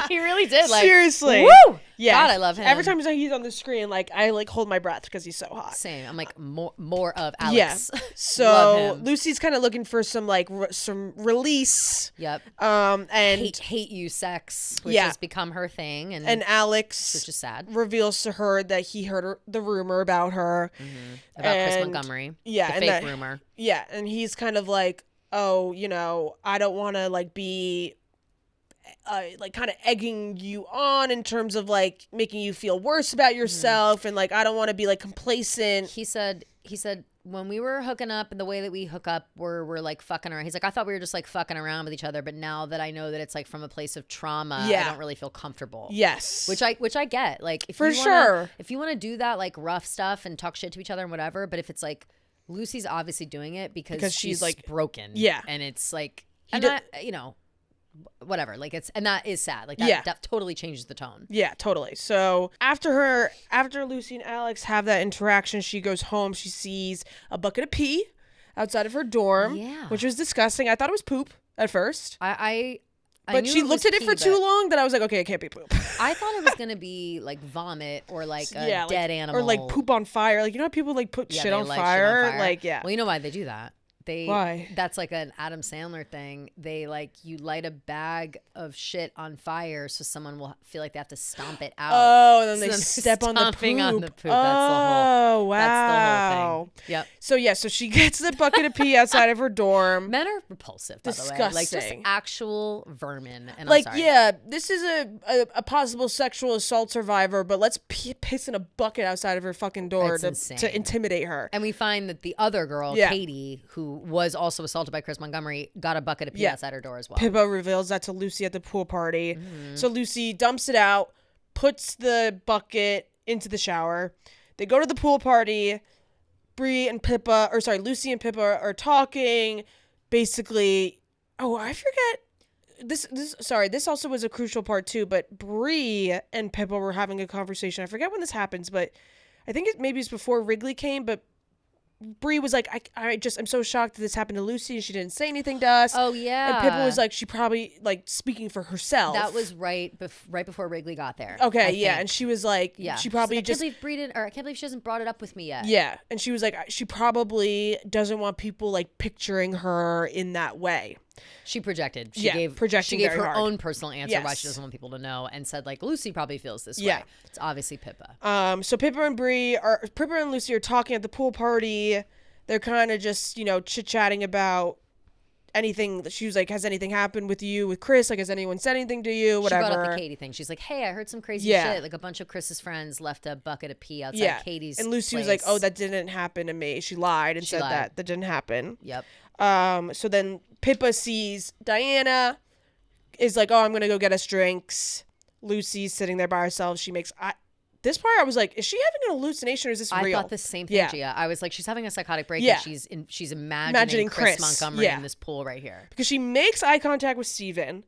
He really did. Like, seriously. Woo! Yeah. God, I love him. Every time he's on the screen, like, I like hold my breath because he's so hot. Same. I'm like, more of Alex. Yeah. So Lucy's kind of looking for some like some release. Yep. And hate you sex, which has become her thing. And Alex, which is sad, reveals to her that he heard the rumor about her. Mm-hmm. About Chris Montgomery. Yeah. The fake rumor. Yeah. And he's kind of like, oh, I don't want to like be like kind of egging you on in terms of like making you feel worse about yourself. And like, I don't want to be like complacent. He said when we were hooking up and the way that we hook up, we're like fucking around. He's like, I thought we were just like fucking around with each other. But now that I know that it's like from a place of trauma, I don't really feel comfortable. Yes. Which I get. Like, if for sure, if you want to do that, like rough stuff and talk shit to each other and whatever. But if it's like, Lucy's obviously doing it because she's like broken. Yeah. And it's like, whatever. Like that is sad. Like that totally changes the tone. Yeah, totally. So after Lucy and Alex have that interaction, she goes home. She sees a bucket of pee outside of her dorm, which was disgusting. I thought it was poop at first. I But she looked at it for too long that I was like, okay, it can't be poop. I thought it was going to be like vomit or like a dead animal. Or like poop on fire. Like, you know how people like put shit on fire? Like, yeah. Well, you know why they do that? Why? That's like an Adam Sandler thing. They like, you light a bag of shit on fire so someone will feel like they have to stomp it out. Oh, and then they step on the poop. On the poop. Oh, wow. That's the whole thing. Yep. So she gets the bucket of pee outside of her dorm. Men are repulsive, by Disgusting. the way. Like, just actual vermin. And like, I'm sorry. yeah, this is a possible sexual assault survivor, but let's piss in a bucket outside of her fucking door to intimidate her. And we find that the other girl, Katie, who was also assaulted by Chris Montgomery, got a bucket of pee outside her door as well. Pippa reveals that to Lucy at the pool party. So Lucy dumps it out, puts the bucket into the shower. They go to the pool party. Lucy and Pippa are talking. Basically, I forget. This also was a crucial part too, but Bree and Pippa were having a conversation. I forget when this happens, but I think maybe it's before Wrigley came, but Bree was like, I'm so shocked that this happened to Lucy and she didn't say anything to us. Oh, yeah. And Pippa was like, she probably, like, speaking for herself. That was right before Wrigley got there. Okay, yeah. And she was like, she probably just... I can't believe she hasn't brought it up with me yet. Yeah. And she was like, she probably doesn't want people, like, picturing her in that way. She projected. She gave her own personal answer why she doesn't want people to know, and said, like, Lucy probably feels this way. It's obviously Pippa. So Pippa and Lucy are talking at the pool party. They're kind of just, chit-chatting about anything. She was like, has anything happened with you, with Chris? Like, has anyone said anything to you? Whatever. She brought up the Katie thing. She's like, hey, I heard some crazy shit. Like, a bunch of Chris's friends left a bucket of pee outside Katie's And Lucy place. was like, oh, that didn't happen to me. She lied and said that didn't happen. Yep. So then Pippa sees Diana, is like, oh, I'm going to go get us drinks. Lucy's sitting there by herself. She makes... This part, I was like, is she having an hallucination or is this real? I thought the same thing, Gia. I was like, she's having a psychotic break and she's imagining Chris Montgomery in this pool right here. Because she makes eye contact with Steven.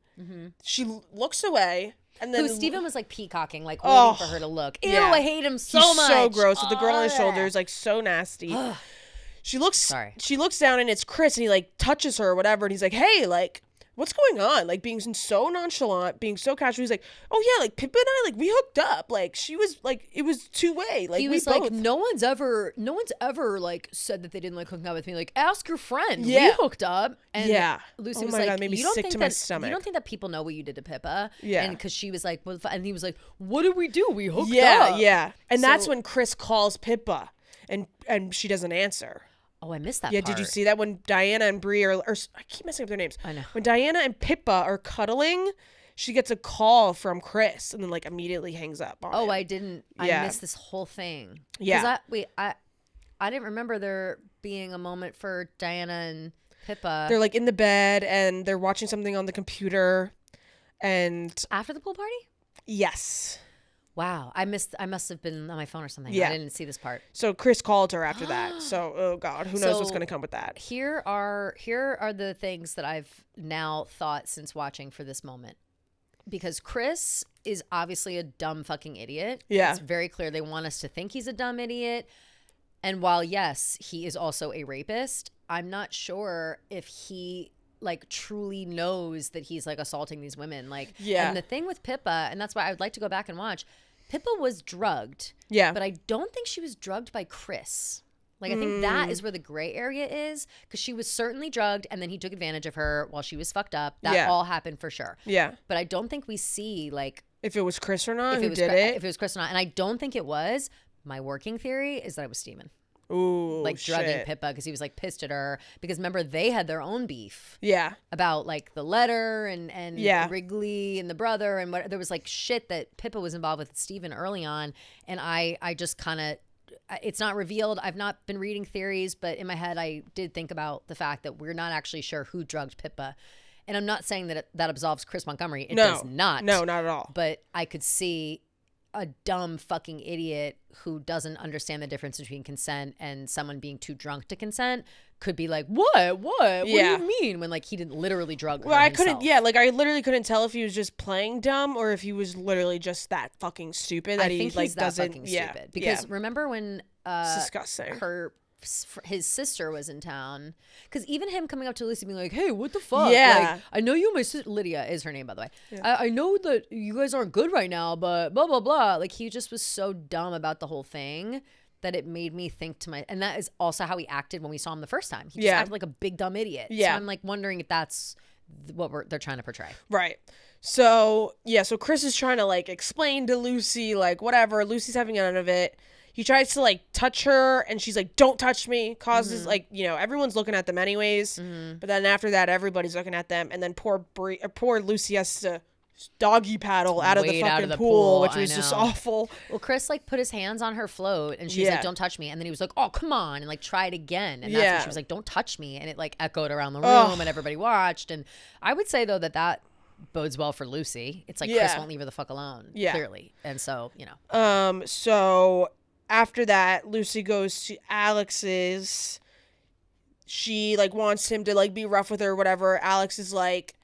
She looks away. And then Steven was like peacocking, like waiting for her to look. Ew, I hate him so much. He's so gross with the girl on his shoulders, like so nasty. She looks down and it's Chris and he like touches her or whatever. And he's like, hey, like, what's going on? Like, being so nonchalant, being so casual. He's like, oh yeah, like Pippa and I, like, we hooked up. Like, she was like, it was two-way. Like, he was like, no one's ever like said that they didn't like hooking up with me. Like, ask your friend. We hooked up. And Lucy was like, God, made me sick to my stomach. You don't think that people know what you did to Pippa? Yeah. And because she was like, well, and he was like, what did we do? We hooked up. Yeah. And that's when Chris calls Pippa and she doesn't answer. Oh, I missed that part. Yeah, did you see that when Diana and Bree or I keep messing up their names. I know. When Diana and Pippa are cuddling, she gets a call from Chris and then like immediately hangs up on him. I didn't. I missed this whole thing. Yeah. I didn't remember there being a moment for Diana and Pippa. They're like in the bed and they're watching something on the computer and after the pool party? Yes. Wow, I must have been on my phone or something. Yeah. I didn't see this part. So Chris called her after that. So, oh God, who knows what's going to come with that? Here are the things that I've now thought since watching for this moment. Because Chris is obviously a dumb fucking idiot. Yeah. It's very clear they want us to think he's a dumb idiot. And while, yes, he is also a rapist, I'm not sure if he like truly knows that he's like assaulting these women. Like, and the thing with Pippa, and that's why I would like to go back and watch, Pippa was drugged. Yeah. But I don't think she was drugged by Chris. Like, I think that is where the gray area is, because she was certainly drugged and then he took advantage of her while she was fucked up. That all happened for sure. Yeah. But I don't think we see like if it was Chris or not, if it was Chris or not. And I don't think it was. My working theory is that it was Steven. Ooh, like drugging Pippa because he was like pissed at her because remember they had their own beef about like the letter and Wrigley and the brother and what there was like shit that Pippa was involved with Steven early on, and I just kind of, it's not revealed. I've not been reading theories, but in my head I did think about the fact that we're not actually sure who drugged Pippa. And I'm not saying that that absolves Chris Montgomery. It does not. No, not at all. But I could see a dumb fucking idiot who doesn't understand the difference between consent and someone being too drunk to consent could be like, what do you mean, when like he didn't literally drug her himself. Like I literally couldn't tell if he was just playing dumb or if he was literally just that fucking stupid that I think he like he's that doesn't fucking stupid because remember when it's disgusting. her his sister was in town. Because even him coming up to Lucy being like, hey, what the fuck? Yeah. Like, I know you and my sister, Lydia is her name, by the way. Yeah. I know that you guys aren't good right now, but blah, blah, blah. Like, he just was so dumb about the whole thing that it made me think to and that is also how he acted when we saw him the first time. He just acted like a big dumb idiot. Yeah. So I'm like wondering if that's what they're trying to portray. Right. So, so Chris is trying to like explain to Lucy, like, whatever. Lucy's having none of it. He tries to like touch her and she's like, don't touch me. Causes like, everyone's looking at them anyways. But then after that, everybody's looking at them. And then poor Lucy has to doggy paddle out of the fucking pool, which was just awful. Well, Chris like put his hands on her float and she was like, don't touch me. And then he was like, oh, come on. And like tried again. And that's when she was like, don't touch me. And it like echoed around the room and everybody watched. And I would say though that bodes well for Lucy. It's like Chris won't leave her the fuck alone. Yeah. Clearly. And so, So after that, Lucy goes to Alex's. She like wants him to like be rough with her or whatever. Alex is like,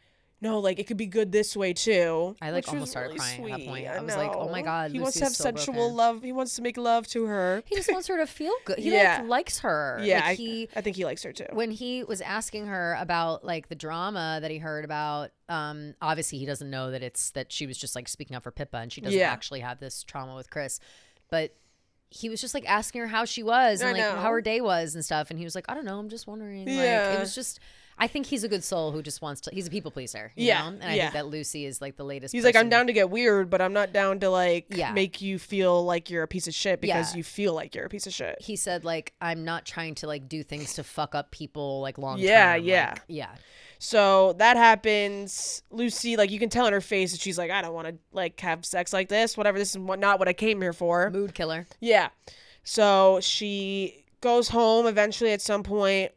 no, like it could be good this way too. I like almost started crying at that point. I was like, oh my God, he wants to have sensual love. He wants to make love to her. He just wants her to feel good. He like likes her. Yeah, like, I think he likes her too. When he was asking her about like the drama that he heard about, obviously he doesn't know that she was just like speaking up for Pippa and she doesn't actually have this trauma with Chris, but he was just like asking her how she was and like how her day was and stuff, and he was like, I don't know, I'm just wondering. Yeah. Like, it was just. I think he's a good soul who just wants to. He's a people pleaser, you know? And I think that Lucy is like the latest. He's like, I'm down to get weird, but I'm not down to like make you feel like you're a piece of shit because you feel like you're a piece of shit. He said like, I'm not trying to like do things to fuck up people like long term. Yeah. Like, So that happens. Lucy, like you can tell in her face that she's like, I don't want to like have sex like this. Whatever. This is not what I came here for. Mood killer. Yeah. So she goes home eventually at some point.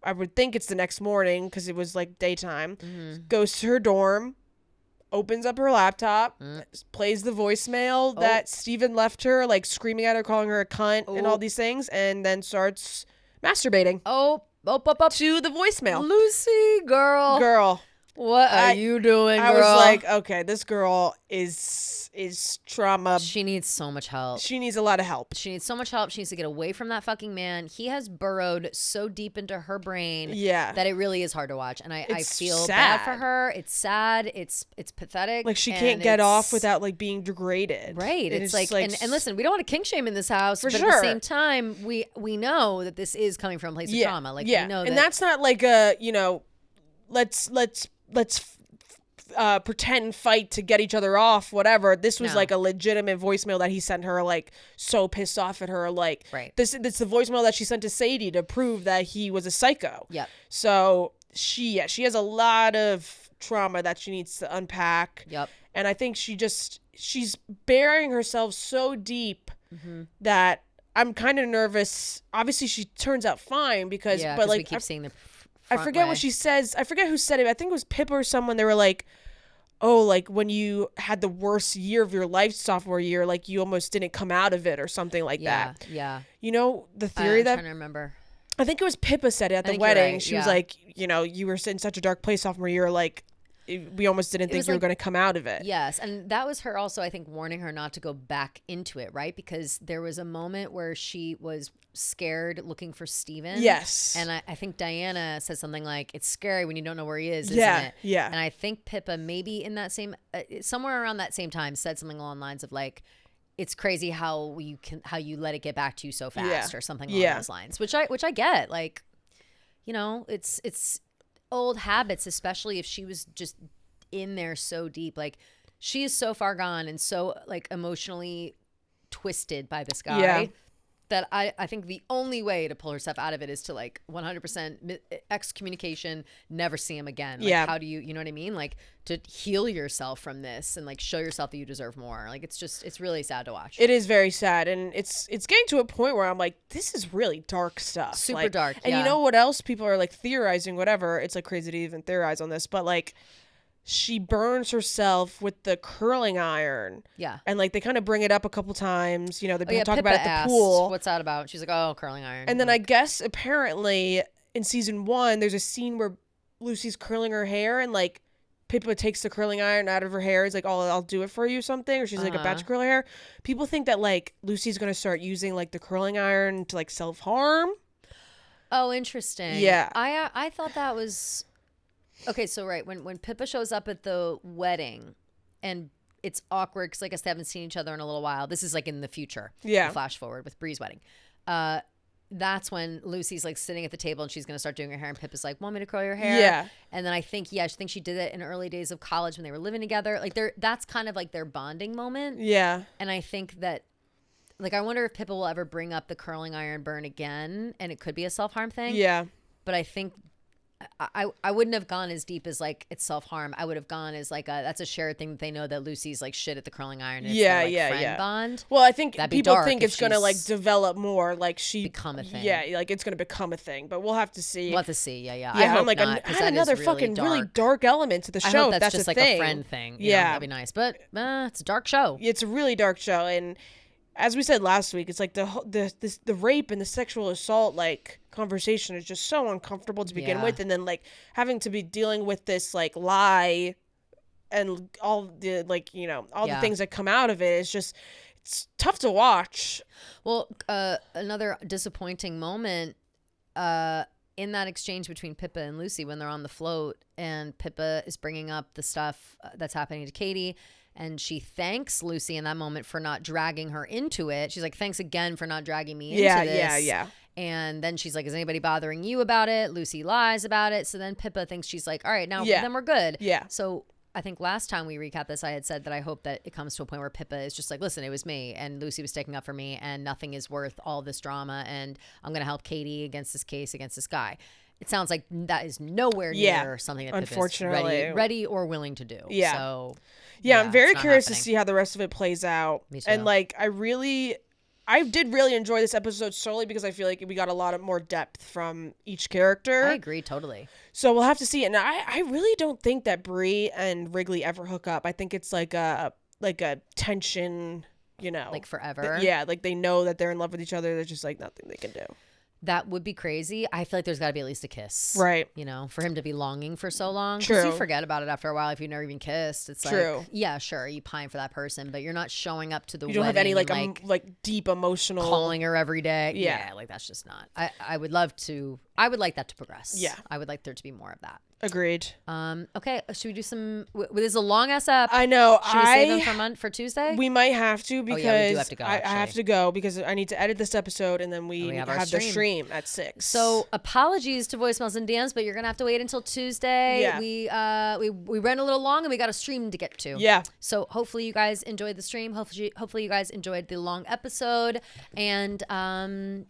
I would think it's the next morning because it was like daytime. Goes to her dorm, opens up her laptop, plays the voicemail that Steven left her, like screaming at her, calling her a cunt and all these things, and then starts masturbating. To the voicemail. Lucy, girl. What are you doing, girl? I was like, okay, this girl is trauma. She needs so much help. She needs a lot of help. She needs so much help. She needs to get away from that fucking man. He has burrowed so deep into her brain that it really is hard to watch. And I feel bad for her. It's sad. It's pathetic. Like she can't get off without like being degraded. Right. It's like and listen, we don't want to kink shame in this house, but at the same time, we know that this is coming from a place of trauma. Like we know that. And that's not like a, let's pretend fight to get each other off, whatever. This was like a legitimate voicemail that he sent her, like so pissed off at her. Like this the voicemail that she sent to Sadie to prove that he was a psycho. Yep. So she has a lot of trauma that she needs to unpack. Yep. And I think she's burying herself so deep that I'm kind of nervous. Obviously she turns out fine because but like we keep seeing the I forget what she says. I forget who said it. I think it was Pippa or someone. They were like, oh, like when you had the worst year of your life sophomore year, like you almost didn't come out of it or something like that. Yeah. You know, the theory that. I'm trying to remember. I think it was Pippa said it at the wedding. Right. She was like, you were in such a dark place sophomore year, like we almost didn't think you were going to come out of it. Yes. And that was her also, I think, warning her not to go back into it, right? Because there was a moment where she was scared looking for Steven. Yes. And I think Diana said something like, it's scary when you don't know where he is, isn't it? Yeah. And I think Pippa maybe in that same, somewhere around that same time said something along the lines of like, it's crazy how you let it get back to you so fast or something along those lines, which I get. Like, it's old habits, especially if she was just in there so deep. Like she is so far gone and so like emotionally twisted by this guy that I think the only way to pull herself out of it is to like 100% excommunication, never see him again. Like how do you know what I mean? Like to heal yourself from this and like show yourself that you deserve more. Like it's really sad to watch. It is very sad, and it's getting to a point where I'm like, this is really dark stuff. Super dark. And you know what else people are like theorizing, whatever. It's like crazy to even theorize on this, but like she burns herself with the curling iron. Yeah. And like they kind of bring it up a couple times. You know, they talk about it at the pool. What's that about? She's like, oh, curling iron. And then I guess apparently in season 1, there's a scene where Lucy's curling her hair and like Pippa takes the curling iron out of her hair. It's like, oh, I'll do it for you something. Or she's like about to curl her hair. People think that like Lucy's going to start using like the curling iron to like self-harm. Oh, interesting. Yeah. I thought that was okay. So right when Pippa shows up at the wedding, and it's awkward because I guess they haven't seen each other in a little while. This is like in the future. Yeah. Flash forward with Bree's wedding. That's when Lucy's like sitting at the table and she's gonna start doing her hair, and Pippa's like, "Want me to curl your hair?" Yeah. And then I think she did it in early days of college when they were living together. Like that's kind of like their bonding moment. Yeah. And I think that. Like, I wonder if Pippa will ever bring up the curling iron burn again, and it could be a self-harm thing. Yeah. But I think I wouldn't have gone as deep as, like, it's self-harm. I would have gone as, like, that's a shared thing that they know that Lucy's, like, shit at the curling iron. And it's their, like, friend bond. Well, I think people think it's going to, like, develop more. Like, become a thing. Yeah, like, it's going to become a thing. But we'll have to see. We'll have to see. Yeah. I hope like, not, add another fucking really dark element to the show. I hope that's just like a friend thing. You know, that'd be nice. But it's a dark show. It's a really dark show. And as we said last week, it's like the rape and the sexual assault like conversation is just so uncomfortable to begin with, and then like having to be dealing with this like lie and all the like all the things that come out of it is just it's tough to watch. Well, another disappointing moment in that exchange between Pippa and Lucy when they're on the float, and Pippa is bringing up the stuff that's happening to Katie. And she thanks Lucy in that moment for not dragging her into it. She's like, thanks again for not dragging me into this. Yeah. And then she's like, is anybody bothering you about it? Lucy lies about it. So then Pippa thinks she's like, all right, now then we're good. Yeah. So I think last time we recapped this, I had said that I hope that it comes to a point where Pippa is just like, listen, it was me. And Lucy was sticking up for me. And nothing is worth all this drama. And I'm going to help Katie against this case, against this guy. It sounds like that is nowhere near something that Pippa's ready or willing to do. Yeah. So, I'm very curious to see how the rest of it plays out. Me too. And like, I did really enjoy this episode solely because I feel like we got a lot of more depth from each character. I agree totally. So we'll have to see it. And I really don't think that Bree and Wrigley ever hook up. I think it's like a tension, like forever. Like they know that they're in love with each other. There's just like nothing they can do. That would be crazy. I feel like there's got to be at least a kiss. Right. For him to be longing for so long. True. Because you forget about it after a while if you've never even kissed. It's like, yeah, sure, you pine for that person, but you're not showing up to the wedding. You don't have any like deep emotional. Calling her every day. Yeah, like that's just not. I would love to. I would like that to progress. Yeah. I would like there to be more of that. Agreed. Okay, should we do some? This is a long ass up. I know. Should we save them for Tuesday? We might have to because we do have to go, I have to go because I need to edit this episode and then we have the stream at 6. So apologies to voicemails and DMs, but you're gonna have to wait until Tuesday. Yeah. We ran a little long and we got a stream to get to. Yeah. So hopefully you guys enjoyed the stream. Hopefully you guys enjoyed the long episode, and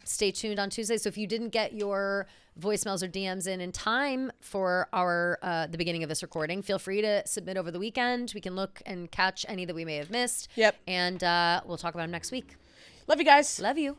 stay tuned on Tuesday. So if you didn't get your voicemails or DMs in time for our the beginning of this recording, feel free to submit over the weekend. We can look and catch any that we may have missed. Yep. And we'll talk about them next week. Love you guys. Love you.